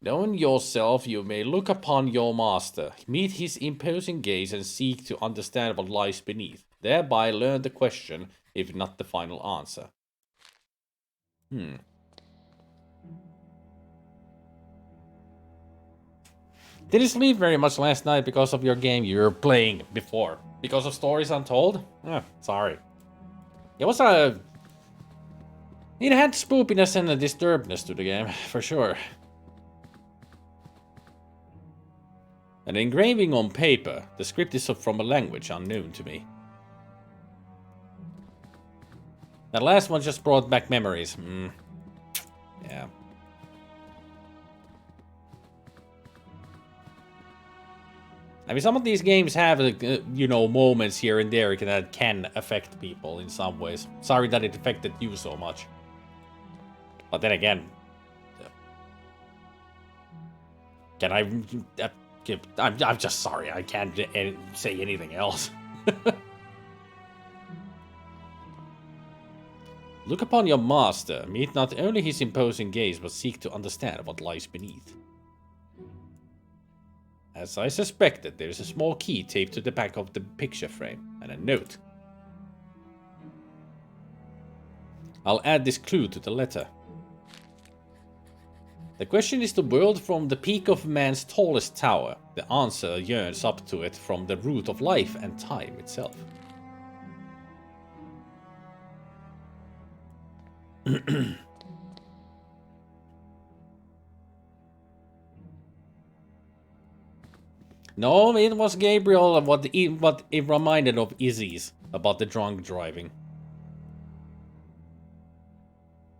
Knowing yourself, you may look upon your master, meet his imposing gaze, and seek to understand what lies beneath. Thereby learn the question, if not the final answer. Didn't sleep very much last night because of your game you were playing before. Because of Stories Untold? Sorry. It was a... It had spoopiness and a disturbedness to the game, for sure. An engraving on paper. The script is from a language unknown to me. That last one just brought back memories. Yeah. I mean, some of these games have, you know, moments here and there that can affect people in some ways. Sorry that it affected you so much. But then again, can I... I'm just sorry, I can't say anything else. Look upon your master, meet not only his imposing gaze, but seek to understand what lies beneath. As I suspected, there is a small key taped to the back of the picture frame, and a note. I'll add this clue to the letter. The question is the world from the peak of man's tallest tower. The answer yearns up to it from the root of life and time itself. No, it was Gabriel what it reminded of Izzy's about the drunk driving.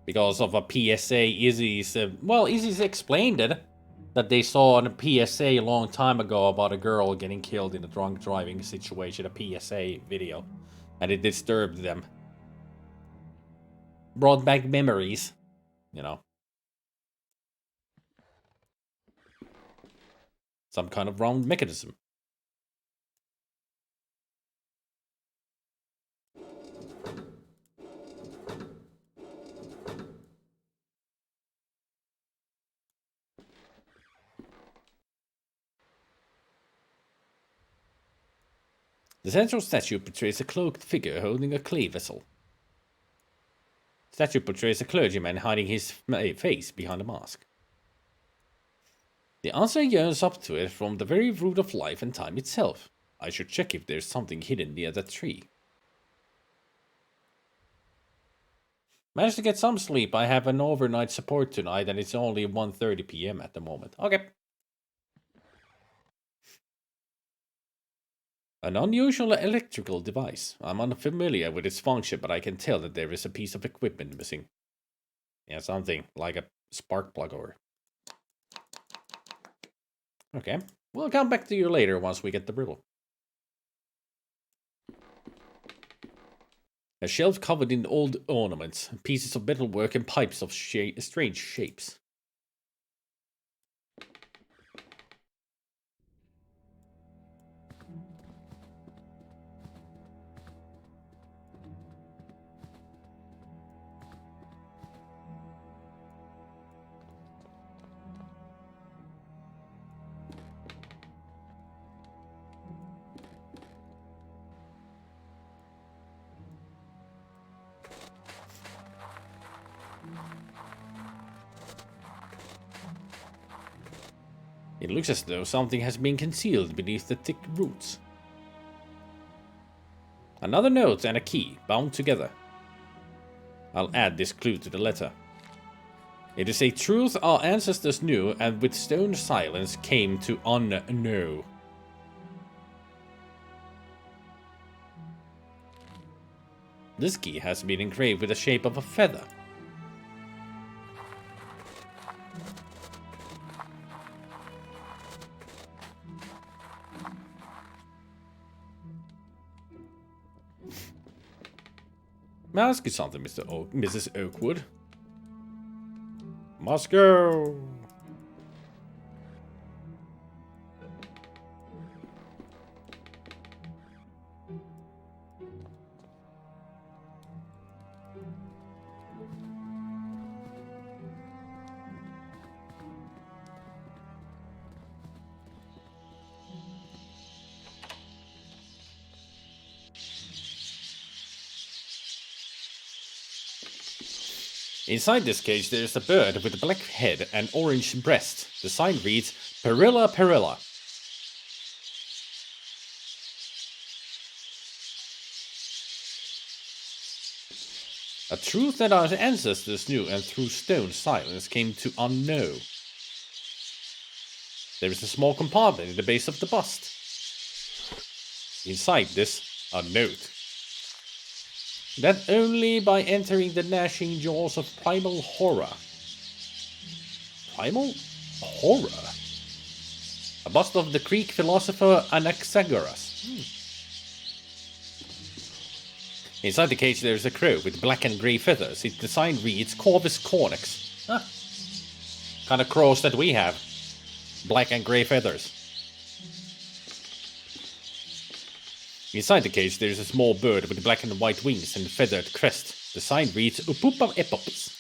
Because of a PSA, Izzy's explained it that they saw on a PSA a long time ago about a girl getting killed in a drunk driving situation, a PSA video, and it disturbed them. Brought back memories, you know. Some kind of round mechanism. The central statue portrays a cloaked figure holding a clay vessel. The statue portrays a clergyman hiding his face behind a mask. The answer yearns up to it from the very root of life and time itself. I should check if there's something hidden near that tree. Managed to get some sleep. I have an overnight support tonight and it's only 1:30 PM at the moment. Okay. An unusual electrical device. I'm unfamiliar with its function, but I can tell that there is a piece of equipment missing. Yeah, something like a spark plug or... Okay, we'll come back to you later once we get the riddle. A shelf covered in old ornaments, pieces of metalwork and pipes of strange shapes. It looks as though something has been concealed beneath the thick roots. Another note and a key, bound together. I'll add this clue to the letter. It is a truth our ancestors knew and with stone silence came to unknow. This key has been engraved with the shape of a feather. May I ask you something, Mrs. Oakwood? Must go. Inside this cage there is a bird with a black head and orange breast. The sign reads, Perilla Perilla. A truth that our ancestors knew and through stone silence came to unknow. There is a small compartment in the base of the bust. Inside this, a note. That only by entering the gnashing jaws of primal horror. Primal horror? A bust of the Greek philosopher Anaxagoras. Inside the cage there is a crow with black and grey feathers. Its design reads Corvus Cornix. Huh. Kind of crows that we have. Black and grey feathers. Inside the cage there is a small bird with black and white wings and feathered crest. The sign reads Upupa Epops.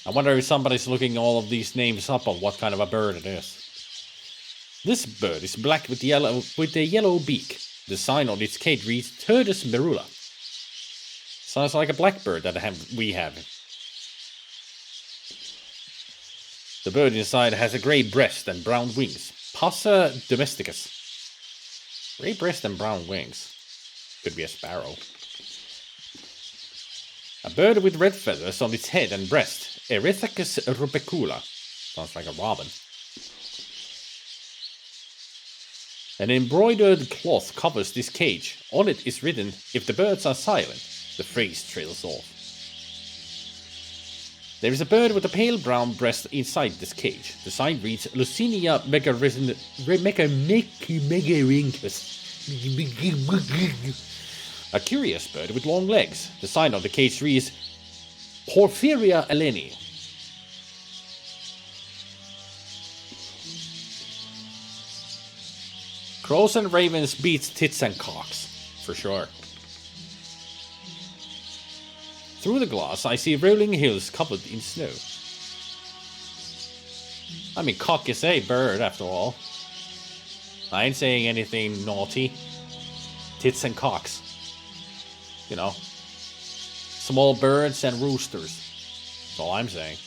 I wonder if somebody's looking all of these names up on what kind of a bird it is. This bird is black with a yellow beak. The sign on its cage reads Turdus merula. Sounds like a blackbird that we have. The bird inside has a grey breast and brown wings. Passa domesticus. Grey breast and brown wings. Could be a sparrow. A bird with red feathers on its head and breast. Erithacus rubecula. Sounds like a robin. An embroidered cloth covers this cage. On it is written, if the birds are silent. The phrase trails off. There is a bird with a pale brown breast inside this cage. The sign reads Lucinia megarynchus. A curious bird with long legs. The sign on the cage reads Porphyria eleni. Crows and ravens beats tits and cocks, for sure. Through the glass, I see rolling hills covered in snow. I mean, cock is a bird, after all. I ain't saying anything naughty. Tits and cocks. You know. Small birds and roosters. That's all I'm saying.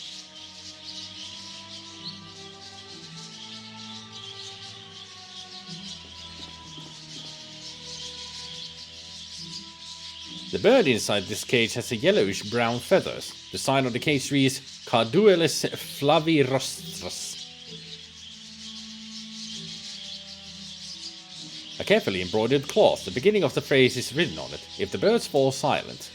The bird inside this cage has a yellowish-brown feathers. The sign on the cage reads Carduelis flavirostris. A carefully embroidered cloth. The beginning of the phrase is written on it. If the birds fall silent.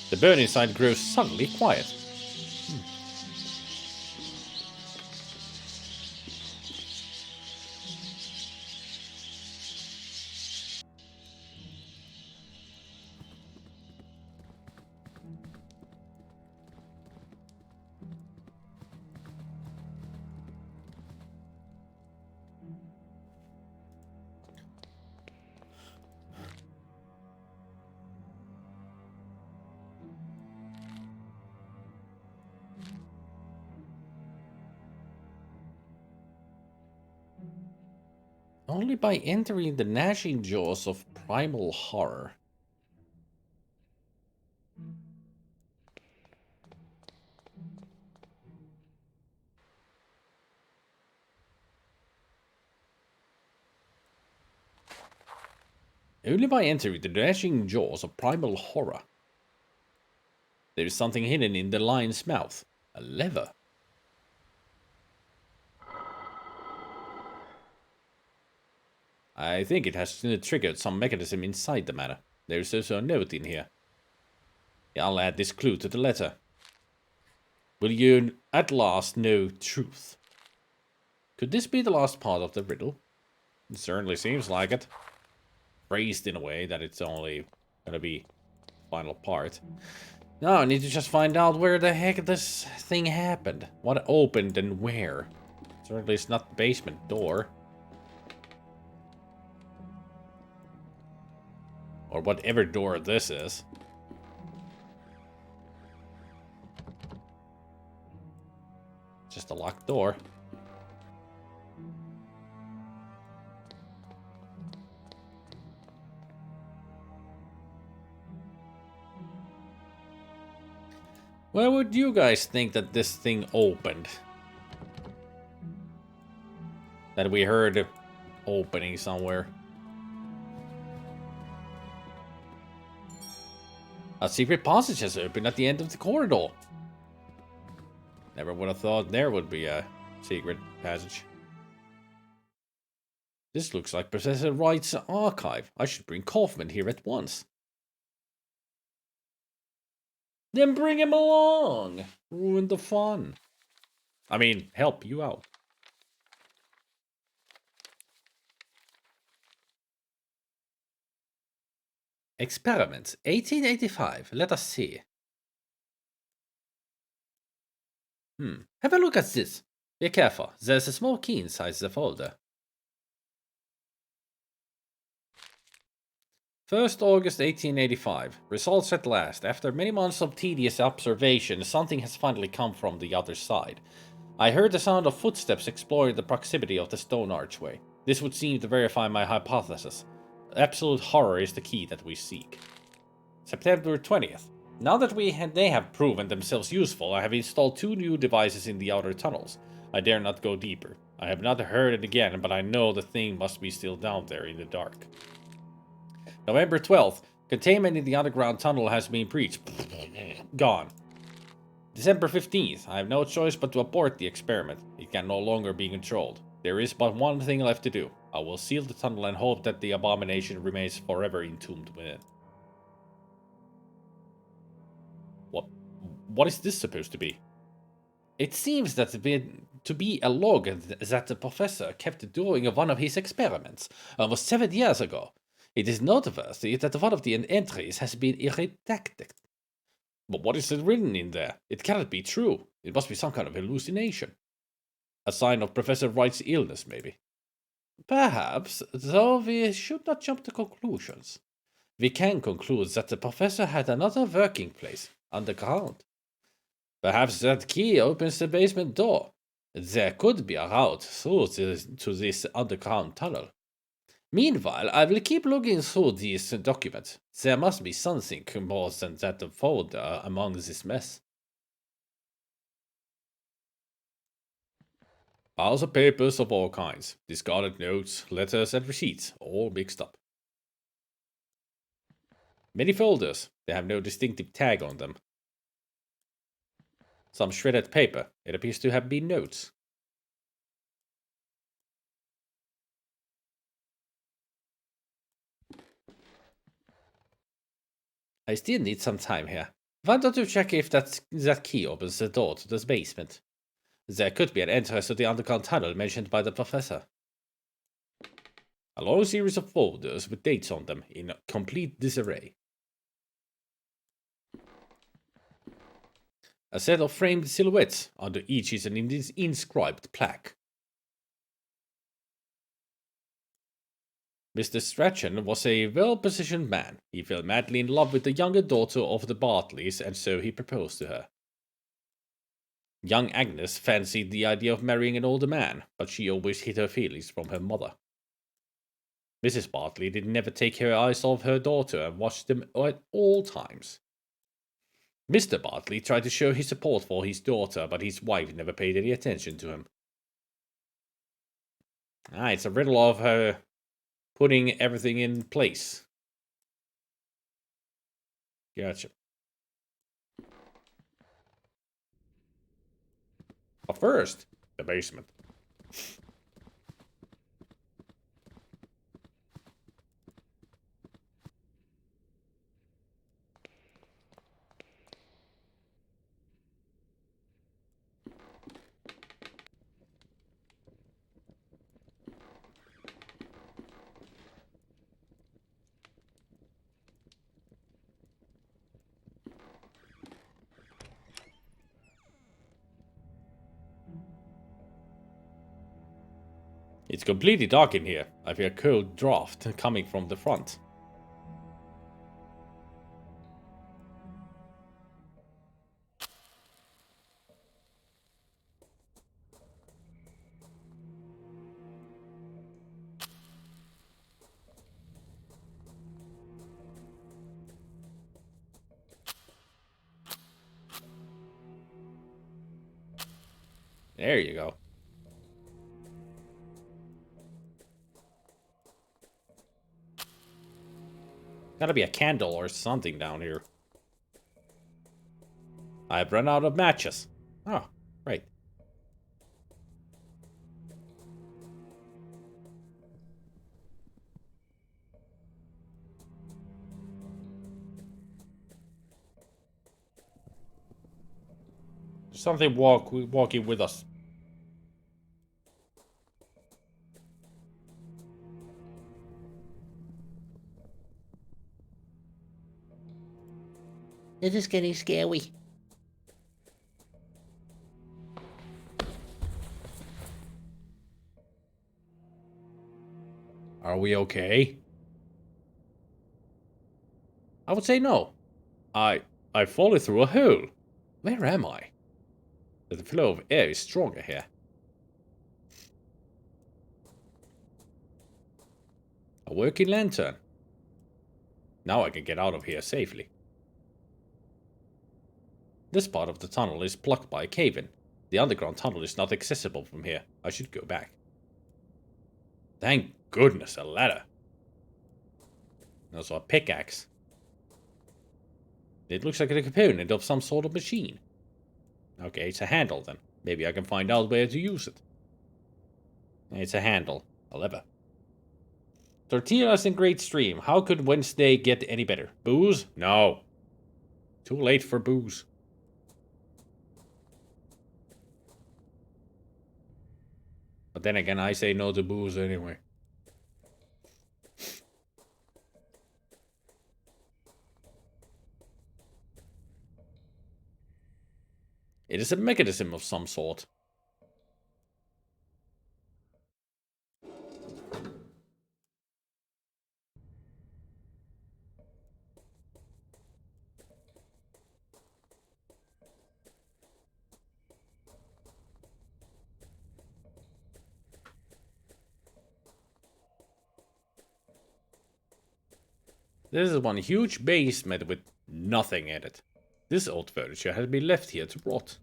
The bird inside grows suddenly quiet. Only by entering the gnashing jaws of primal horror. Only by entering the gnashing jaws of primal horror. There is something hidden in the lion's mouth. A lever. I think it has triggered some mechanism inside the matter. There is also a note in here. I'll add this clue to the letter. Will you at last know truth? Could this be the last part of the riddle? It certainly seems like it. Phrased in a way that it's only gonna be the final part. Now I need to just find out where the heck this thing happened. What opened and where. Certainly it's not the basement door. Or whatever door this is. Just a locked door. Where would you guys think that this thing opened? That we heard opening somewhere. A secret passage has opened at the end of the corridor. Never would have thought there would be a secret passage. This looks like Professor Wright's archive. I should bring Kaufman here at once. Then bring him along. Ruin the fun. I mean, help you out. Experiment 1885. Let us see. Have a look at this. Be careful. There's a small key inside the folder. 1st August 1885. Results at last. After many months of tedious observation, something has finally come from the other side. I heard the sound of footsteps exploring the proximity of the stone archway. This would seem to verify my hypothesis. Absolute horror is the key that we seek. September 20th. Now that they have proven themselves useful, I have installed 2 new devices in the outer tunnels. I dare not go deeper. I have not heard it again, but I know the thing must be still down there in the dark. November 12th. Containment in the underground tunnel has been breached. Gone. December 15th. I have no choice but to abort the experiment. It can no longer be controlled. There is but one thing left to do. I will seal the tunnel and hope that the abomination remains forever entombed within. What is this supposed to be? It seems that to be a log that the professor kept during one of his experiments, almost 7 years ago. It is noteworthy that one of the entries has been redacted. But what is written in there? It cannot be true. It must be some kind of hallucination. A sign of Professor Wright's illness, maybe. Perhaps, though we should not jump to conclusions. We can conclude that the professor had another working place, underground. Perhaps that key opens the basement door. There could be a route through to this underground tunnel. Meanwhile, I will keep looking through these documents. There must be something more than that folder among this mess. Piles of papers of all kinds, discarded notes, letters, and receipts, all mixed up. Many folders, they have no distinctive tag on them. Some shredded paper, it appears to have been notes. I still need some time here. Why don't you check if that key opens the door to this basement? There could be an entrance to the underground tunnel mentioned by the professor. A long series of folders with dates on them in complete disarray. A set of framed silhouettes. Under each is an inscribed plaque. Mr. Strachan was a well-positioned man. He fell madly in love with the younger daughter of the Bartleys, and so he proposed to her. Young Agnes fancied the idea of marrying an older man, but she always hid her feelings from her mother. Mrs. Bartley did never take her eyes off her daughter and watched them at all times. Mr. Bartley tried to show his support for his daughter, but his wife never paid any attention to him. It's a riddle of her putting everything in place. Gotcha. But first, the basement. It's completely dark in here. I feel a cold draft coming from the front. There you go. Gotta be a candle or something down here. I've run out of matches. Oh, right. Something walking with us. This is getting scary. Are we okay? I would say no. I've fallen through a hole. Where am I? The flow of air is stronger here. A working lantern. Now I can get out of here safely. This part of the tunnel is blocked by a cave-in. The underground tunnel is not accessible from here. I should go back. Thank goodness, a ladder. Also a pickaxe. It looks like a component of some sort of machine. Okay, it's a handle then. Maybe I can find out where to use it. It's a handle. A lever. Tortillas in Great Stream. How could Wednesday get any better? Booze? No. Too late for booze. But then again, I say no to booze anyway. It is a mechanism of some sort. This is one huge basement with nothing in it. This old furniture has been left here to rot.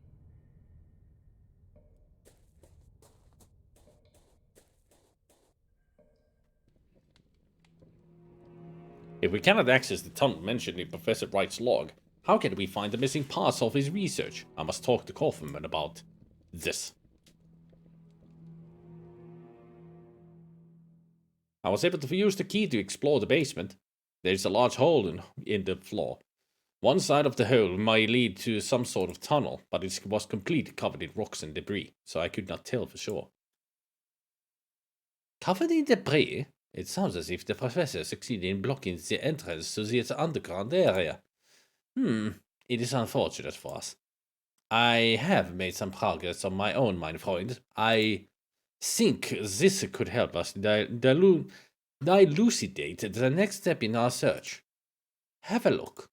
If we cannot access the tunnel mentioned in Professor Wright's log, how can we find the missing parts of his research? I must talk to Kaufman about this. I was able to use the key to explore the basement. There is a large hole in the floor. One side of the hole might lead to some sort of tunnel, but it was completely covered in rocks and debris, so I could not tell for sure. Covered in debris? It sounds as if the professor succeeded in blocking the entrance to this underground area. It is unfortunate for us. I have made some progress on my own, mein Freund. I think this could help us elucidate the next step in our search. Have a look.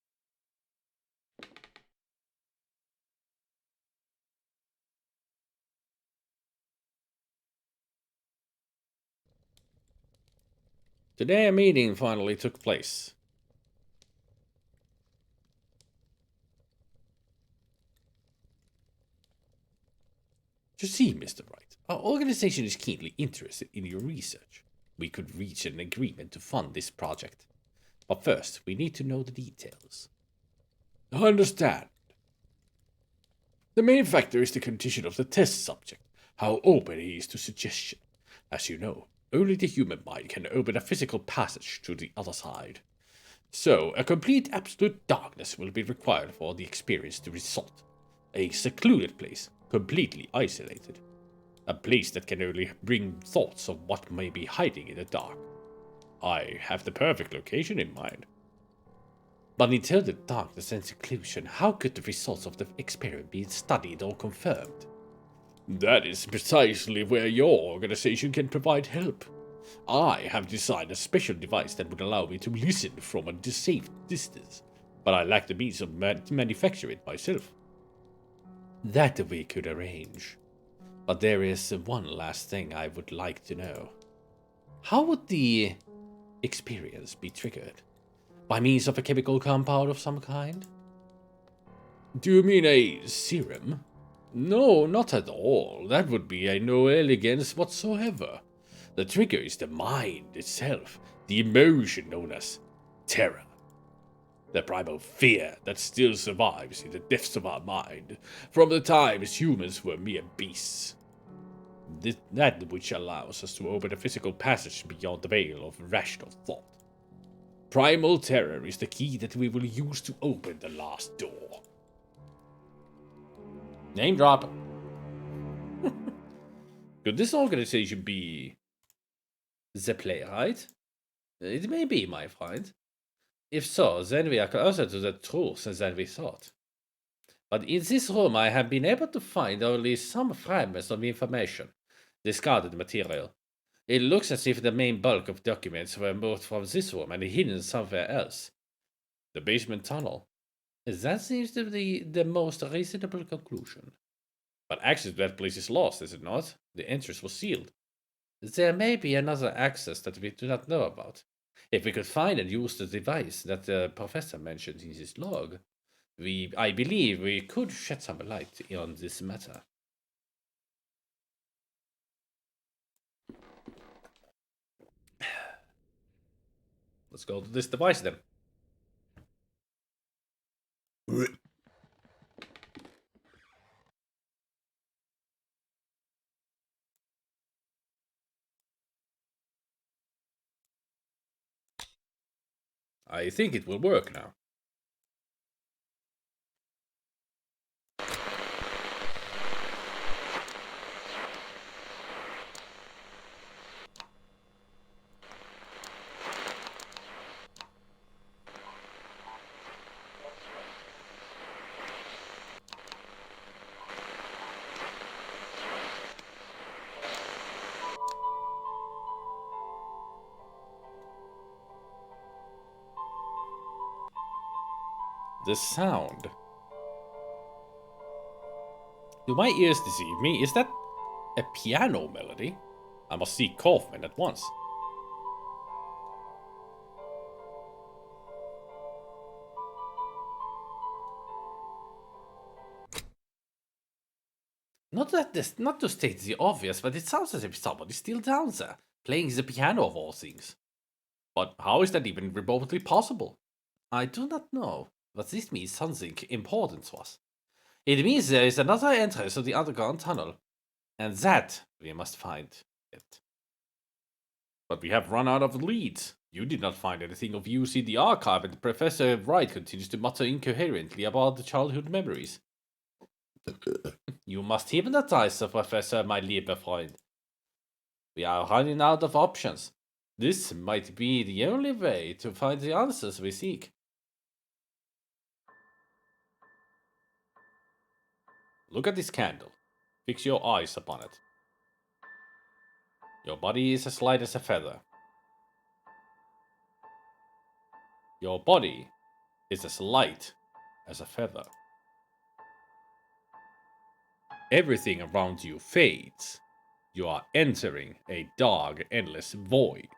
Today a meeting finally took place. You see, Mr. Wright, our organization is keenly interested in your research. We could reach an agreement to fund this project. But first, we need to know the details. I understand. The main factor is the condition of the test subject, how open he is to suggestion. As you know, only the human mind can open a physical passage to the other side. So, a complete absolute darkness will be required for the experience to result. A secluded place, completely isolated. A place that can only bring thoughts of what may be hiding in the dark. I have the perfect location in mind. But until the darkness and seclusion, how could the results of the experiment be studied or confirmed? That is precisely where your organization can provide help. I have designed a special device that would allow me to listen from a safe distance, but I lack the means of manufacturing it myself. That we could arrange. But there is one last thing I would like to know. How would the experience be triggered? By means of a chemical compound of some kind? Do you mean a serum? No, not at all. That would be a no elegance whatsoever. The trigger is the mind itself, the emotion known as terror. The primal fear that still survives in the depths of our mind, from the times humans were mere beasts. That which allows us to open a physical passage beyond the veil of rational thought. Primal terror is the key that we will use to open the last door. Name drop. Could this organization be the playwright? It may be, my friend. If so, then we are closer to the truth than we thought. But in this room, I have been able to find only some fragments of information, discarded material. It looks as if the main bulk of documents were moved from this room and hidden somewhere else. The basement tunnel. That seems to be the most reasonable conclusion. But access to that place is lost, is it not? The entrance was sealed. There may be another access that we do not know about. If we could find and use the device that the professor mentioned in his log, I believe we could shed some light on this matter. Let's go to this device then. I think it will work now. The sound. Do my ears deceive me? Is that a piano melody? I must see Kaufman at once. Not to state the obvious, but it sounds as if somebody's still down there, playing the piano of all things. But how is that even remotely possible? I do not know, but this means something important to us. It means there is another entrance to the underground tunnel, and that we must find it. But we have run out of leads. You did not find anything of use in the archive, and Professor Wright continues to mutter incoherently about the childhood memories. You must hypnotize the professor, my lieber Freund. We are running out of options. This might be the only way to find the answers we seek. Look at this candle. Fix your eyes upon it. Your body is as light as a feather. Your body is as light as a feather. Everything around you fades. You are entering a dark, endless void.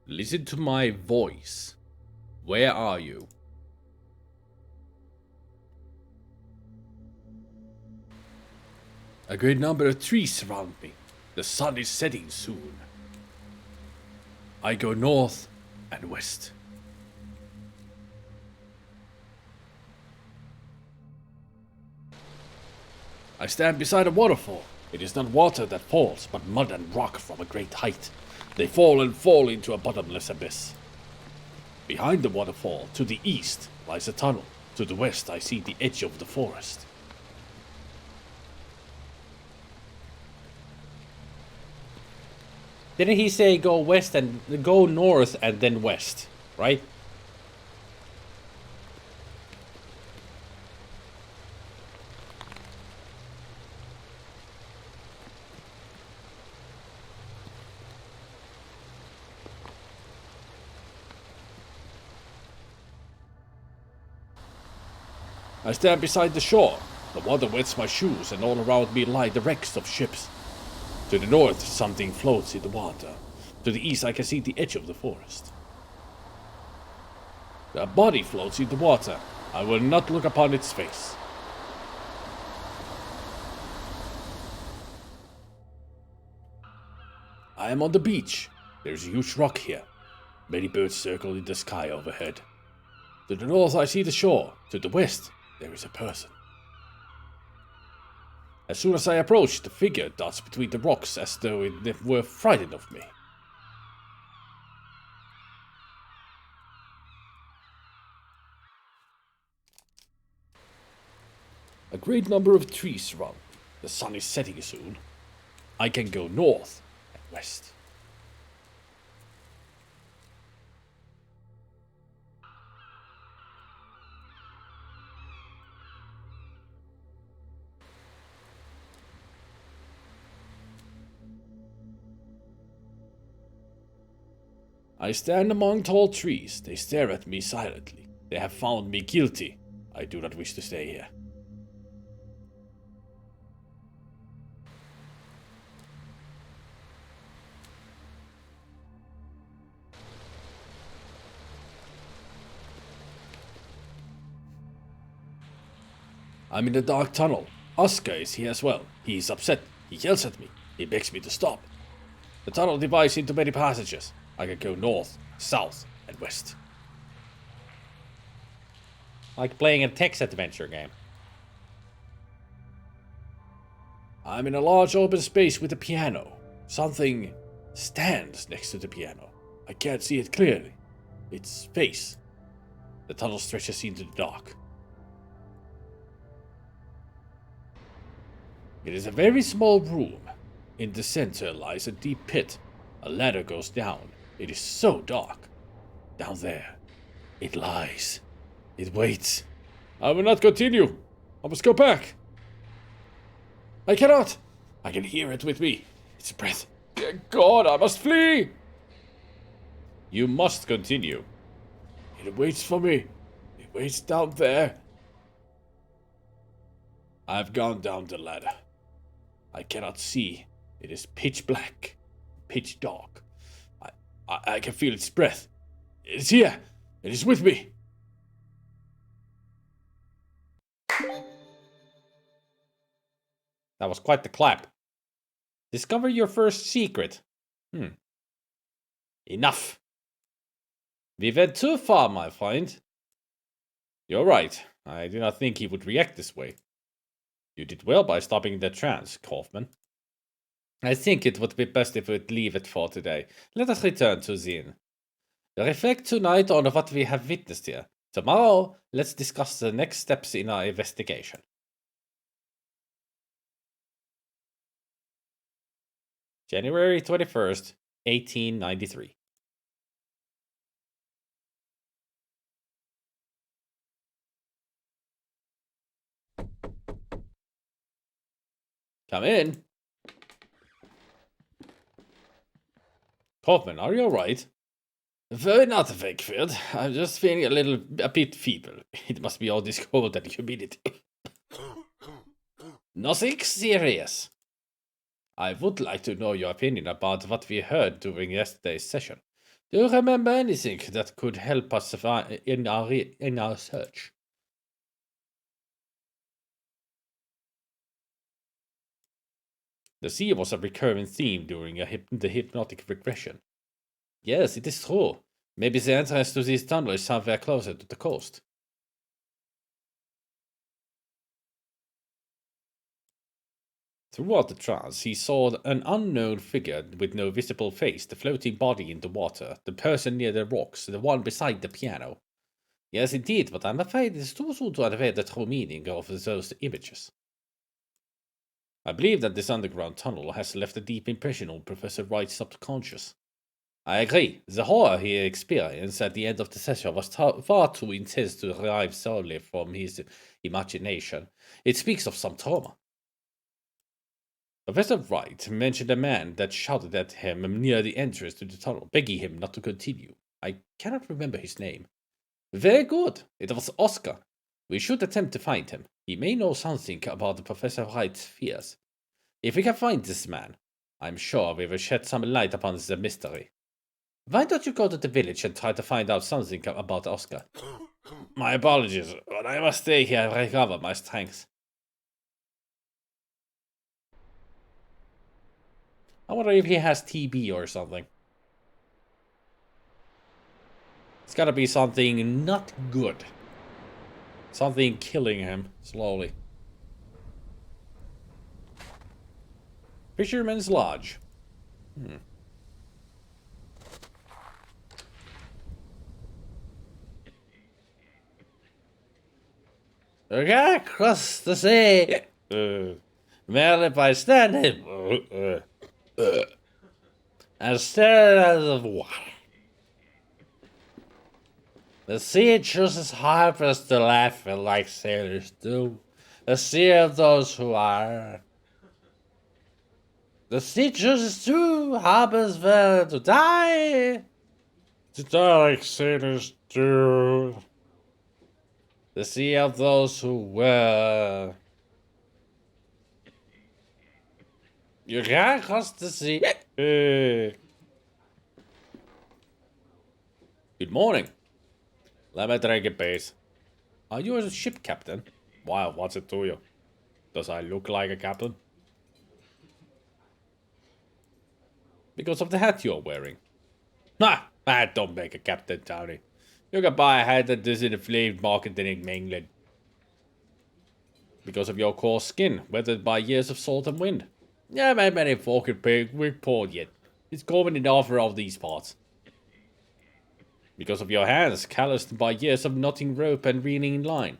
Listen to my voice. Where are you? A great number of trees surround me. The sun is setting soon. I go north and west. I stand beside a waterfall. It is not water that falls, but mud and rock from a great height. They fall and fall into a bottomless abyss. Behind the waterfall, to the east, lies a tunnel. To the west, I see the edge of the forest. Didn't he say go west and go north and then west, right? I stand beside the shore. The water wets my shoes, and all around me lie the wrecks of ships. To the north, something floats in the water. To the east, I can see the edge of the forest. A body floats in the water. I will not look upon its face. I am on the beach. There is a huge rock here. Many birds circle in the sky overhead. To the north I see the shore. To the west there is a person. As soon as I approach, the figure darts between the rocks as though it were frightened of me. A great number of trees surround me. The sun is setting soon. I can go north and west. I stand among tall trees. They stare at me silently. They have found me guilty. I do not wish to stay here. I'm in a dark tunnel. Oscar is here as well. He is upset. He yells at me. He begs me to stop. The tunnel divides into many passages. I can go north, south, and west. Like playing a text adventure game. I'm in a large open space with a piano. Something stands next to the piano. I can't see it clearly. Its face. The tunnel stretches into the dark. It is a very small room. In the center lies a deep pit. A ladder goes down. It is so dark. Down there, it lies. It waits. I will not continue. I must go back. I cannot. I can hear it with me. Its breath. Dear God, I must flee. You must continue. It waits for me. It waits down there. I've gone down the ladder. I cannot see. It is pitch black, pitch dark. I can feel its breath. It is here. It is with me. That was quite the clap. Discover your first secret. Enough. We went too far, my friend. You're right. I did not think he would react this way. You did well by stopping the trance, Kaufman. I think it would be best if we'd leave it for today. Let us return to the inn. Reflect tonight on what we have witnessed here. Tomorrow, let's discuss the next steps in our investigation. January 21st, 1893. Come in. Kaufman, are you alright? Very not, Wakefield. I'm just feeling a bit feeble. It must be all this cold and humidity. Nothing serious. I would like to know your opinion about what we heard during yesterday's session. Do you remember anything that could help us in our search? The sea was a recurring theme during the hypnotic regression. Yes, it is true. Maybe the entrance to this tunnel is somewhere closer to the coast. Throughout the trance, he saw an unknown figure with no visible face, the floating body in the water, the person near the rocks, the one beside the piano. Yes, indeed, but I'm afraid it is too soon to unveil the true meaning of those images. I believe that this underground tunnel has left a deep impression on Professor Wright's subconscious. I agree. The horror he experienced at the end of the session was far too intense to derive solely from his imagination. It speaks of some trauma. Professor Wright mentioned a man that shouted at him near the entrance to the tunnel, begging him not to continue. I cannot remember his name. Very good. It was Oscar. We should attempt to find him. He may know something about Professor Wright's fears. If we can find this man, I'm sure we will shed some light upon the mystery. Why don't you go to the village and try to find out something about Oscar? My apologies, but I must stay here and recover my strength. I wonder if he has TB or something. It's gotta be something not good. Something killing him slowly. Fisherman's Lodge. I can't cross the sea. Merely by standing and staring at the water. The sea chooses harbors to laugh at like sailors do. The sea of those who are. The sea chooses two harbors where to die. To die like sailors do. The sea of those who were. You can't cross the sea. Good morning. Let me drink a base. Are you a ship captain? Why, what's it to you? Does I look like a captain? Because of the hat you're wearing. Nah, that don't make a captain, Tony. You can buy a hat that is in the flea market in England. Because of your coarse skin, weathered by years of salt and wind. Yeah, many fucking pig, we're poor yet. It's common enough for all these parts. Because of your hands, calloused by years of knotting rope and reeling in line.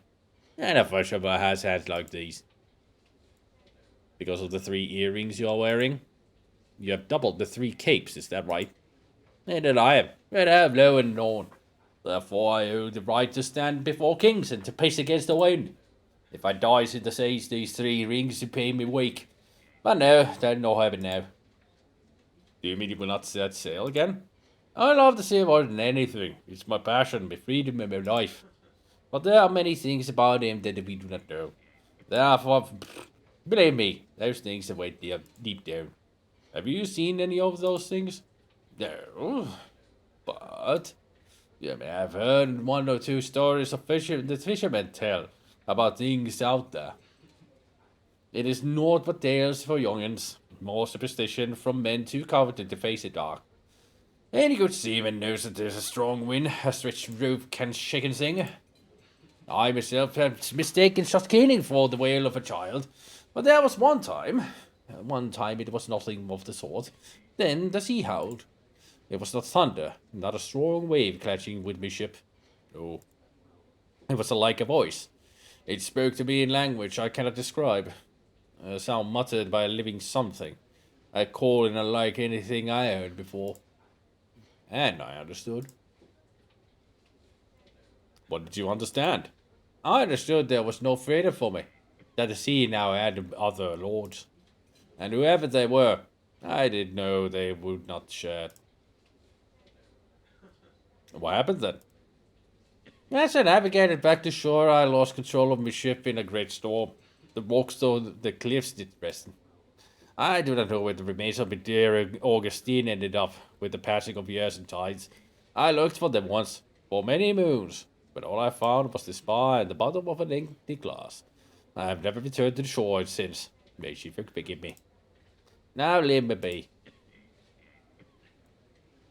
And a fisherman has hands like these. Because of the 3 earrings you are wearing. You have doubled the 3 capes, is that right? And that I am, and I have low and known. Therefore I owe the right to stand before kings and to pace against the wind. If I dies in the seas, these 3 rings to pay me wake. But no, they're no heaven now. Do you mean you will not set sail again? I love the sea more than anything. It's my passion, my freedom, and my life. But there are many things about him that we do not know. Therefore, believe me, those things await deep down. Have you seen any of those things? No, but you may have heard 1 or 2 stories of the fishermen tell about things out there. It is naught but tales for young'uns, more superstition from men too coveted to face the dark. Any good seaman knows that there's a strong wind, a stretched rope can shake and sing. I myself have mistaken shot caning for the wail of a child, but there was one time it was nothing of the sort. Then the sea howled. It was not thunder, not a strong wave clashing with my ship. No. It was like a voice. It spoke to me in language I cannot describe. A sound muttered by a living something. A calling unlike anything I heard before. And I understood. What did you understand? I understood there was no freedom for me. That the sea now had other lords. And whoever they were, I did know they would not share. What happened then? As I navigated back to shore, I lost control of my ship in a great storm. The rocks on the cliffs did rest. I do not know where the remains of my dear Augustine ended up with the passing of years and tides. I looked for them once, for many moons, but all I found was the spar at the bottom of an empty glass. I have never returned to the shore since. May she forgive me. Now leave me be.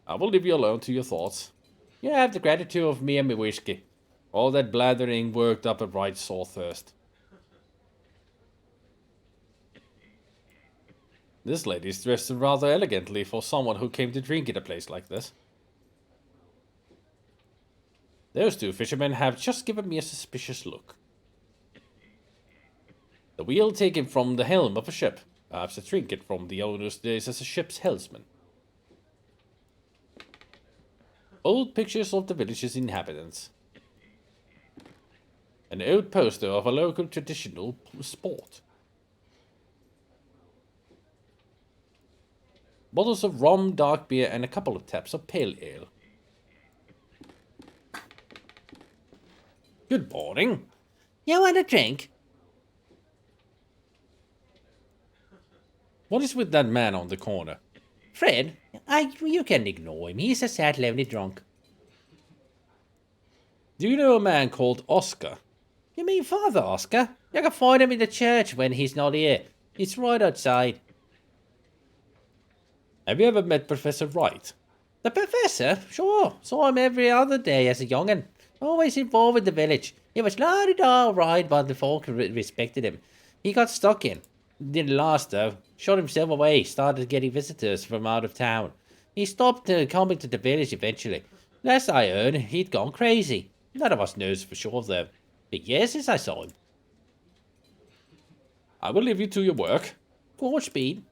I will leave you alone to your thoughts. You have the gratitude of me and my whiskey. All that blathering worked up a right sore thirst. This lady's dressed rather elegantly for someone who came to drink at a place like this. Those 2 fishermen have just given me a suspicious look. The wheel taken from the helm of a ship. Perhaps a trinket from the owner's days as a ship's helmsman. Old pictures of the village's inhabitants. An old poster of a local traditional sport. Bottles of rum, dark beer, and a couple of taps of pale ale. Good morning. You want a drink? What is with that man on the corner? Fred, you can ignore him. He's a sad, lonely drunk. Do you know a man called Oscar? You mean Father Oscar? You can find him in the church when he's not here. It's right outside. Have you ever met Professor Wright? The professor? Sure. Saw him every other day as a young'un. Always involved with the village. He was la-di-da right, but the folk respected him. He got stuck in. Didn't last though. Shot himself away. Started getting visitors from out of town. He stopped coming to the village eventually. Last I heard, he'd gone crazy. None of us knows for sure though. Been years since I saw him. I will leave you to your work. Godspeed.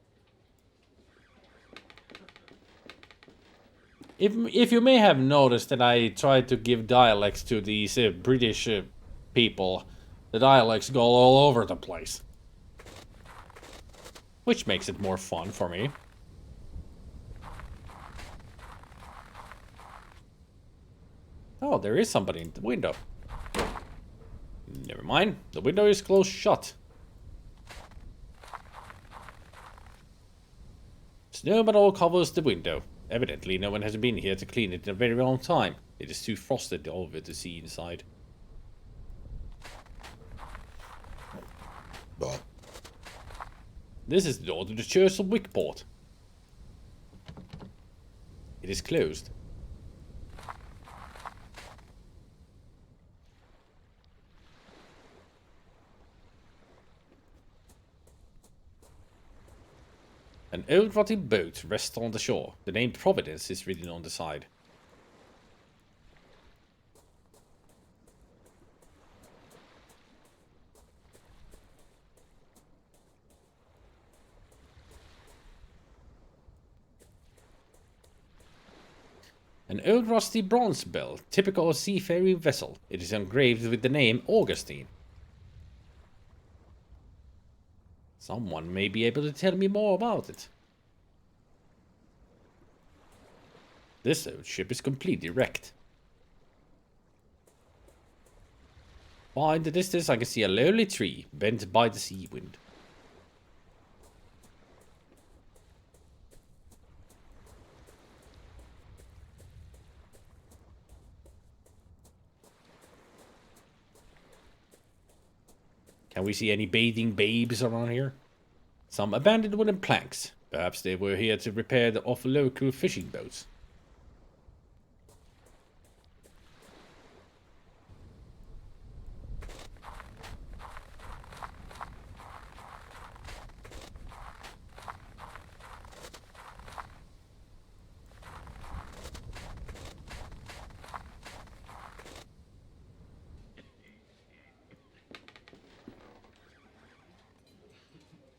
If you may have noticed that I tried to give dialects to these British people, the dialects go all over the place. Which makes it more fun for me. Oh, there is somebody in the window. Never mind, the window is closed shut. Snow but all covers the window. Evidently, no one has been here to clean it in a very long time. It is too frosted over to see inside. This is the door to the Church of Wickport. It is closed. An old rotting boat rests on the shore. The name Providence is written on the side. An old rusty bronze bell, typical seafaring vessel. It is engraved with the name Augustine. Someone may be able to tell me more about it. This old ship is completely wrecked. Far in the distance I can see a lonely tree bent by the sea wind. Can we see any bathing babes around here? Some abandoned wooden planks. Perhaps they were here to repair the off local fishing boats.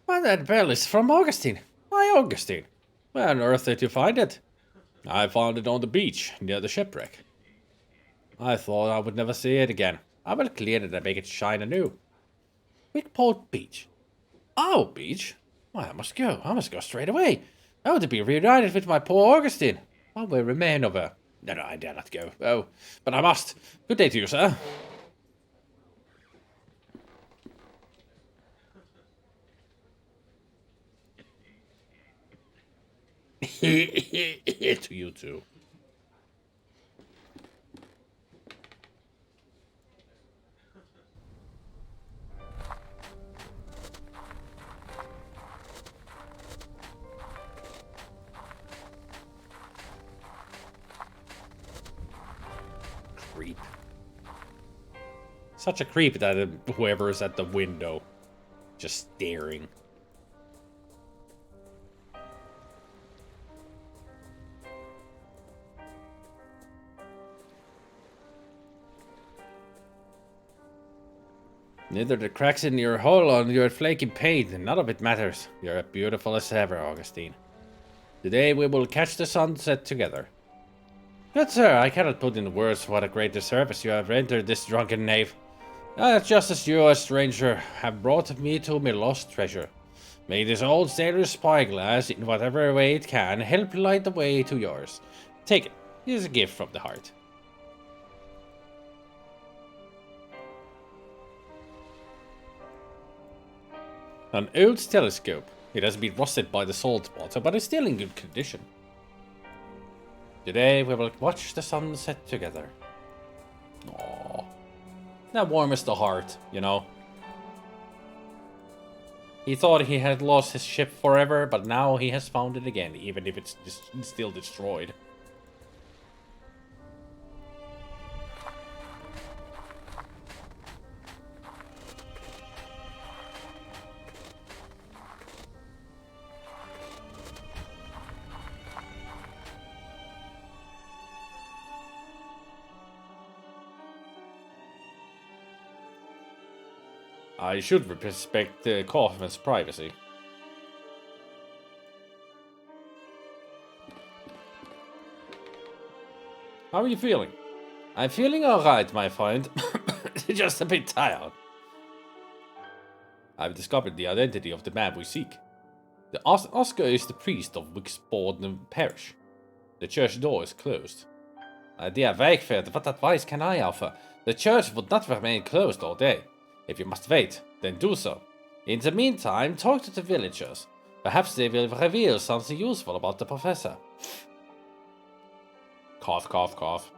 Why, that bell is from Augustine. Why, Augustine? Where on earth did you find it? I found it on the beach, near the shipwreck. I thought I would never see it again. I will clean it and make it shine anew. Wickport Beach. Our beach? Why, I must go straight away. I want to be reunited with my poor Augustine. What will remain of her? No, I dare not go. Oh, but I must. Good day to you, sir. To you too. Creep. Such a creep that whoever is at the window just staring. Neither the cracks in your hull or your flaky paint, none of it matters. You're as beautiful as ever, Augustine. Today we will catch the sunset together. Good sir, I cannot put in words what a great service you have rendered this drunken knave. Just as you, a stranger, have brought me to my lost treasure. May this old sailor's spyglass, in whatever way it can, help light the way to yours. Take it. It is a gift from the heart. An old telescope. It has been rusted by the salt water, but is still in good condition. Today we will watch the sunset together. Aww. That warms the heart, you know. He thought he had lost his ship forever, but now he has found it again, even if it's still destroyed. I should respect Kaufman's privacy. How are you feeling? I'm feeling alright, my friend. Just a bit tired. I've discovered the identity of the man we seek. The Oscar is the priest of Wixbourne Parish. The church door is closed. Dear Wegfeld, what advice can I offer? The church would not remain closed all day. If you must wait, then do so. In the meantime, talk to the villagers. Perhaps they will reveal something useful about the professor. Cough, cough, cough.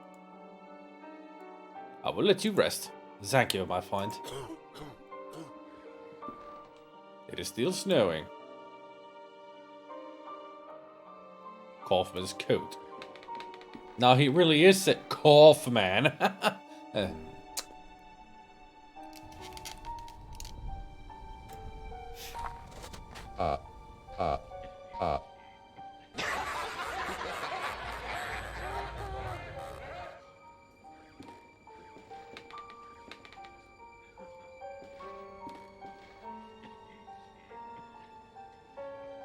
I will let you rest. Thank you, my friend. It is still snowing. Kaufman's coat. Now he really is a Kaufman.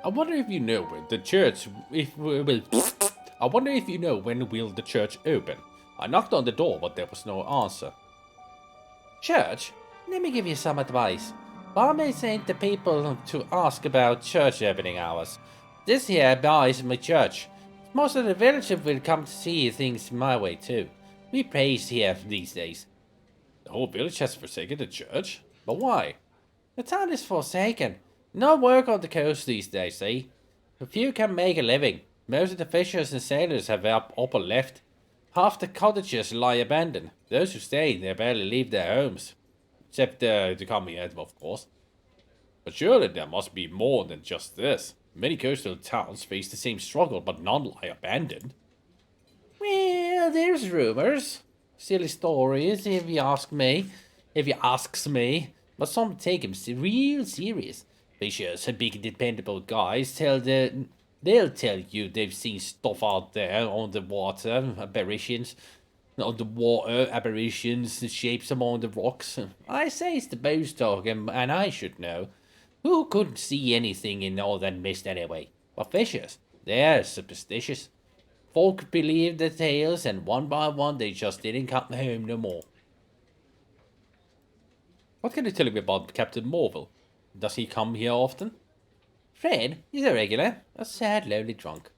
I wonder if you know when the church I wonder if you know when will the church open. I knocked on the door, but there was no answer. Church? Let me give you some advice. Barmaids ain't the people to ask about church opening hours. This here bar is my church. Most of the villagers will come to see things my way too. We praise here these days. The whole village has forsaken the church? But why? The town is forsaken. No work on the coast these days, see? A few can make a living. Most of the fishers and sailors have up or left. Half the cottages lie abandoned. Those who stay, they barely leave their homes. Except to come here, of course. But surely there must be more than just this. Many coastal towns face the same struggle, but none lie abandoned. Well, there's rumors. Silly stories, if you ask me. But some take 'em real serious. Fishers and big dependable guys they'll tell you they've seen stuff out there on the water, apparitions, the shapes among the rocks. I say it's the bows talk, and I should know. Who couldn't see anything in all that mist anyway? But fishers, they're superstitious. Folk believed the tales, and one by one they just didn't come home no more. What can you tell me about Captain Morville? Does he come here often? Fred, he's a regular. A sad, lonely drunk.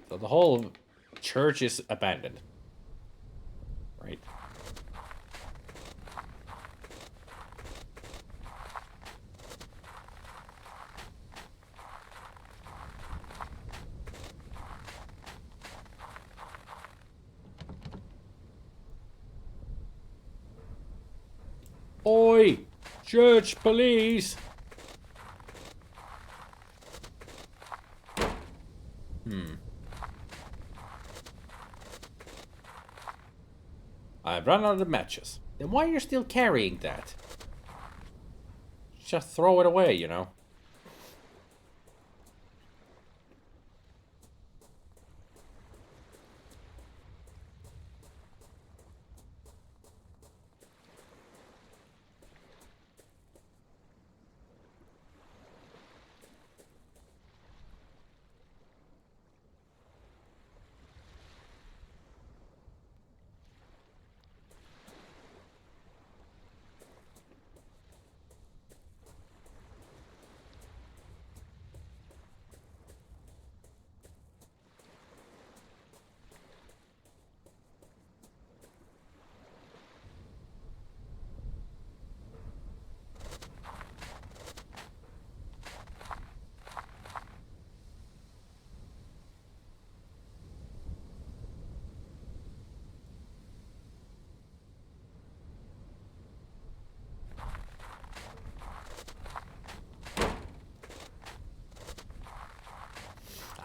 So the whole church is abandoned. Right. Oi! Church police! I've run out of matches. Then why are you still carrying that? Just throw it away, you know.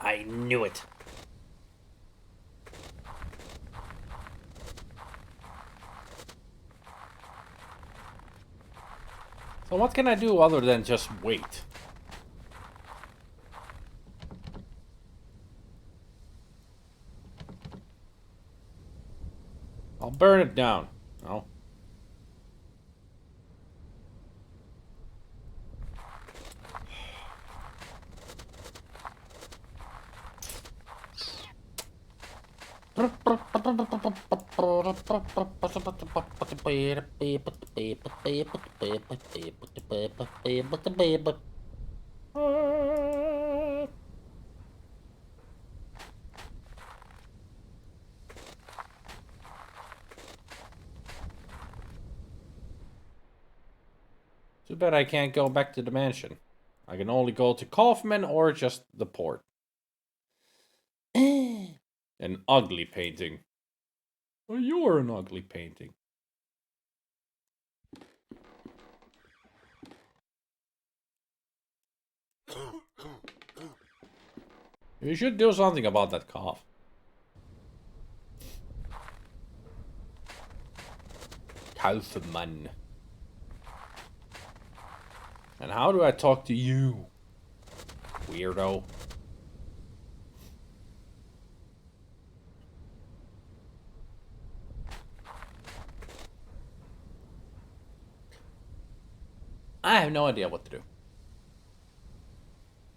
I knew it. So what can I do other than just wait? I'll burn it down. No. Too bad I can't go back to the mansion. I can only go to Kaufman or just the port. An ugly painting. Well, you're an ugly painting. You should do something about that cough. Kaufman. And how do I talk to you, weirdo? I have no idea what to do.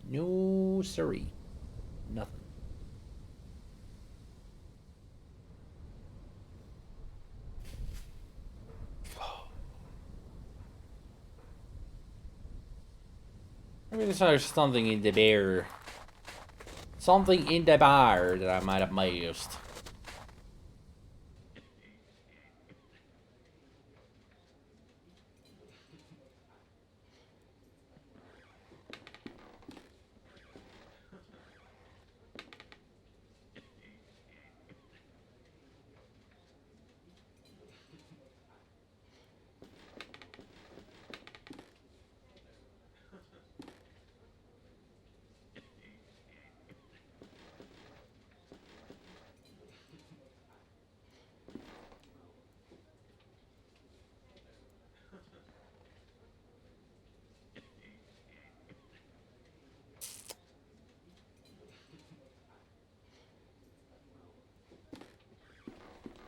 No, siree. Nothing. Maybe there's something in the bar. Something in the bar that I might have missed.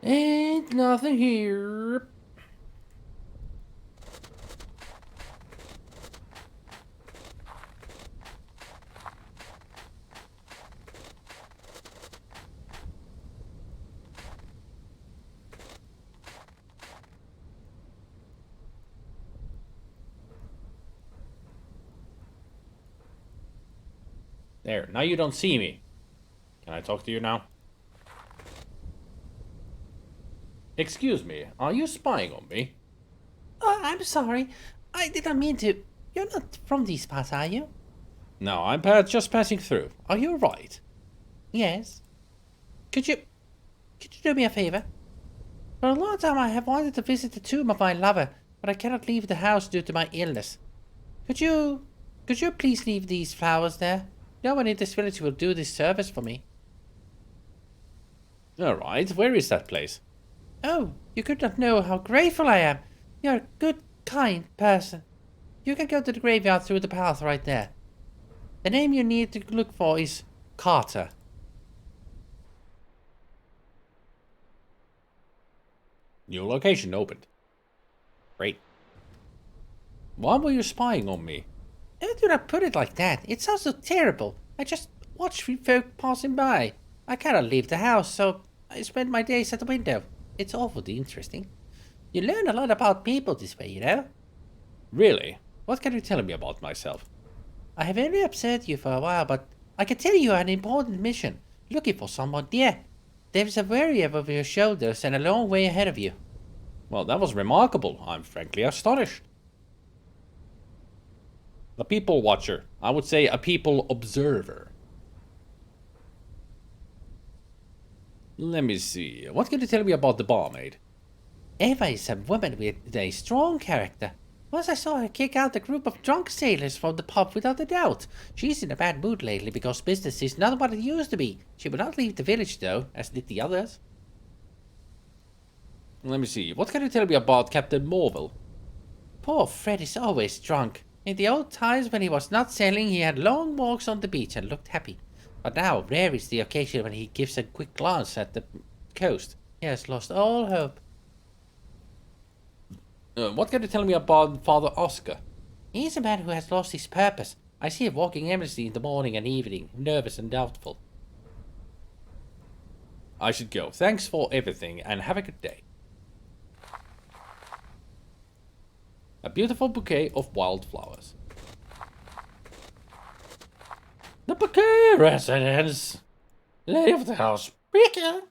Ain't nothing here. There, now you don't see me. Can I talk to you now? Excuse me, are you spying on me? Oh, I'm sorry. I didn't mean to. You're not from these parts, are you? No, I'm just passing through. Are you right? Yes. Could you do me a favor? For a long time I have wanted to visit the tomb of my lover, but I cannot leave the house due to my illness. Could you please leave these flowers there? No one in this village will do this service for me. Alright, where is that place? Oh, you could not know how grateful I am. You're a good, kind person. You can go to the graveyard through the path right there. The name you need to look for is Carter. New location opened. Great. Why were you spying on me? Oh, do not put it like that. It sounds so terrible. I just watch folk passing by. I cannot leave the house, so I spend my days at the window. It's awfully interesting. You learn a lot about people this way, you know? Really? What can you tell me about myself? I have only observed you for a while, but I can tell you an important mission. Looking for someone dear. There's a warrior over your shoulders and a long way ahead of you. Well, that was remarkable. I'm frankly astonished. A people watcher. I would say a people observer. Let me see. What can you tell me about the barmaid? Eva is a woman with a strong character. Once I saw her kick out a group of drunk sailors from the pub without a doubt. She's in a bad mood lately because business is not what it used to be. She will not leave the village though, as did the others. Let me see. What can you tell me about Captain Morville? Poor Fred is always drunk. In the old times when he was not sailing, he had long walks on the beach and looked happy. But now, rare is the occasion when he gives a quick glance at the coast. He has lost all hope. What can you tell me about Father Oscar? He is a man who has lost his purpose. I see him walking aimlessly in the morning and evening, nervous and doubtful. I should go. Thanks for everything and have a good day. A beautiful bouquet of wildflowers. The bouquet residence. Lady of the house. Speaking.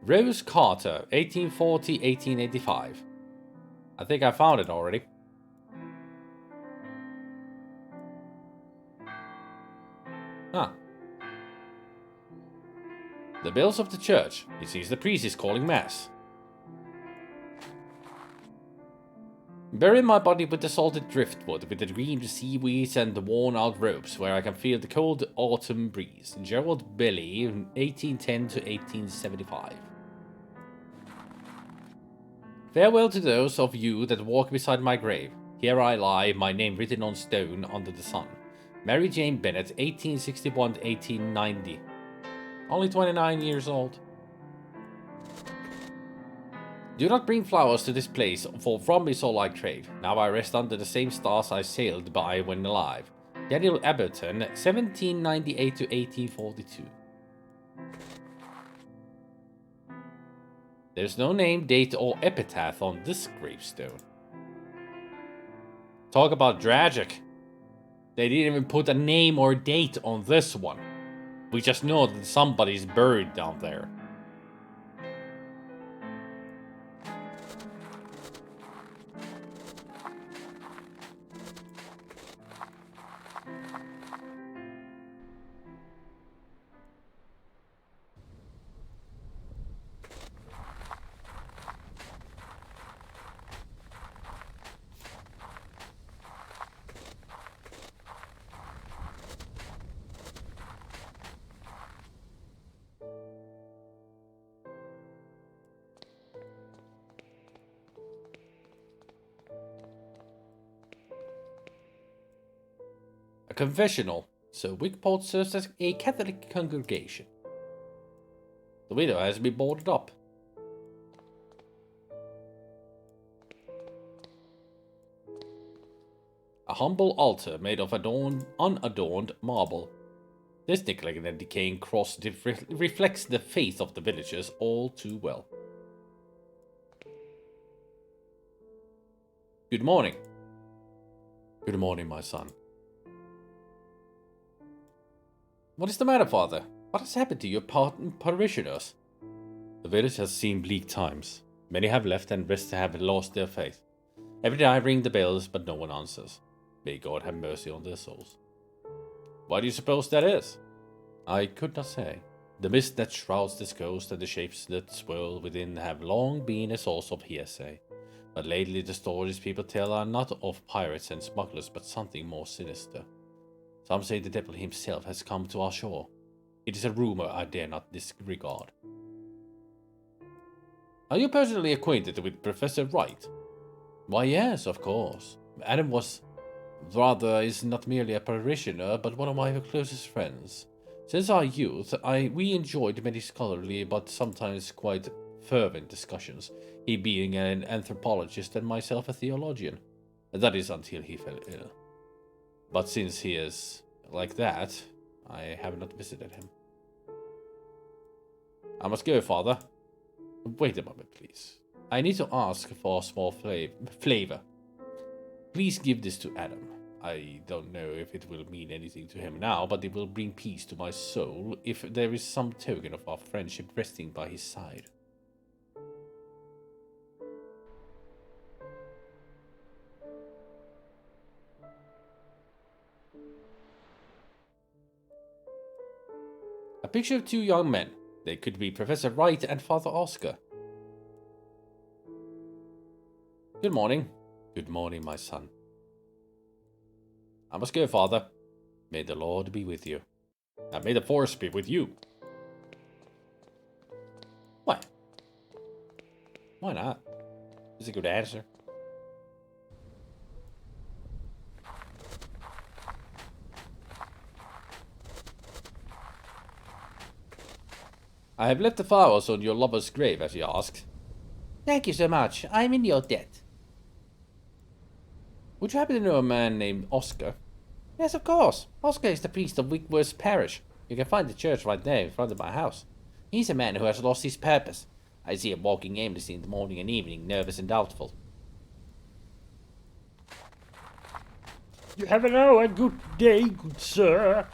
Rose Carter, 1840-1885. I think I found it already. Ah. The bells of the church. He sees the priest is calling mass. Bury my body with the salted driftwood, with the green seaweeds and the worn-out ropes, where I can feel the cold autumn breeze. Gerald Belly, 1810 to 1875. Farewell to those of you that walk beside my grave. Here I lie, my name written on stone under the sun. Mary Jane Bennett, 1861 to 1890. Only 29 years old. Do not bring flowers to this place, for from is all I crave. Now I rest under the same stars I sailed by when alive. Daniel Aberton, 1798 to 1842. There's no name, date, or epitaph on this gravestone. Talk about tragic. They didn't even put a name or date on this one. We just know that somebody's buried down there. A confessional, so Wickport serves as a Catholic congregation. The widow has been boarded up. A humble altar made of unadorned marble. This neglected and decaying cross reflects the faith of the villagers all too well. Good morning. Good morning, my son. What is the matter, father? What has happened to your parishioners? The village has seen bleak times. Many have left and rest have lost their faith. Every day I ring the bells, but no one answers. May God have mercy on their souls. Why do you suppose that is? I could not say. The mist that shrouds this coast and the shapes that swirl within have long been a source of hearsay. But lately the stories people tell are not of pirates and smugglers, but something more sinister. Some say the devil himself has come to our shore. It is a rumor I dare not disregard. Are you personally acquainted with Professor Wright? Why, yes, of course. Adam is not merely a parishioner, but one of my closest friends. Since our youth, we enjoyed many scholarly but sometimes quite fervent discussions, he being an anthropologist and myself a theologian. That is until he fell ill. But since he is like that, I have not visited him. I must go, father. Wait a moment, please. I need to ask for a small flavor. Please give this to Adam. I don't know if it will mean anything to him now, but it will bring peace to my soul if there is some token of our friendship resting by his side. A picture of two young men. They could be Professor Wright and Father Oscar. Good morning. Good morning, my son. I must go, Father. May the Lord be with you. And may the Force be with you. What? Why not? Is a good answer. I have left the flowers on your lover's grave, as you asked. Thank you so much. I'm in your debt. Would you happen to know a man named Oscar? Yes, of course. Oscar is the priest of Wickworth Parish. You can find the church right there in front of my house. He's a man who has lost his purpose. I see him walking aimlessly in the morning and evening, nervous and doubtful. You have now a good day, good sir.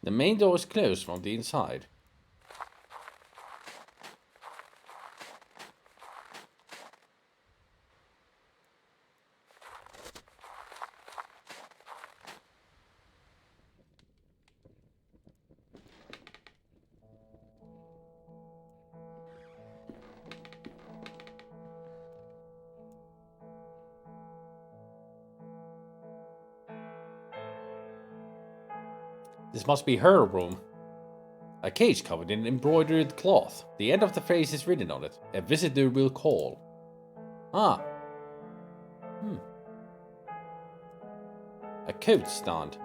The main door is closed from the inside. This must be her room. A cage covered in embroidered cloth. The end of the phrase is written on it. A visitor will call. Ah. A coat stand.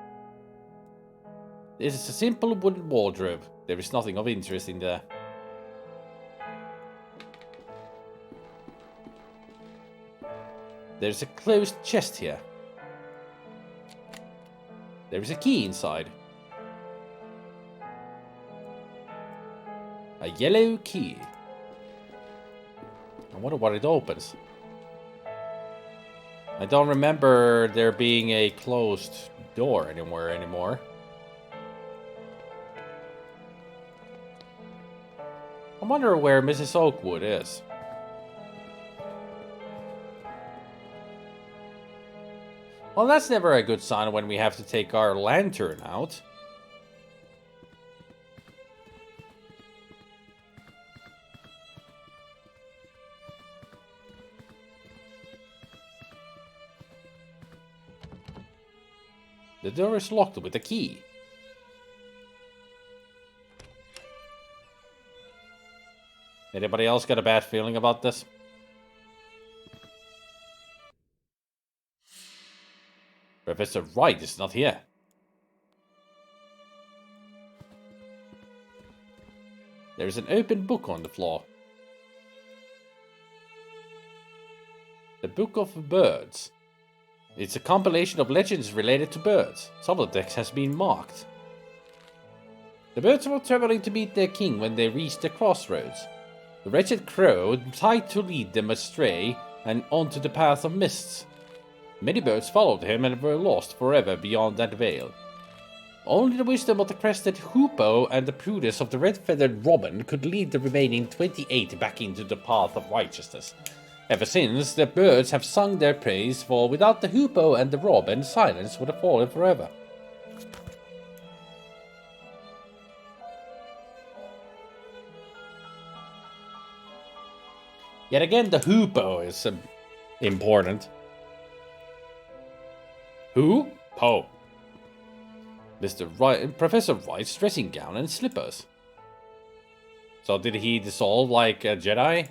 This is a simple wooden wardrobe. There is nothing of interest in there. There's a closed chest here. There is a key inside. A yellow key. I wonder what it opens. I don't remember there being a closed door anymore. I wonder where Mrs. Oakwood is. Well, that's never a good sign when we have to take our lantern out. The door is locked with a key. Anybody else got a bad feeling about this? Professor Wright is not here. There is an open book on the floor. The Book of Birds. It's a compilation of legends related to birds. Some of the text has been marked. The birds were traveling to meet their king when they reached the crossroads. The wretched crow tried to lead them astray and onto the path of mists. Many birds followed him and were lost forever beyond that veil. Only the wisdom of the crested hoopoe and the prudence of the red-feathered robin could lead the remaining 28 back into the path of righteousness. Ever since, the birds have sung their praise, for without the hoopoe and the robin, silence would have fallen forever. Yet again, the hoopoe is important. Who? Poe. Professor Wright's dressing gown and slippers. So did he dissolve like a Jedi?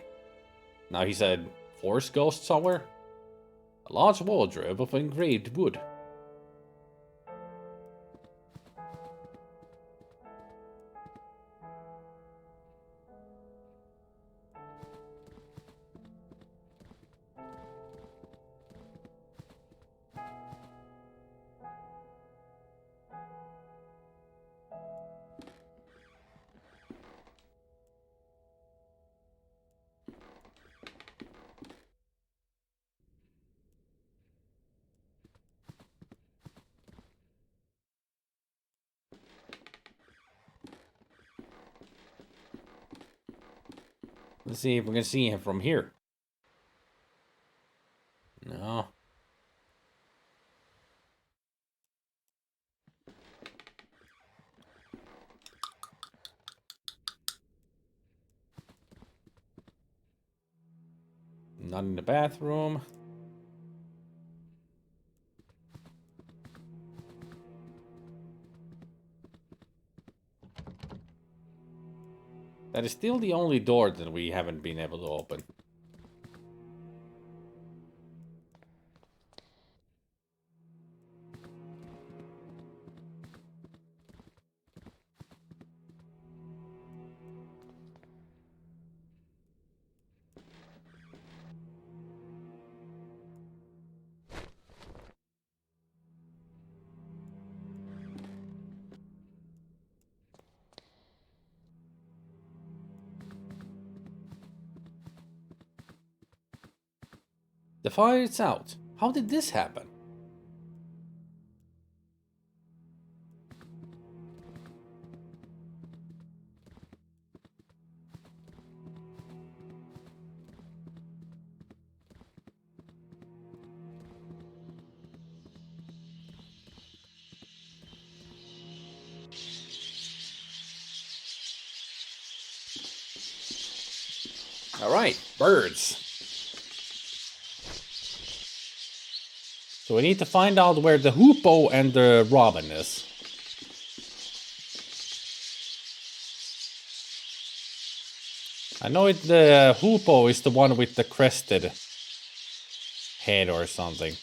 Now he's a Force ghost somewhere? A large wardrobe of engraved wood. Let's see if we can see him from here. No. Not in the bathroom. That is still the only door that we haven't been able to open. The fire is out. How did this happen? All right, birds. So we need to find out where the hoopoe and the robin is. I know the hoopoe is the one with the crested head or something.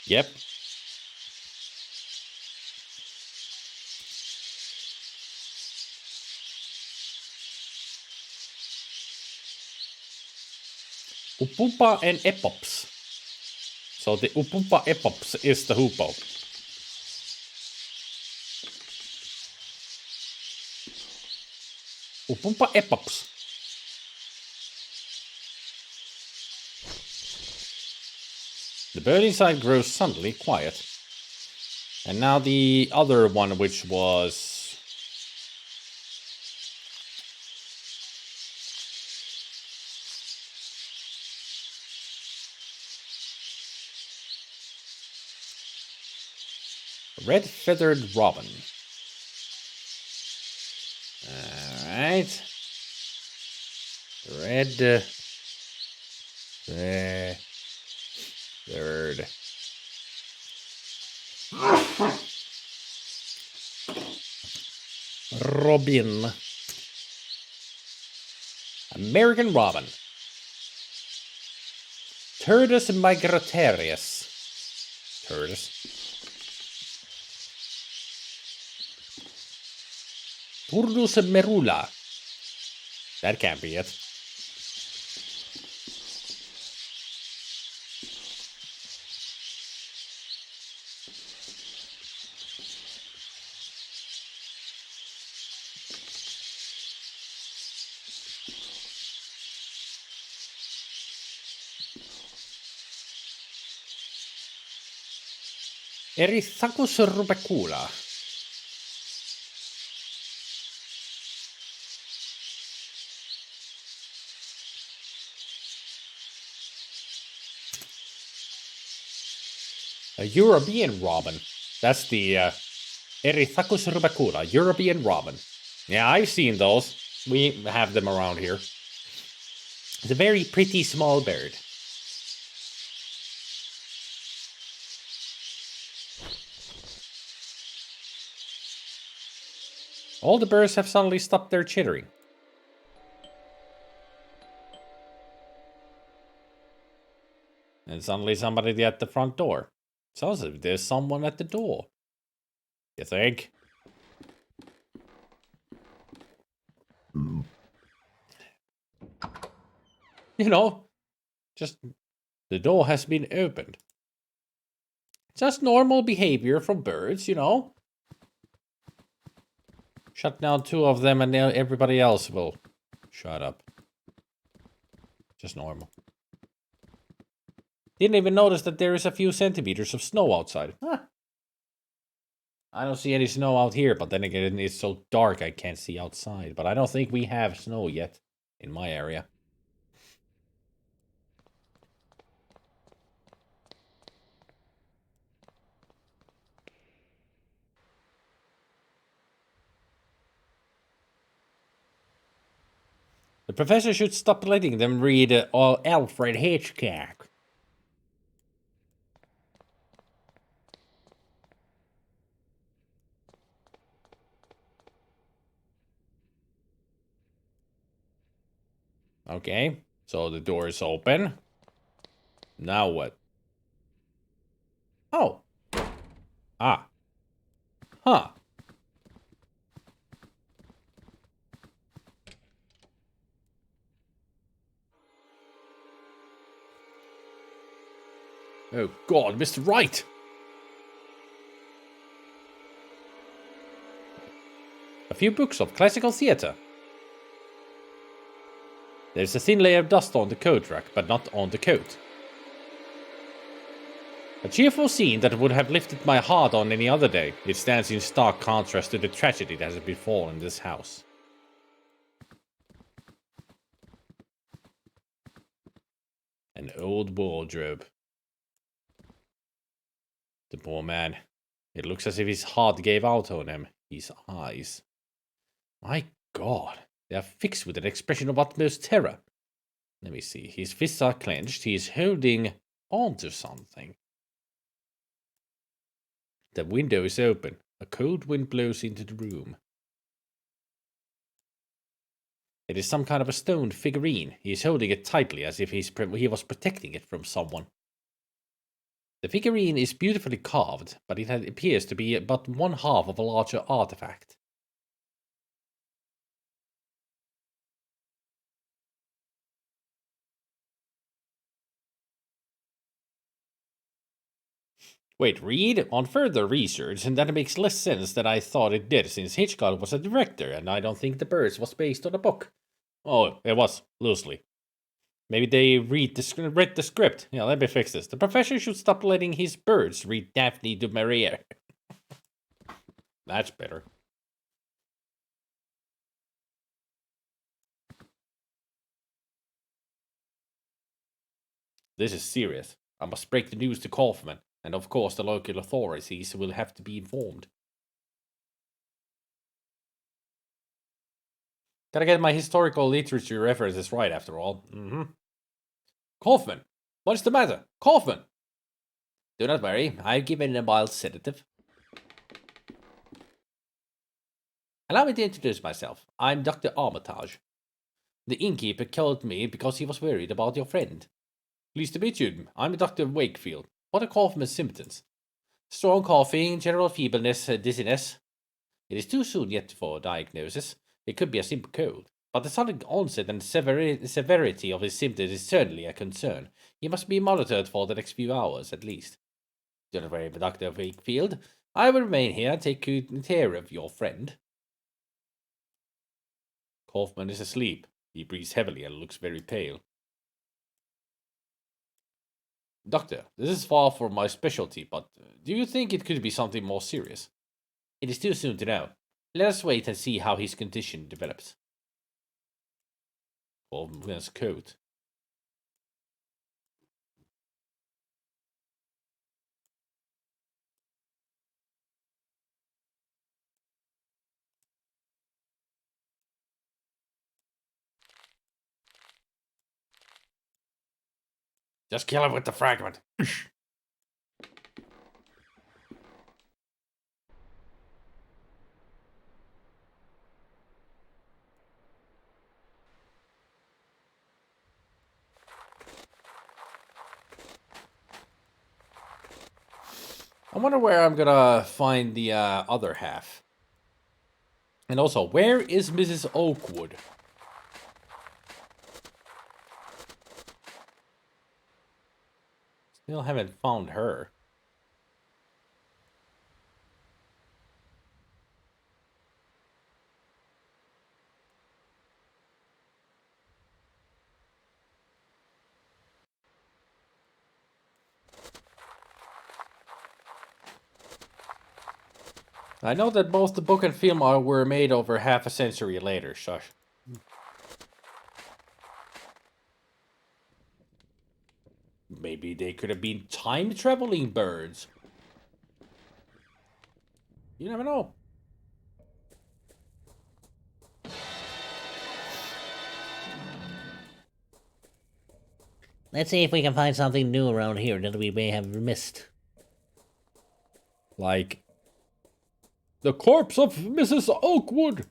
Yep. Upumpa and Epops. So the Upumpa Epops is the hoopoe. Upumpa Epops. The bird inside grows suddenly quiet. And now the other one, which was... red-feathered robin. Alright. Red... Third. Robin. American robin. Turdus migratorius. Turdus. Turdus merula. That can't be it. Erythacus rubecula. A European robin. That's the Erythacus rubecula, European robin. Yeah, I've seen those. We have them around here. It's a very pretty small bird. All the birds have suddenly stopped their chittering. And suddenly somebody at the front door. Sounds like there's someone at the door. You think? You know, just the door has been opened. Just normal behavior from birds, you know. Shut down 2 of them and now everybody else will shut up. Just normal. Didn't even notice that there is a few centimeters of snow outside. Huh. I don't see any snow out here, but then again, it's so dark I can't see outside. But I don't think we have snow yet in my area. The professor should stop letting them read Alfred Hitchcock. Okay, so the door is open. Now what? Oh. Ah. Huh. Oh God, Mr. Wright! A few books of classical theatre. There's a thin layer of dust on the coat rack, but not on the coat. A cheerful scene that would have lifted my heart on any other day. It stands in stark contrast to the tragedy that has befallen this house. An old wardrobe. The poor man. It looks as if his heart gave out on him. His eyes. My God. They are fixed with an expression of utmost terror. Let me see. His fists are clenched. He is holding onto something. The window is open. A cold wind blows into the room. It is some kind of a stone figurine. He is holding it tightly as if he was protecting it from someone. The figurine is beautifully carved, but it appears to be but one half of a larger artifact. Wait, Reed? On further research, and that makes less sense than I thought it did, since Hitchcock was a director, and I don't think The Birds was based on a book. Oh, it was, loosely. Maybe they read the script. Yeah, let me fix this. The professor should stop letting his birds read Daphne du Maurier. That's better. This is serious. I must break the news to Kaufman, and of course the local authorities will have to be informed. Gotta get my historical literature references right after all. Kaufman! What's the matter? Kaufman! Do not worry, I've given a mild sedative. Allow me to introduce myself. I'm Dr. Armitage. The innkeeper called me because he was worried about your friend. Pleased to meet you. I'm Dr. Wakefield. What are Kaufman's symptoms? Strong coughing, general feebleness, dizziness. It is too soon yet for diagnosis. It could be a simple cold. But the sudden onset and severity of his symptoms is certainly a concern. He must be monitored for the next few hours, at least. Do not worry, Dr. Wakefield. I will remain here and take good care of your friend. Kaufman is asleep. He breathes heavily and looks very pale. Doctor, this is far from my specialty, but do you think it could be something more serious? It is too soon to know. Let us wait and see how his condition develops. Kaufman's coat. Just kill him with the fragment. wonder where I'm gonna find the other half. And also, where is Mrs. Oakwood? Still haven't found her. I know that both the book and film were made over half a century later, shush. Maybe they could have been time-traveling birds. You never know. Let's see if we can find something new around here that we may have missed. Like the corpse of Mrs. Oakwood.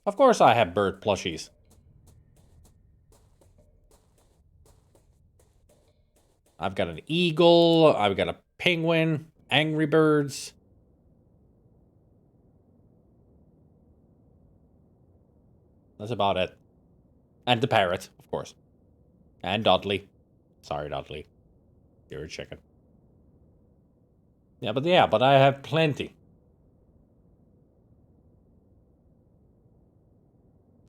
Of course I have bird plushies. I've got an eagle, I've got a penguin, Angry Birds. That's about it. And the parrot, of course. And Dudley. Sorry, Dudley. You're a chicken. Yeah, but I have plenty.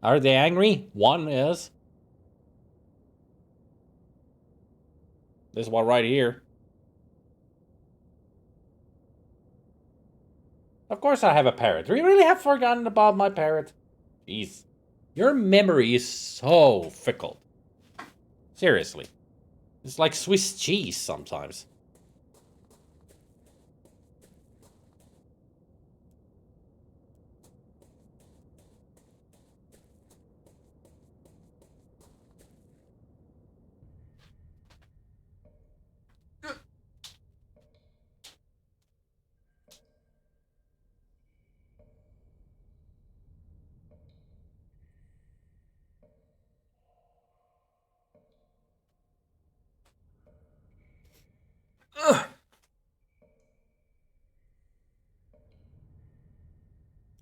Are they angry? One is. This one right here. Of course I have a parrot. Do you really have forgotten about my parrot? Jeez. Your memory is so fickle. Seriously. It's like Swiss cheese sometimes.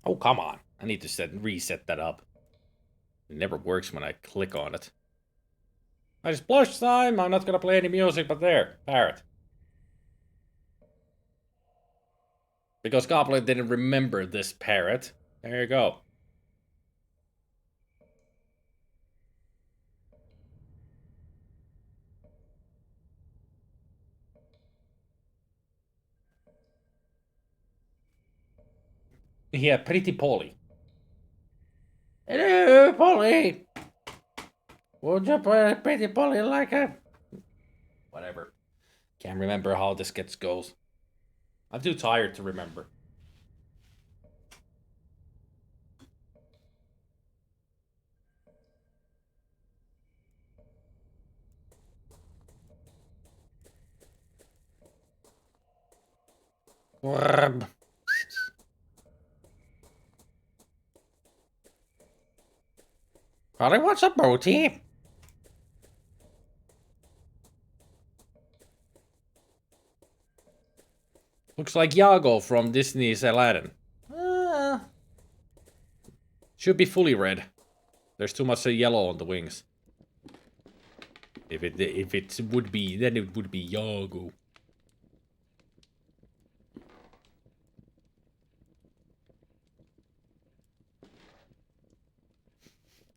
Oh, come on. I need to reset that up. It never works when I click on it. It's plush time. I'm not gonna play any music, but there. Parrot. Because Goblin didn't remember this parrot. There you go. Yeah, pretty Polly. Hello, Polly. Would you play pretty Polly like a... Whatever. Can't remember how this goes. I'm too tired to remember. Polly wants a booty. Looks like Yago from Disney's Aladdin. Should be fully red. There's too much yellow on the wings. If it would be, then it would be Yago.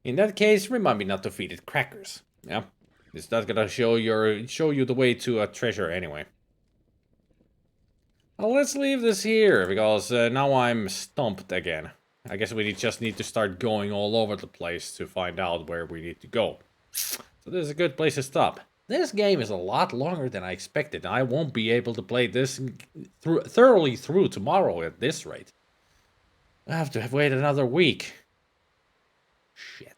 In that case, remind me not to feed it crackers. Yeah, it's not gonna show you the way to a treasure anyway. Well, let's leave this here because now I'm stumped again. I guess we just need to start going all over the place to find out where we need to go. So this is a good place to stop. This game is a lot longer than I expected. I won't be able to play this thoroughly through tomorrow at this rate. I have to wait another week. Shit.